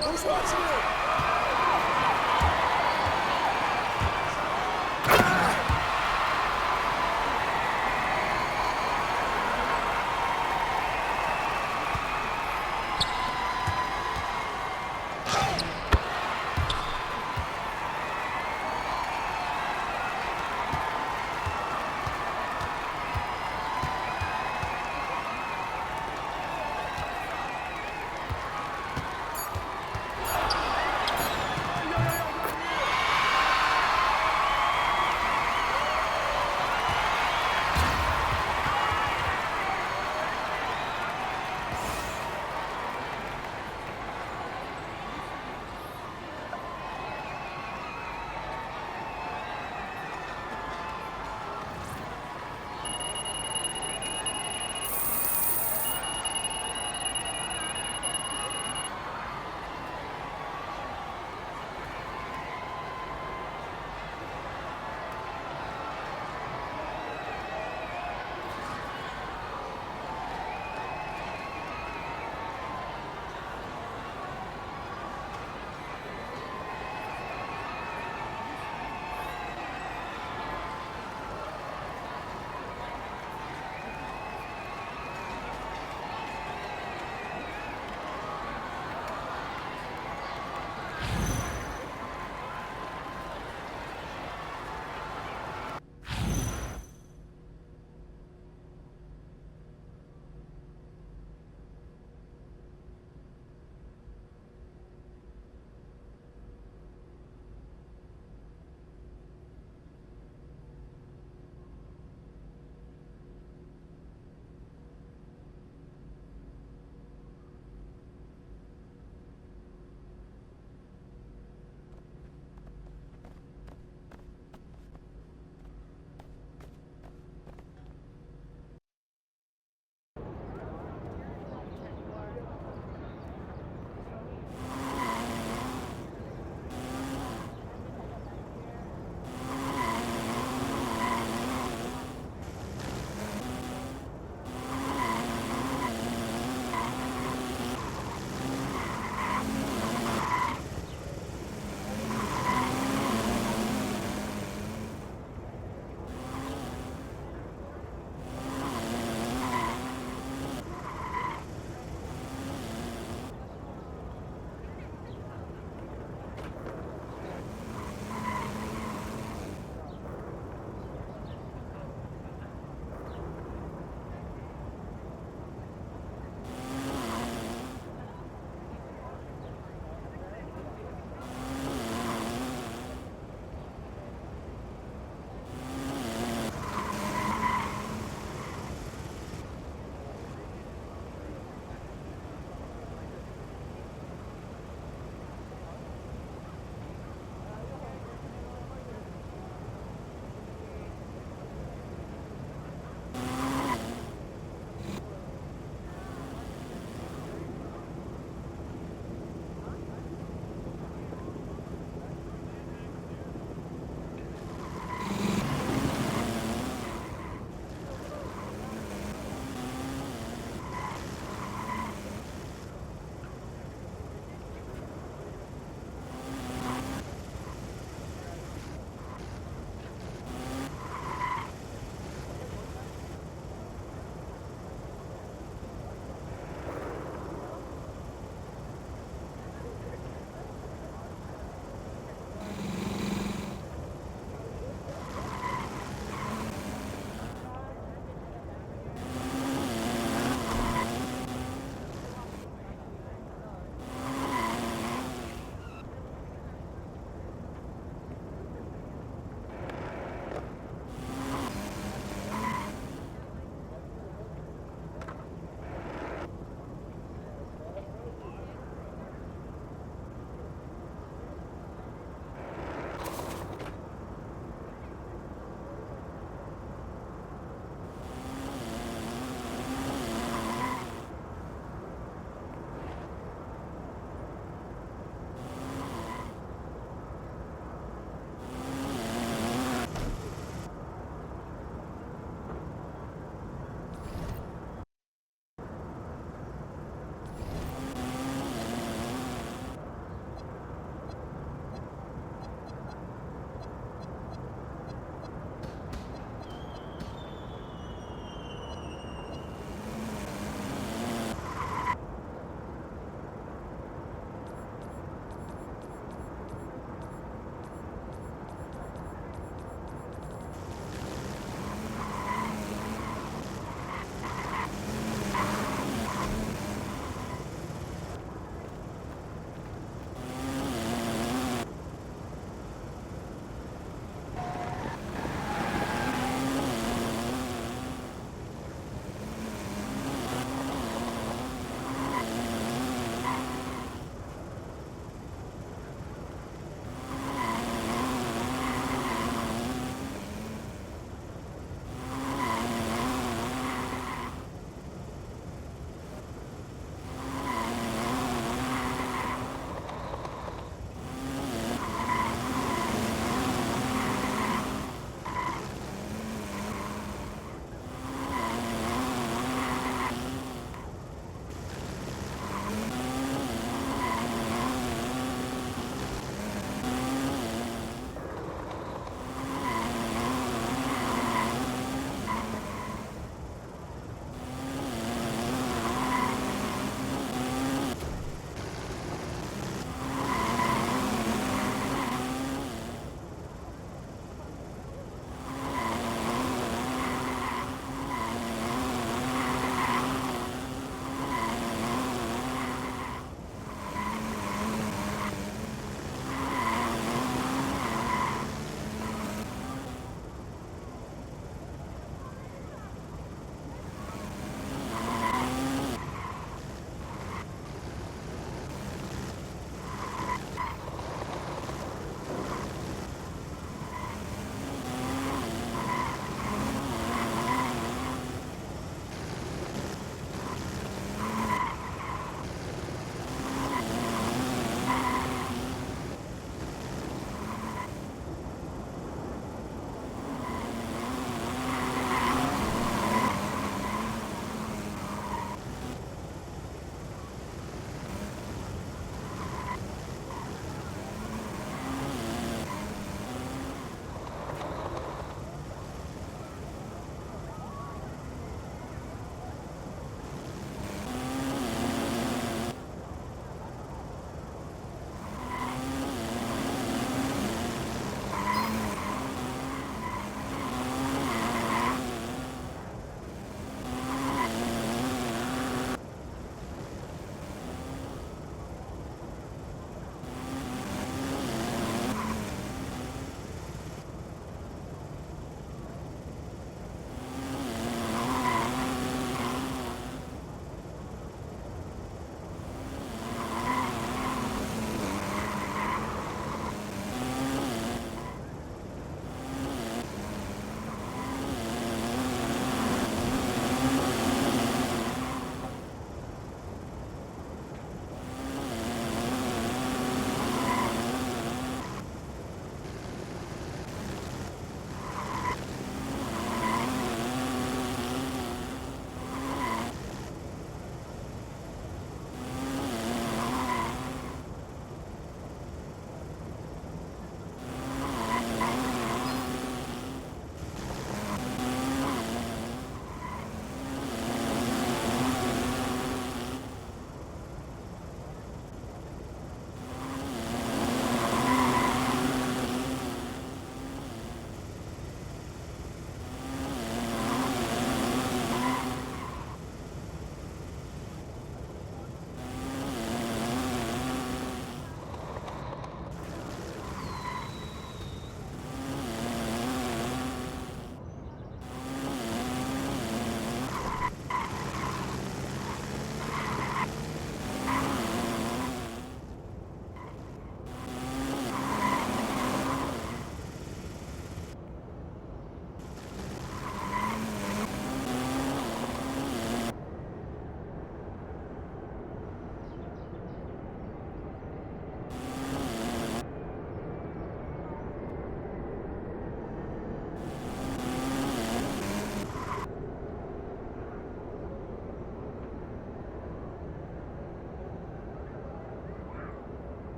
Who's watching it?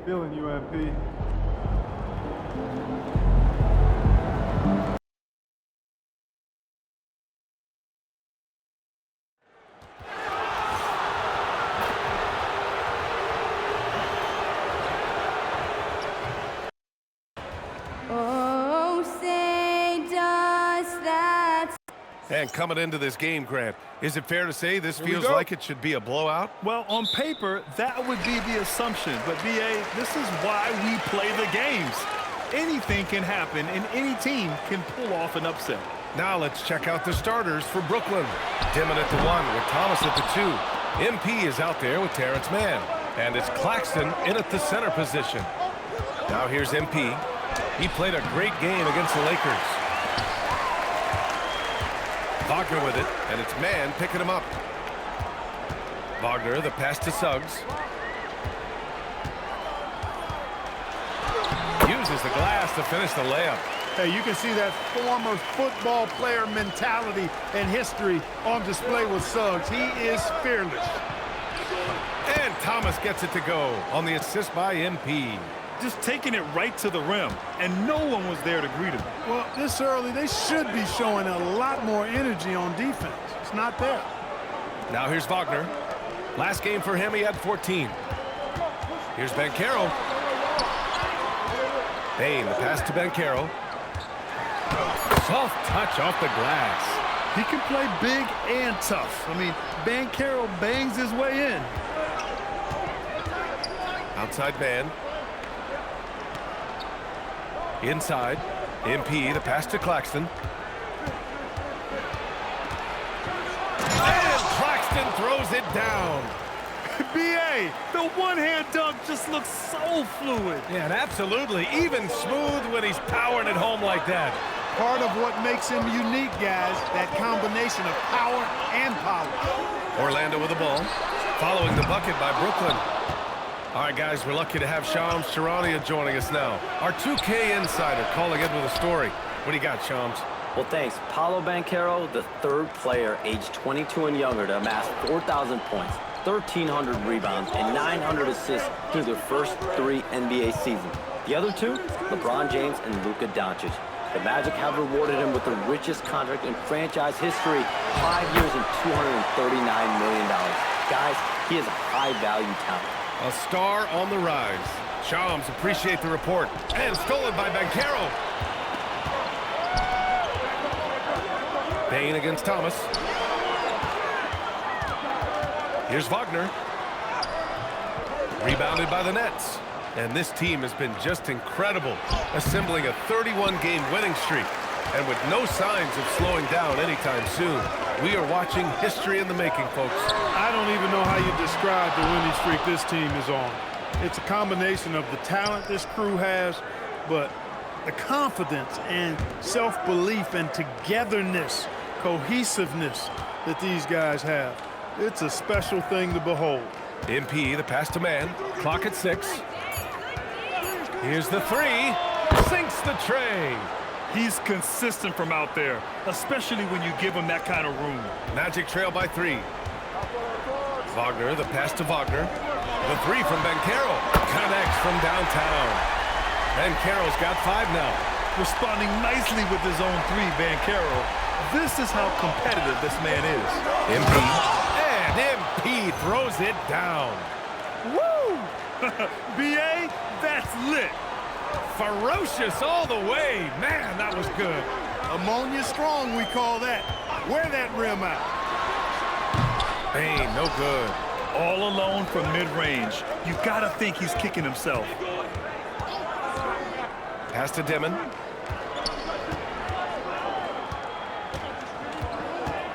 Feeling you, MP. Oh, say does that. And coming into this game, Grant, is it fair to say this feels like it should be a blowout? Well, on paper, that would be the assumption. But, B.A., this is why we play the games. Anything can happen, and any team can pull off an upset. Now let's check out the starters for Brooklyn. Dimon at the 1 with Thomas at the 2. MP is out there with Terrence Mann. And it's Claxton in at the center position. Now here's MP. He played a great game against the Lakers. Wagner with it, and it's Mann picking him up. Wagner, the pass to Suggs. Uses the glass to finish the layup. Hey, you can see that former football player mentality and history on display with Suggs. He is fearless. And Thomas gets it to go on the assist by MP. Just taking it right to the rim, and no one was there to greet him. Well, this early, they should be showing a lot more energy on defense. It's not there. Now here's Wagner. Last game for him, he had 14. Here's Banchero. Bain, the pass to Banchero. Soft touch off the glass. He can play big and tough. I mean, Banchero bangs his way in. Outside man. Inside. MP, the pass to Claxton. And Claxton throws it down. B.A., the one-hand dunk just looks so fluid. Yeah, and absolutely. Even smooth when he's powering it home like that. Part of what makes him unique, guys, that combination of power and polish. Orlando with the ball. Following the bucket by Brooklyn. All right, guys, we're lucky to have Shams Charania joining us now. Our 2K insider calling in with a story. What do you got, Shams? Well, thanks. Paolo Banchero, the third player aged 22 and younger to amass 4,000 points, 1,300 rebounds, and 900 assists through their first 3 NBA seasons. The other 2, LeBron James and Luka Doncic. The Magic have rewarded him with the richest contract in franchise history, 5 years and $239 million. Guys, he is a high-value talent. A star on the rise. Shams, appreciate the report. And stolen by Banchero. Bain against Thomas. Here's Wagner. Rebounded by the Nets. And this team has been just incredible, assembling a 31-game winning streak. And with no signs of slowing down anytime soon, we are watching history in the making, folks. I don't even know how you describe the winning streak this team is on. It's a combination of the talent this crew has, but the confidence and self-belief and togetherness, cohesiveness that these guys have. It's a special thing to behold. MP, the pass to man. Clock at 6. Here's the 3. Sinks the tray. He's consistent from out there, especially when you give him that kind of room. Magic trail by 3. Wagner, the pass to Wagner. The 3 from Banchero. Connects from downtown. Banchero's got 5 now. Responding nicely with his own 3, Banchero. This is how competitive this man is. MP. And MP throws it down. Woo! B.A., that's lit. Ferocious all the way. Man, that was good. Ammonia strong, we call that. Wear that rim out. Bain, no good. All alone from mid-range. You gotta think he's kicking himself. Pass to Dimon.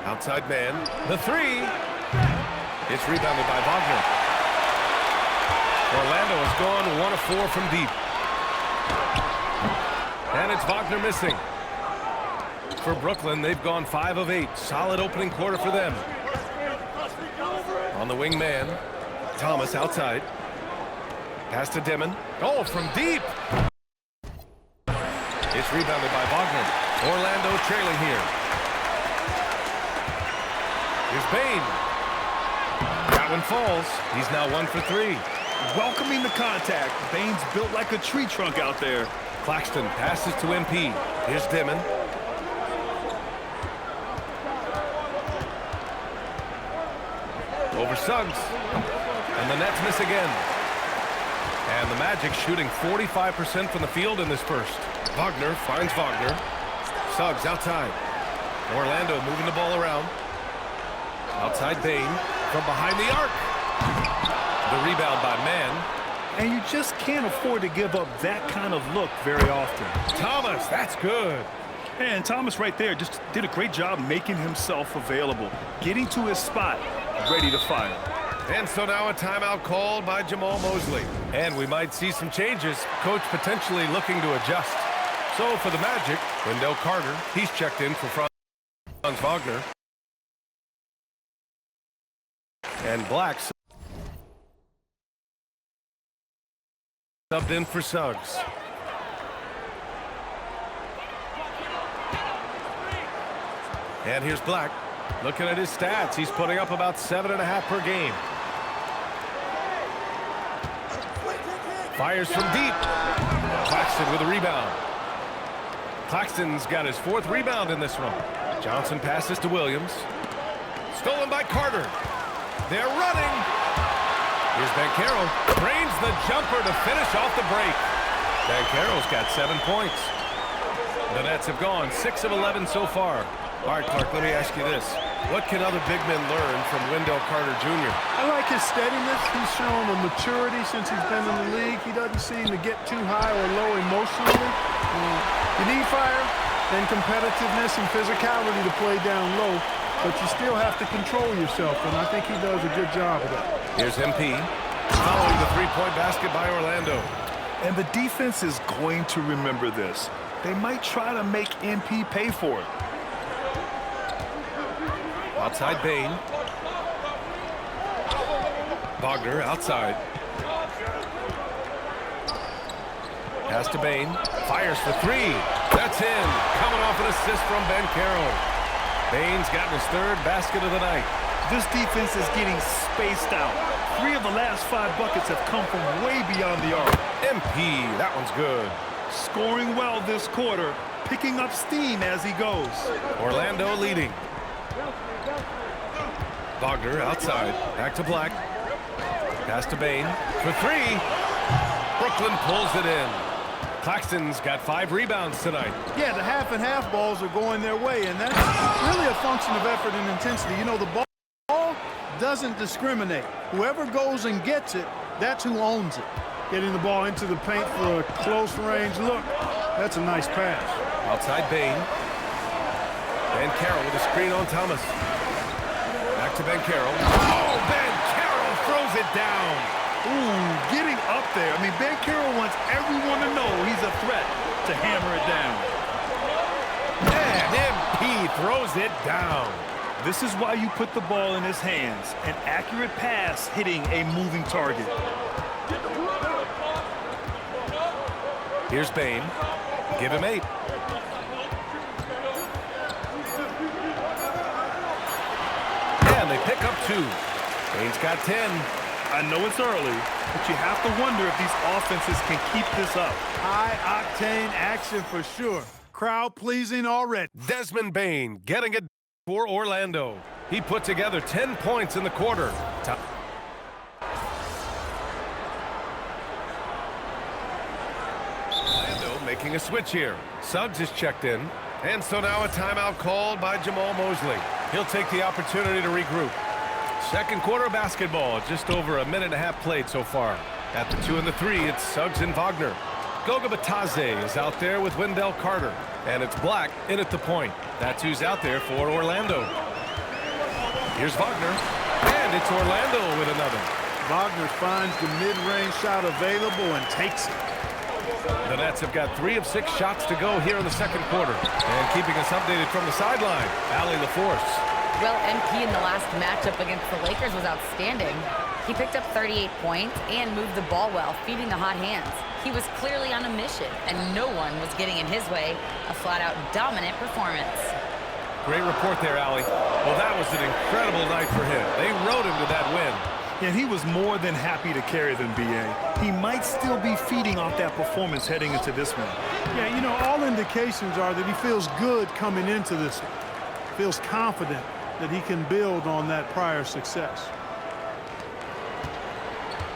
Outside man. The 3. It's rebounded by Wagner. Orlando has gone 1 of 4 from deep. And it's Wagner missing. For Brooklyn, they've gone 5 of 8. Solid opening quarter for them. On the wing man, Thomas outside. Pass to Dimon. Oh, from deep. It's rebounded by Wagner. Orlando trailing here. Here's Bain. That one falls. He's now 1 for 3. welcoming the contact. Bain's built like a tree trunk out there. Claxton passes to MP. Here's Dimon. Over Suggs. And the Nets miss again. And the Magic shooting 45% from the field in this first. Wagner finds Wagner. Suggs outside. Orlando moving the ball around. Outside Bain from behind the arc. The rebound by Mann. And you just can't afford to give up that kind of look very often. Thomas, that's good. And Thomas right there just did a great job making himself available, getting to his spot, ready to fire. And so now a timeout called by Jamal Mosley. And we might see some changes. Coach potentially looking to adjust. So for the Magic, Wendell Carter, he's checked in for Franz Wagner. And Black subbed in for Suggs. And here's Black. Looking at his stats, he's putting up about 7.5 per game. Fires from deep. Claxton with a rebound. Claxton's got his 4th rebound in this one. Johnson passes to Williams. Stolen by Carter. They're running. Here's Banchero. Drains the jumper to finish off the break. Banchero's got 7 points. The Nets have gone 6 of 11 so far. All right, Clark, let me ask you this. What can other big men learn from Wendell Carter Jr.? I like his steadiness. He's shown a maturity since he's been in the league. He doesn't seem to get too high or low emotionally. You need fire and competitiveness and physicality to play down low, but you still have to control yourself, and I think he does a good job of that. Here's MP following the 3-point basket by Orlando. And the defense is going to remember this. They might try to make MP pay for it. Outside Bain. Wagner outside. Pass to Bain. Fires for 3. That's in. Coming off an assist from Banchero. Bain's gotten his 3rd basket of the night. This defense is getting spaced out. 3 of the last 5 buckets have come from way beyond the arc. MP, that one's good. Scoring well this quarter, picking up steam as he goes. Orlando leading. Wagner outside. Back to Black. Pass to Bain for 3. Brooklyn pulls it in. Claxton's got 5 rebounds tonight. Yeah, the half-and-half balls are going their way, and that's really a function of effort and intensity. You know, the ball doesn't discriminate. Whoever goes and gets it, that's who owns it. Getting the ball into the paint for a close-range look, that's a nice pass. Outside Bain. Banchero with a screen on Thomas. Back to Banchero. Oh, Banchero throws it down. Ooh, getting up there. I mean, Banchero wants everyone to know he's a threat to hammer it down. And MP throws it down. This is why you put the ball in his hands. An accurate pass hitting a moving target. Here's Bain. Give him 8. And they pick up 2. Bain's got 10. I know it's early, but you have to wonder if these offenses can keep this up. High-octane action for sure. Crowd-pleasing already. Desmond Bain getting it for Orlando. He put together 10 points in the quarter. Orlando making a switch here. Suggs is checked in. And so now a timeout called by Jamal Mosley. He'll take the opportunity to regroup. Second quarter basketball, just over a minute and a half played so far. At the 2 and the 3, it's Suggs and Wagner. Goga Batadze is out there with Wendell Carter. And it's Black in at the point. That's who's out there for Orlando. Here's Wagner. And it's Orlando with another. Wagner finds the mid-range shot available and takes it. The Nets have got 3 of 6 shots to go here in the second quarter. And keeping us updated from the sideline, Allie LaForce. Well, MP in the last matchup against the Lakers was outstanding. He picked up 38 points and moved the ball well, feeding the hot hands. He was clearly on a mission, and no one was getting in his way. A flat-out dominant performance. Great report there, Allie. Well, that was an incredible night for him. They rode him to that win. And he was more than happy to carry them, B.A. He might still be feeding off that performance heading into this one. Yeah, you know, all indications are that he feels good coming into this one. Feels confident that he can build on that prior success.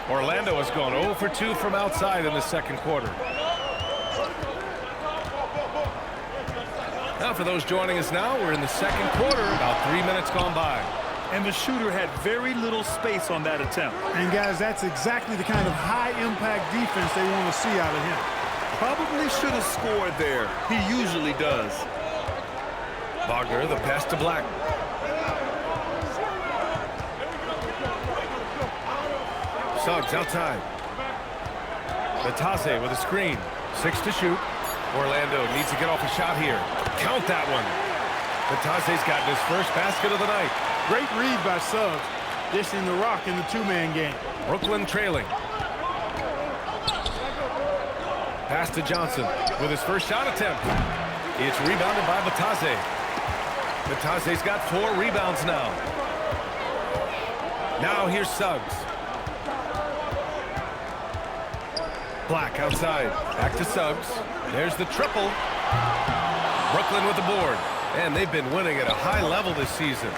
Orlando has gone 0 for 2 from outside in the second quarter. Now for those joining us now, we're in the second quarter, about 3 minutes gone by. And the shooter had very little space on that attempt. And guys, that's exactly the kind of high-impact defense they want to see out of him. Probably should have scored there. He usually does. Wagner, the pass to Black. Suggs outside. Batase with a screen. 6 to shoot. Orlando needs to get off a shot here. Count that one. Batase's gotten his first basket of the night. Great read by Suggs, dishing the rock in the two-man game. Brooklyn trailing. Pass to Johnson with his first shot attempt. It's rebounded by Batase. Batase's got 4 rebounds now. Now here's Suggs. Black outside. Back to Suggs. There's the triple. Brooklyn with the board. And they've been winning at a high level this season.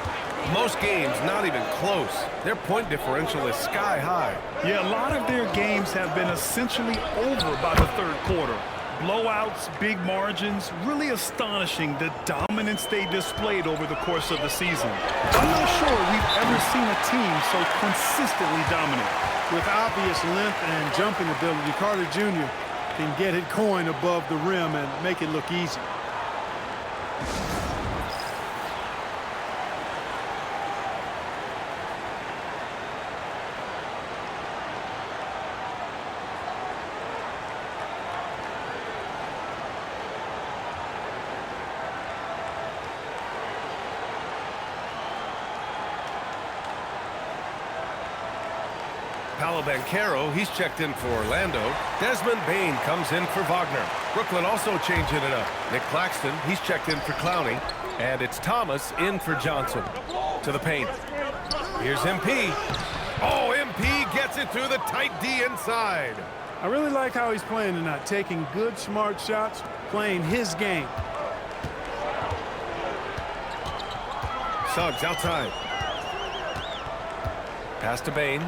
Most games not even close. Their point differential is sky high. Yeah, a lot of their games have been essentially over by the third quarter. Blowouts, big margins, really astonishing the dominance they displayed over the course of the season. I'm not sure we've ever seen a team so consistently dominant. With obvious length and jumping ability, Carter Jr. can get it going above the rim and make it look easy. Paolo Banchero, he's checked in for Orlando. Desmond Bane comes in for Wagner. Brooklyn also changing it up. Nick Claxton, he's checked in for Clowney. And it's Thomas in for Johnson. To the paint. Here's MP. Oh, MP gets it through the tight D inside. I really like how he's playing tonight, taking good, smart shots, playing his game. Suggs outside. Pass to Bane.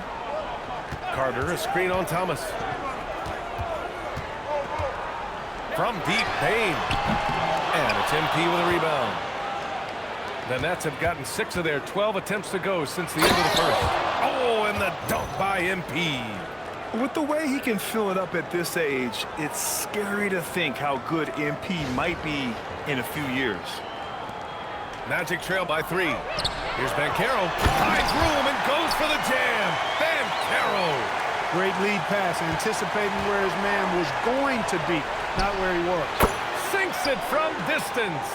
Carter, a screen on Thomas. From deep, Bane. And it's MP with a rebound. The Nets have gotten 6 of their 12 attempts to go since the end of the first. Oh, and the dunk by MP. With the way he can fill it up at this age, it's scary to think how good MP might be in a few years. Magic trail by 3. Here's Banchero. Finds room and goes for the jam. Banchero. Great lead pass, anticipating where his man was going to be, not where he was. Sinks it from distance.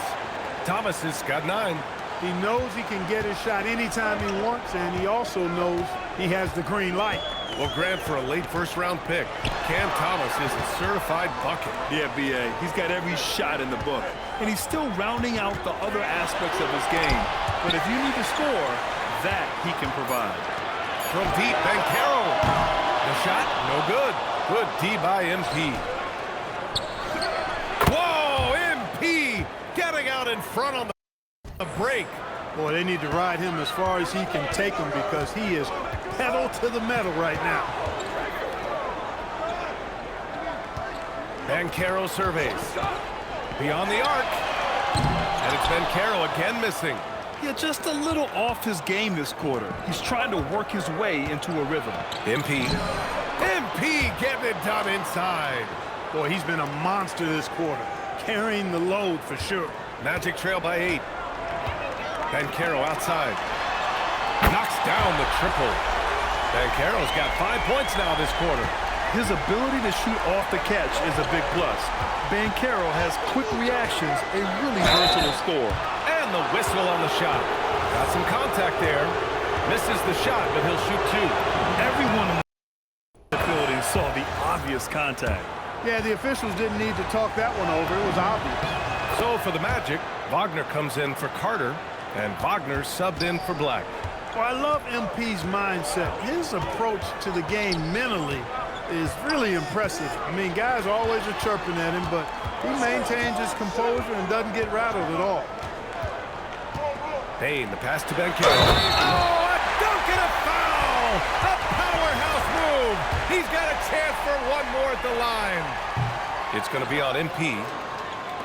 Thomas has got 9. He knows he can get his shot anytime he wants, and he also knows he has the green light. Well, Grant, for a late first-round pick, Cam Thomas is a certified bucket. Yeah, B.A. He's got every shot in the book. And he's still rounding out the other aspects of his game. But if you need to score, that he can provide. From deep, Banchero. The shot, no good. Good D by MP. Whoa, MP getting out in front on the break. Boy, they need to ride him as far as he can take him because he is pedal to the metal right now. Banchero surveys. Beyond the arc. And it's Banchero again missing. Yeah, just a little off his game this quarter. He's trying to work his way into a rhythm. MP getting it done inside. Boy, he's been a monster this quarter, carrying the load for sure. Magic trail by 8. Banchero outside. Knocks down the triple. Banchero's got 5 points now this quarter. His ability to shoot off the catch is a big plus. Banchero has quick reactions, a really versatile scorer. And the whistle on the shot. Got some contact there. Misses the shot, but he'll shoot 2. Everyone in the building saw the obvious contact. Yeah, the officials didn't need to talk that one over. It was obvious. So for the Magic, Wagner comes in for Carter, and Wagner subbed in for Black. Well, I love MP's mindset. His approach to the game mentally is really impressive. I mean, guys always are chirping at him, but he maintains his composure and doesn't get rattled at all. Payne, the pass to Banchero. Oh, a dunk and a foul! A powerhouse move! He's got a chance for one more at the line. It's going to be on MP.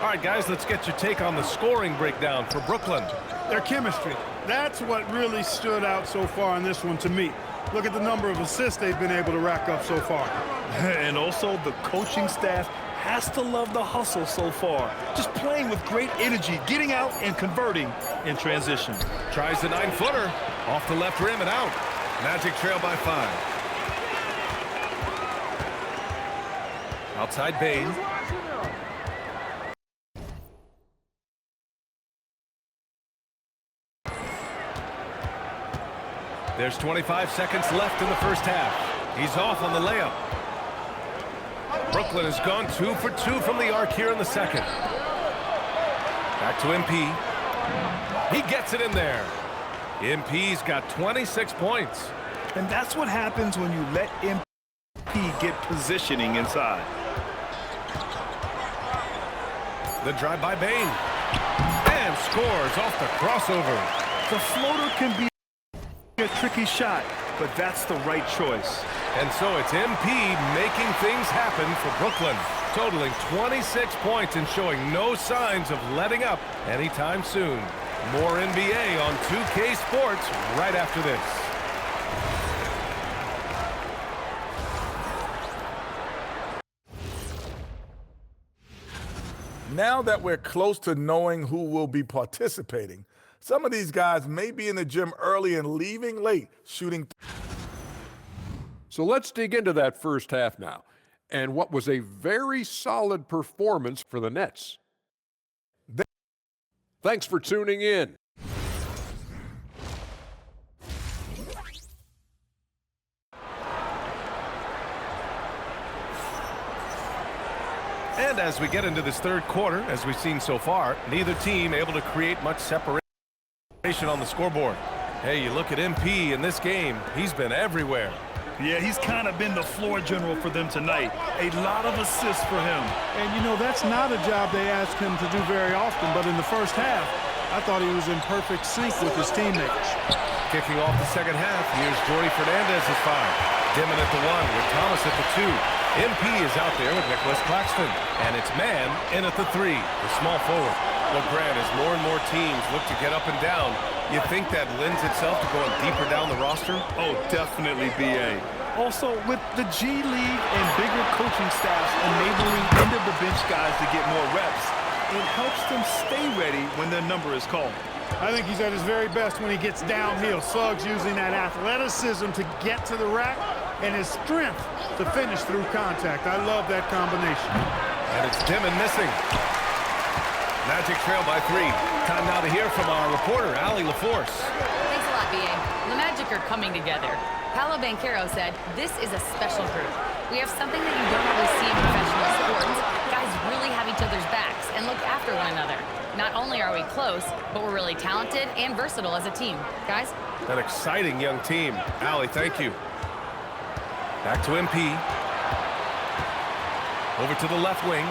All right, guys, let's get your take on the scoring breakdown for Brooklyn. Their chemistry. That's what really stood out so far in this one to me. Look at the number of assists they've been able to rack up so far. And also the coaching staff has to love the hustle so far. Just playing with great energy, getting out and converting in transition. Tries the 9-footer. Off the left rim and out. Magic trail by 5. Outside Bane. There's 25 seconds left in the first half. He's off on the layup. Brooklyn has gone 2 for 2 from the arc here in the second. Back to MP. He gets it in there. MP's got 26 points. And that's what happens when you let MP get positioning inside. The drive by Bane. And scores off the crossover. The floater can be a tricky shot, but that's the right choice. And so it's MP making things happen for Brooklyn, totaling 26 points and showing no signs of letting up anytime soon. More NBA on 2K Sports right after this. Now that we're close to knowing who will be participating, some of these guys may be in the gym early and leaving late, shooting. So let's dig into that first half now, and what was a very solid performance for the Nets. Thanks for tuning in. And as we get into this third quarter, as we've seen so far, neither team able to create much separation on the scoreboard. Hey, you look at MP in this game, he's been everywhere. Yeah, he's kind of been the floor general for them tonight. A lot of assists for him. And, you know, that's not a job they ask him to do very often, but in the first half, I thought he was in perfect sync with his teammates. Kicking off the second half, here's Jordy Fernandez's 5. Dimon at the 1 with Thomas at the 2. MP is out there with Nicholas Claxton. And it's Man in at the 3, the small forward. Well, Grant, as more and more teams look to get up and down, you think that lends itself to going deeper down the roster? Oh, definitely, BA. Also, with the G League and bigger coaching staffs enabling end-of-the-bench guys to get more reps, it helps them stay ready when their number is called. I think he's at his very best when he gets downhill. Suggs using that athleticism to get to the rack and his strength to finish through contact. I love that combination. And it's Dimon missing. Magic trail by 3. Time now to hear from our reporter, Allie LaForce. Thanks a lot, B.A. The Magic are coming together. Paolo Banchero said, this is a special group. We have something that you don't always see in professional sports. Guys really have each other's backs and look after one another. Not only are we close, but we're really talented and versatile as a team. Guys? An exciting young team. Allie, thank you. Back to MP. Over to the left wing.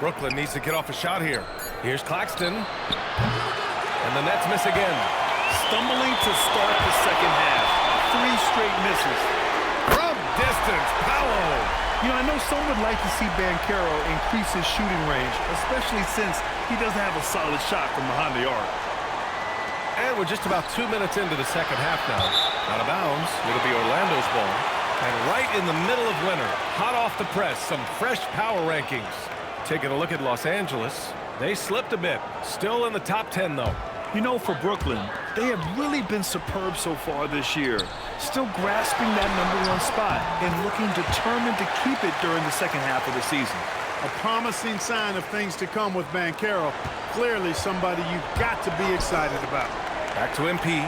Brooklyn needs to get off a shot here. Here's Claxton. And the Nets miss again. Stumbling to start the second half. 3 straight misses. From distance, Paolo. You know, I know some would like to see Banchero increase his shooting range, especially since he doesn't have a solid shot from behind the arc. And we're just about 2 minutes into the second half now. Out of bounds. It'll be Orlando's ball. And right in the middle of winter, hot off the press, some fresh power rankings. Taking a look at Los Angeles, they slipped a bit. Still in the top 10, though. You know, for Brooklyn, they have really been superb so far this year. Still grasping that #1 spot and looking determined to keep it during the second half of the season. A promising sign of things to come with Banchero. Clearly somebody you've got to be excited about. Back to MP.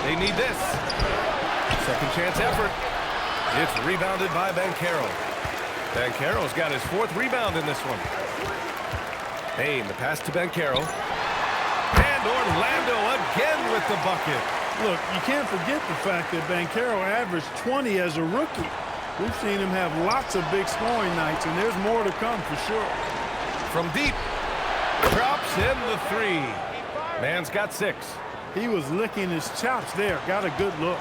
They need this. Second chance effort. It's rebounded by Banchero. Banchero's got his 4th rebound in this one. Payne, the pass to Banchero. And Orlando again with the bucket. Look, you can't forget the fact that Banchero averaged 20 as a rookie. We've seen him have lots of big scoring nights, and there's more to come for sure. From deep, drops in the three. Man's got 6. He was licking his chops there. Got a good look.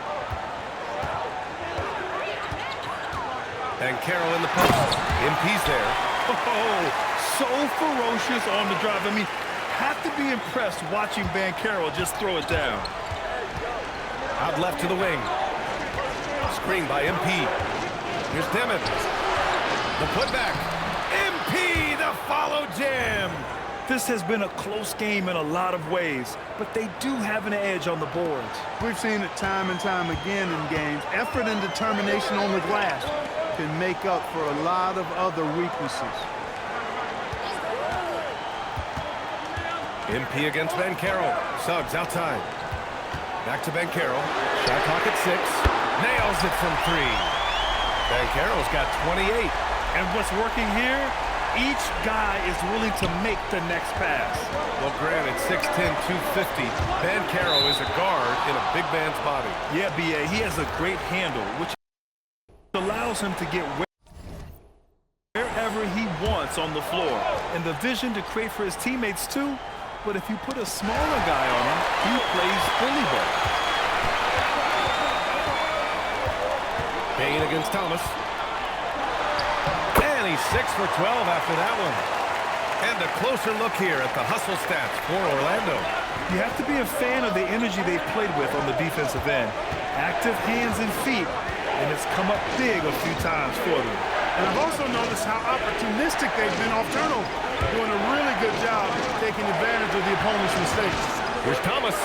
And Carroll in the post. MP's there. Oh, so ferocious on the drive. I mean, have to be impressed watching Banchero just throw it down. Out left to the wing. Screen by MP. Here's Demon. The putback. MP, the follow jam. This has been a close game in a lot of ways, but they do have an edge on the boards. We've seen it time and time again in games. Effort and determination on the glass can make up for a lot of other weaknesses. MP against Banchero. Suggs outside. Back to Banchero. Shot clock at 6. Nails it from 3. Banchero's got 28. And what's working here? Each guy is willing to make the next pass. Well, granted, 6'10", 250. Banchero is a guard in a big man's body. Yeah, B.A., he has a great handle, which allows him to get wherever he wants on the floor. And the vision to create for his teammates, too. But if you put a smaller guy on him, he plays bully ball. Bain against Thomas. And he's 6 for 12 after that one. And a closer look here at the hustle stats for Orlando. You have to be a fan of the energy they've played with on the defensive end. Active hands and feet, and it's come up big a few times for them. And I've also noticed how opportunistic they've been off turnover, doing a really good job taking advantage of the opponent's mistakes. Here's Thomas.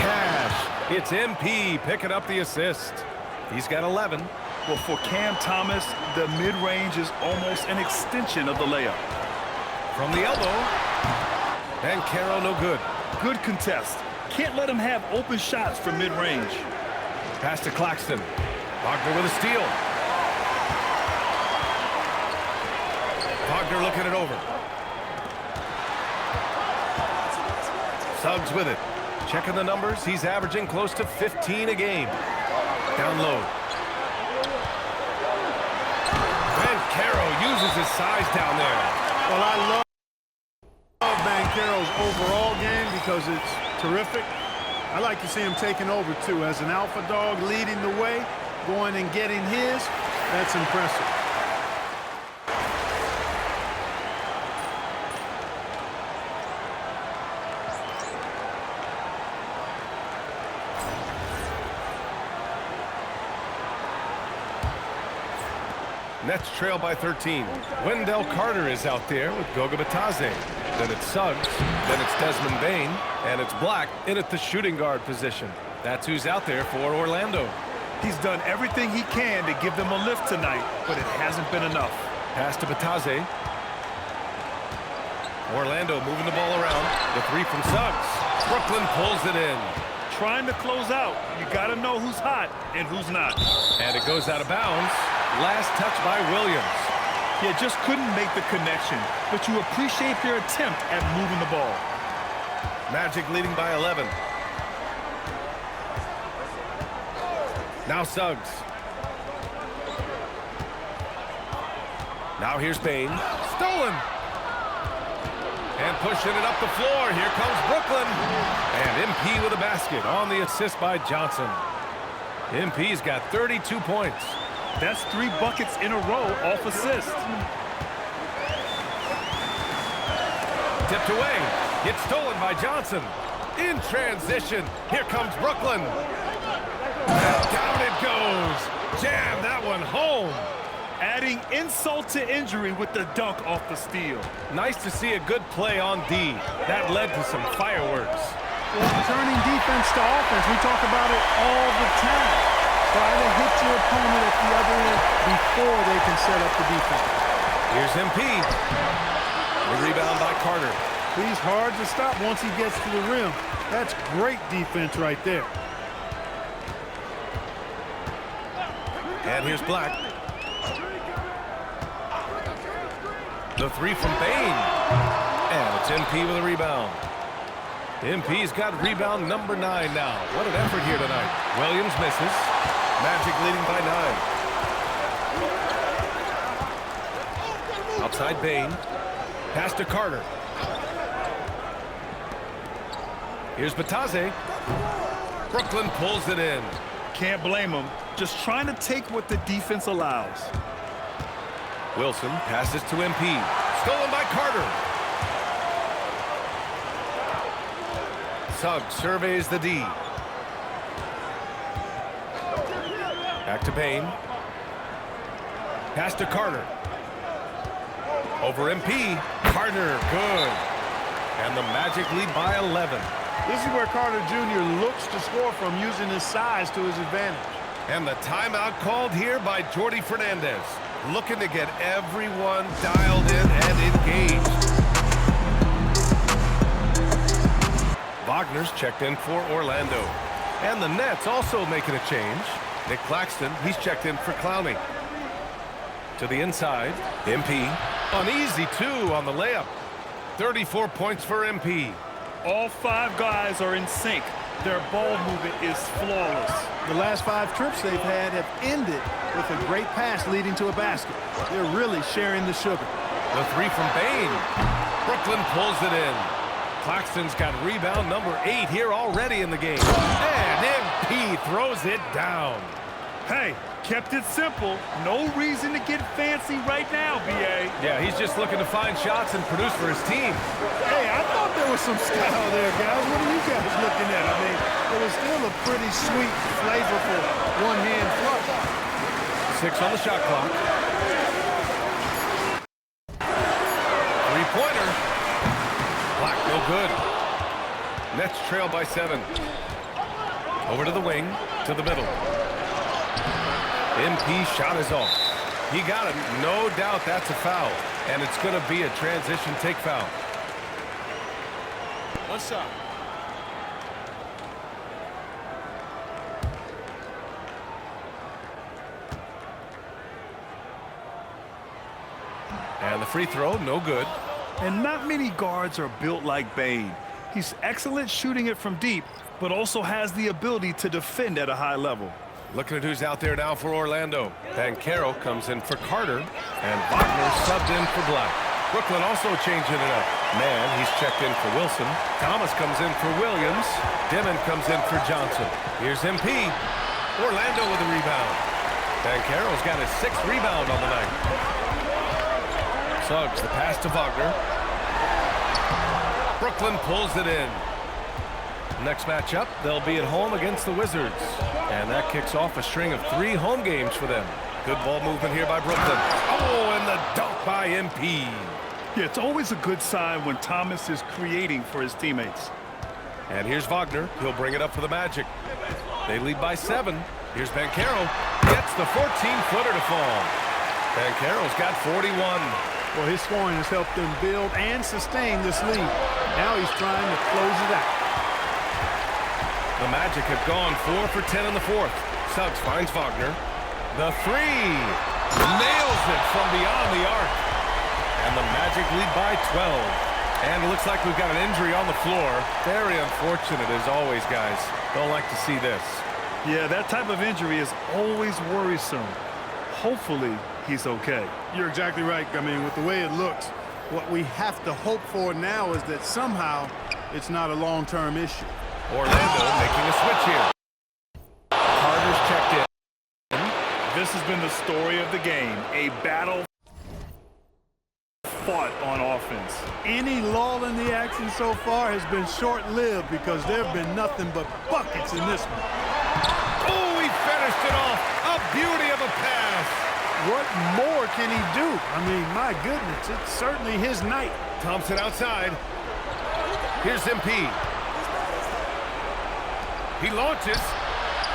Cash. It's MP picking up the assist. He's got 11. Well, for Cam Thomas, the mid-range is almost an extension of the layup. From the elbow. And Carroll no good. Good contest. Can't let him have open shots from mid-range. Pass to Claxton. Wagner with a steal. Wagner looking it over. Suggs with it. Checking the numbers. He's averaging close to 15 a game. Down low. Banchero uses his size down there. Well, I love Banchero's overall game because it's terrific. I like to see him taking over, too. As an alpha dog leading the way, going and getting his, that's impressive. Nets trail by 13. Wendell Carter is out there with Goga Batadze. Then it's Suggs. Then it's Desmond Bain. And it's Black in at the shooting guard position. That's who's out there for Orlando. He's done everything he can to give them a lift tonight, but it hasn't been enough. Pass to Batadze. Orlando moving the ball around. The 3 from Suggs. Brooklyn pulls it in. Trying to close out. You got to know who's hot and who's not. And it goes out of bounds. Last touch by Williams. Yeah, just couldn't make the connection, but you appreciate their attempt at moving the ball. Magic leading by 11. Now Suggs. Now here's Bain. Stolen. And pushing it up the floor. Here comes Brooklyn. And MP with a basket on the assist by Johnson. MP's got 32 points. That's 3 buckets in a row off assist. Tipped away. Gets stolen by Johnson. In transition. Here comes Brooklyn. And down it goes. Jam that one home. Adding insult to injury with the dunk off the steal. Nice to see a good play on D. That led to some fireworks. Well, turning defense to offense, we talk about it all the time. Try to hit your opponent at the other end before they can set up the defense. Here's MP. The rebound by Carter. He's hard to stop once he gets to the rim. That's great defense right there. And here's Black. The 3 from Bain. And it's MP with a rebound. MP's got rebound number 9 now. What an effort here tonight. Williams misses. Magic leading by 9. Outside Bain. Pass to Carter. Here's Bataze. Brooklyn pulls it in. Can't blame him. Just trying to take what the defense allows. Wilson passes to MP. Stolen by Carter. Suggs surveys the D. Back to Bain. Pass to Carter. Over MP. Carter, good. And the Magic lead by 11. This is where Carter Jr. looks to score from, using his size to his advantage. And the timeout called here by Jordi Fernandez. Looking to get everyone dialed in and engaged. Wagner's checked in for Orlando. And the Nets also making a change. Nick Claxton, he's checked in for Clowney. To the inside, MP. An easy 2 on the layup. 34 points for MP. All 5 guys are in sync. Their ball movement is flawless. The last 5 trips they've had have ended with a great pass leading to a basket. They're really sharing the sugar. The 3 from Bain. Brooklyn pulls it in. Claxton's got rebound number 8 here already in the game. And MP throws it down. Hey, kept it simple. No reason to get fancy right now, B.A. Yeah, he's just looking to find shots and produce for his team. Hey, I thought there was some style there, guys. What are you guys looking at? I mean, it was still a pretty sweet, flavorful one-hand flush. 6 on the shot clock. 3-pointer. Black, no good. Nets trail by 7. Over to the wing, to the middle. MP shot is off. He got it. No doubt that's a foul. And it's going to be a transition take foul. One shot. And the free throw, no good. And not many guards are built like Bain. He's excellent shooting it from deep, but also has the ability to defend at a high level. Looking at who's out there now for Orlando. Banchero comes in for Carter, and Wagner subbed in for Black. Brooklyn also changing it up. Mann, he's checked in for Wilson. Thomas comes in for Williams. Dimon comes in for Johnson. Here's MP. Orlando with a rebound. Banchero's got his 6th rebound on the night. Suggs, the pass to Wagner. Brooklyn pulls it in. Next matchup, they'll be at home against the Wizards. And that kicks off a string of 3 home games for them. Good ball movement here by Brooklyn. Oh, and the dunk by MP. Yeah, it's always a good sign when Thomas is creating for his teammates. And here's Wagner. He'll bring it up for the Magic. They lead by 7. Here's Banchero. Gets the 14-footer to fall. Banchero's got 41. Well, his scoring has helped them build and sustain this lead. Now he's trying to close it out. The Magic have gone 4 for 10 in the 4th. Suggs finds Wagner. The 3. Nails it from beyond the arc. And the Magic lead by 12. And it looks like we've got an injury on the floor. Very unfortunate as always, guys. Don't like to see this. Yeah, that type of injury is always worrisome. Hopefully, he's okay. You're exactly right. I mean, with the way it looks, what we have to hope for now is that somehow it's not a long-term issue. Orlando making a switch here. Carter's checked in. This has been the story of the game. A battle fought on offense. Any lull in the action so far has been short-lived because there have been nothing but buckets in this one. Oh, he finished it off. A beauty of a pass. What more can he do? I mean, my goodness, it's certainly his night. Thompson outside. Here's MP. He launches.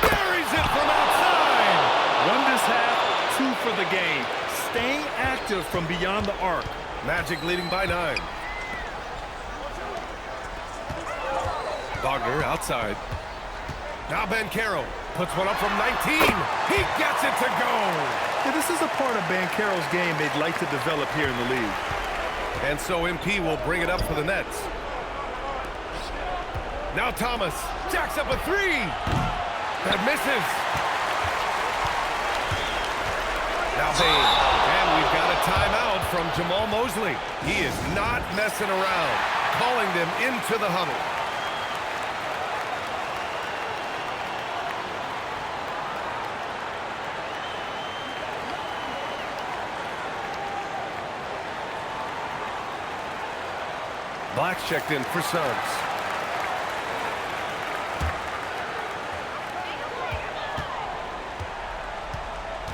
Buries it from outside. 1 this half, 2 for the game. Staying active from beyond the arc. Magic leading by 9. Wagner outside. Now Banchero puts one up from 19. He gets it to go. Yeah, this is a part of Banchero's game they'd like to develop here in the league. And so MP will bring it up for the Nets. Now Thomas jacks up a three. That misses. Now Bain. And we've got a timeout from Jamal Mosley. He is not messing around, calling them into the huddle. Black's checked in for Suggs.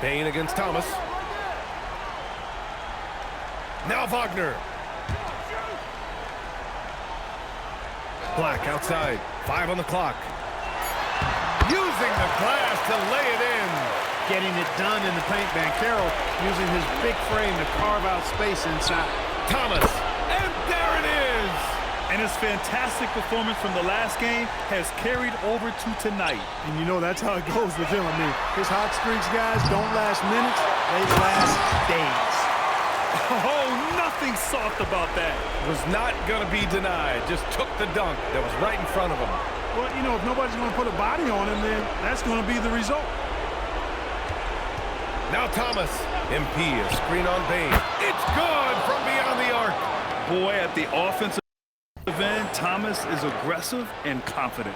Bain against Thomas. Now Wagner. Black outside. 5 on the clock. Using the glass to lay it in. Getting it done in the paint. Banchero using his big frame to carve out space inside. Thomas. And there it is. And his fantastic performance from the last game has carried over to tonight. And you know that's how it goes with him. I mean, his hot streaks, guys, don't last minutes. They last days. Oh, nothing soft about that. Was not going to be denied. Just took the dunk that was right in front of him. Well, you know, if nobody's going to put a body on him, then that's going to be the result. Now Thomas. MP a screen on Bain. It's good from beyond the arc. Boy, at the offensive end, Thomas is aggressive and confident.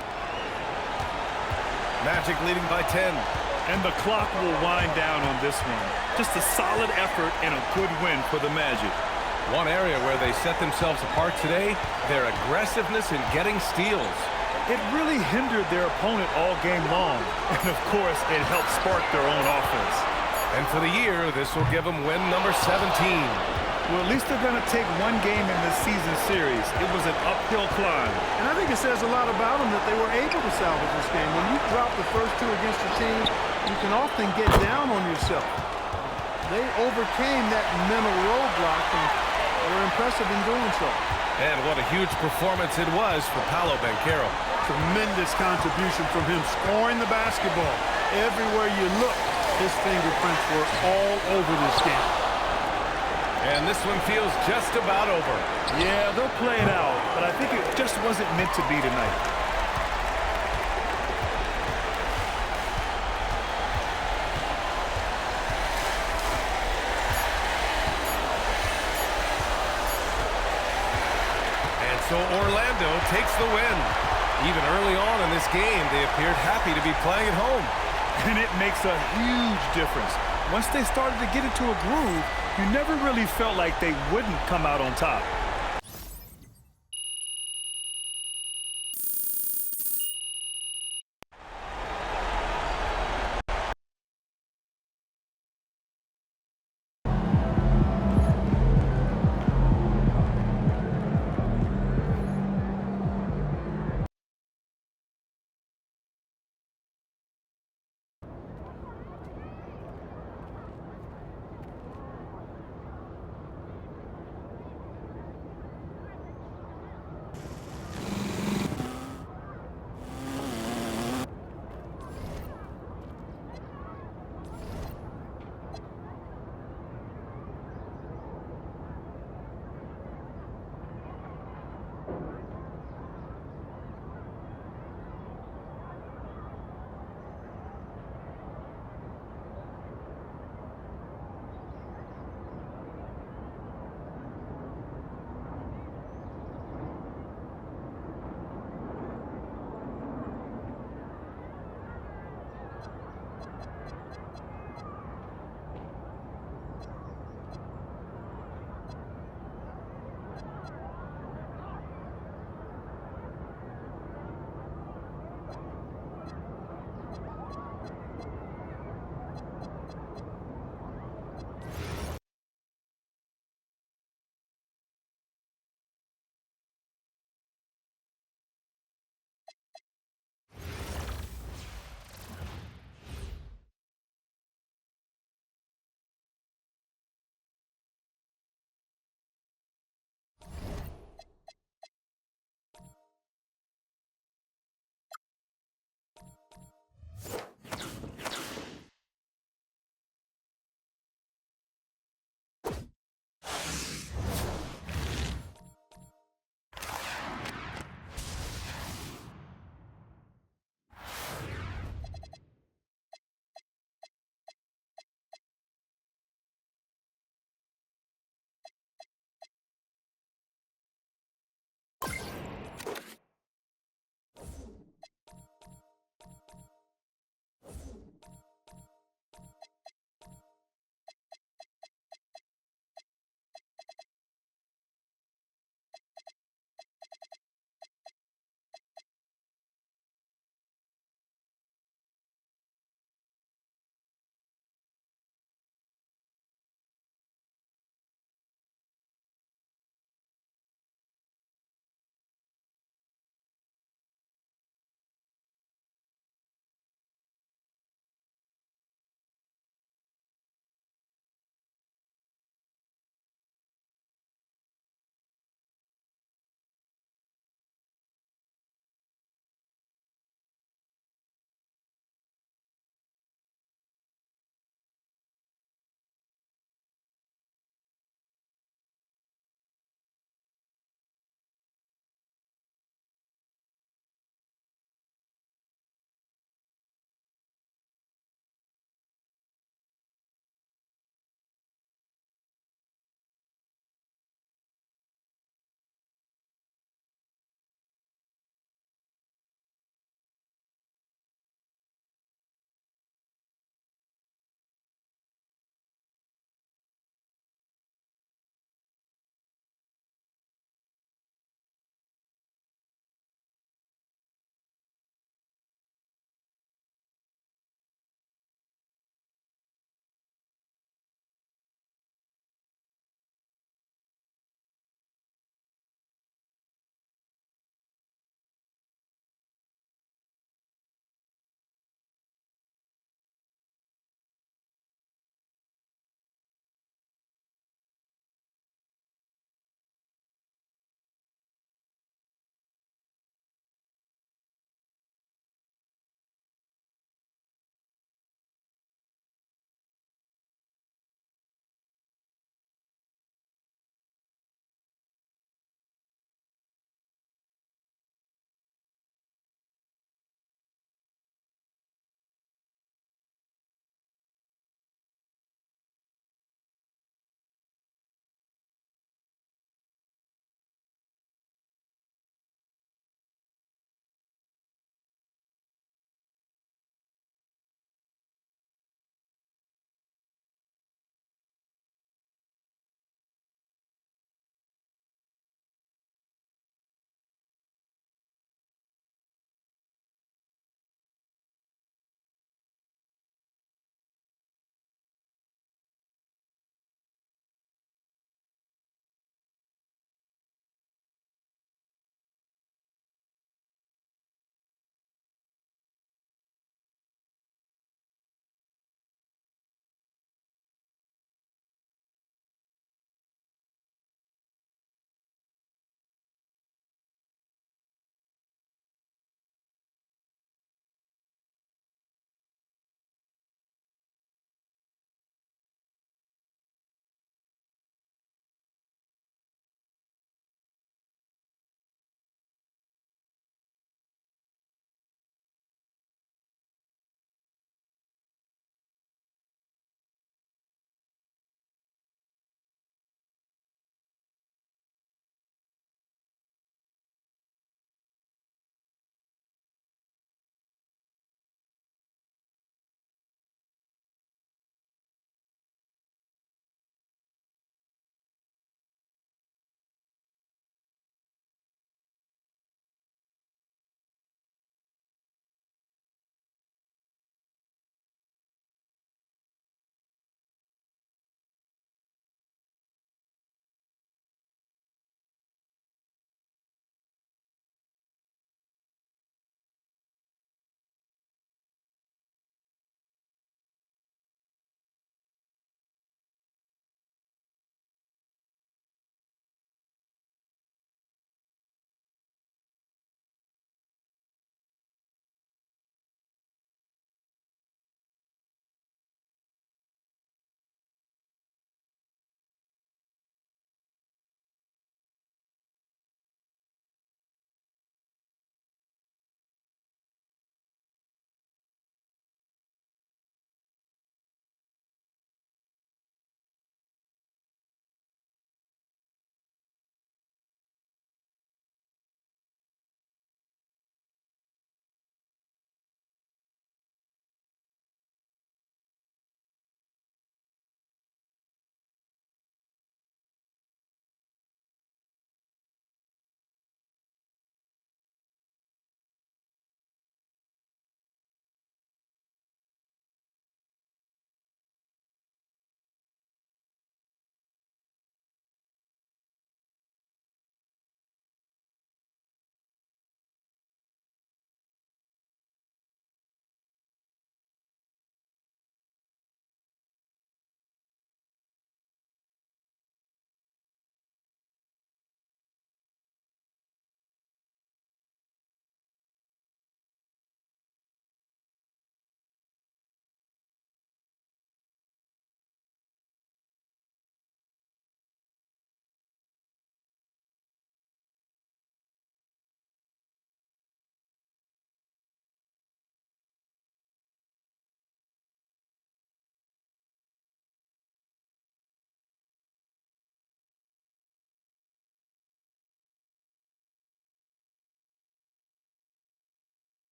Magic leading by 10. And the clock will wind down on this one. Just a solid effort and a good win for the Magic. One area where they set themselves apart today, their aggressiveness in getting steals. It really hindered their opponent all game long. And, of course, it helped spark their own offense. And for the year, this will give them win number 17. Well, at least they're going to take one game in this season series. It was an uphill climb. And I think it says a lot about them that they were able to salvage this game. When you drop the first two against your team, you can often get down on yourself. They overcame that mental roadblock, and they were impressive in doing so. And what a huge performance it was for Paolo Banchero. Tremendous contribution from him, scoring the basketball. Everywhere you look, his fingerprints were all over this game. And this one feels just about over. Yeah, they'll play it out, but I think it just wasn't meant to be tonight. And so Orlando takes the win. Even early on in this game, they appeared happy to be playing at home. And it makes a huge difference. Once they started to get into a groove, you never really felt like they wouldn't come out on top.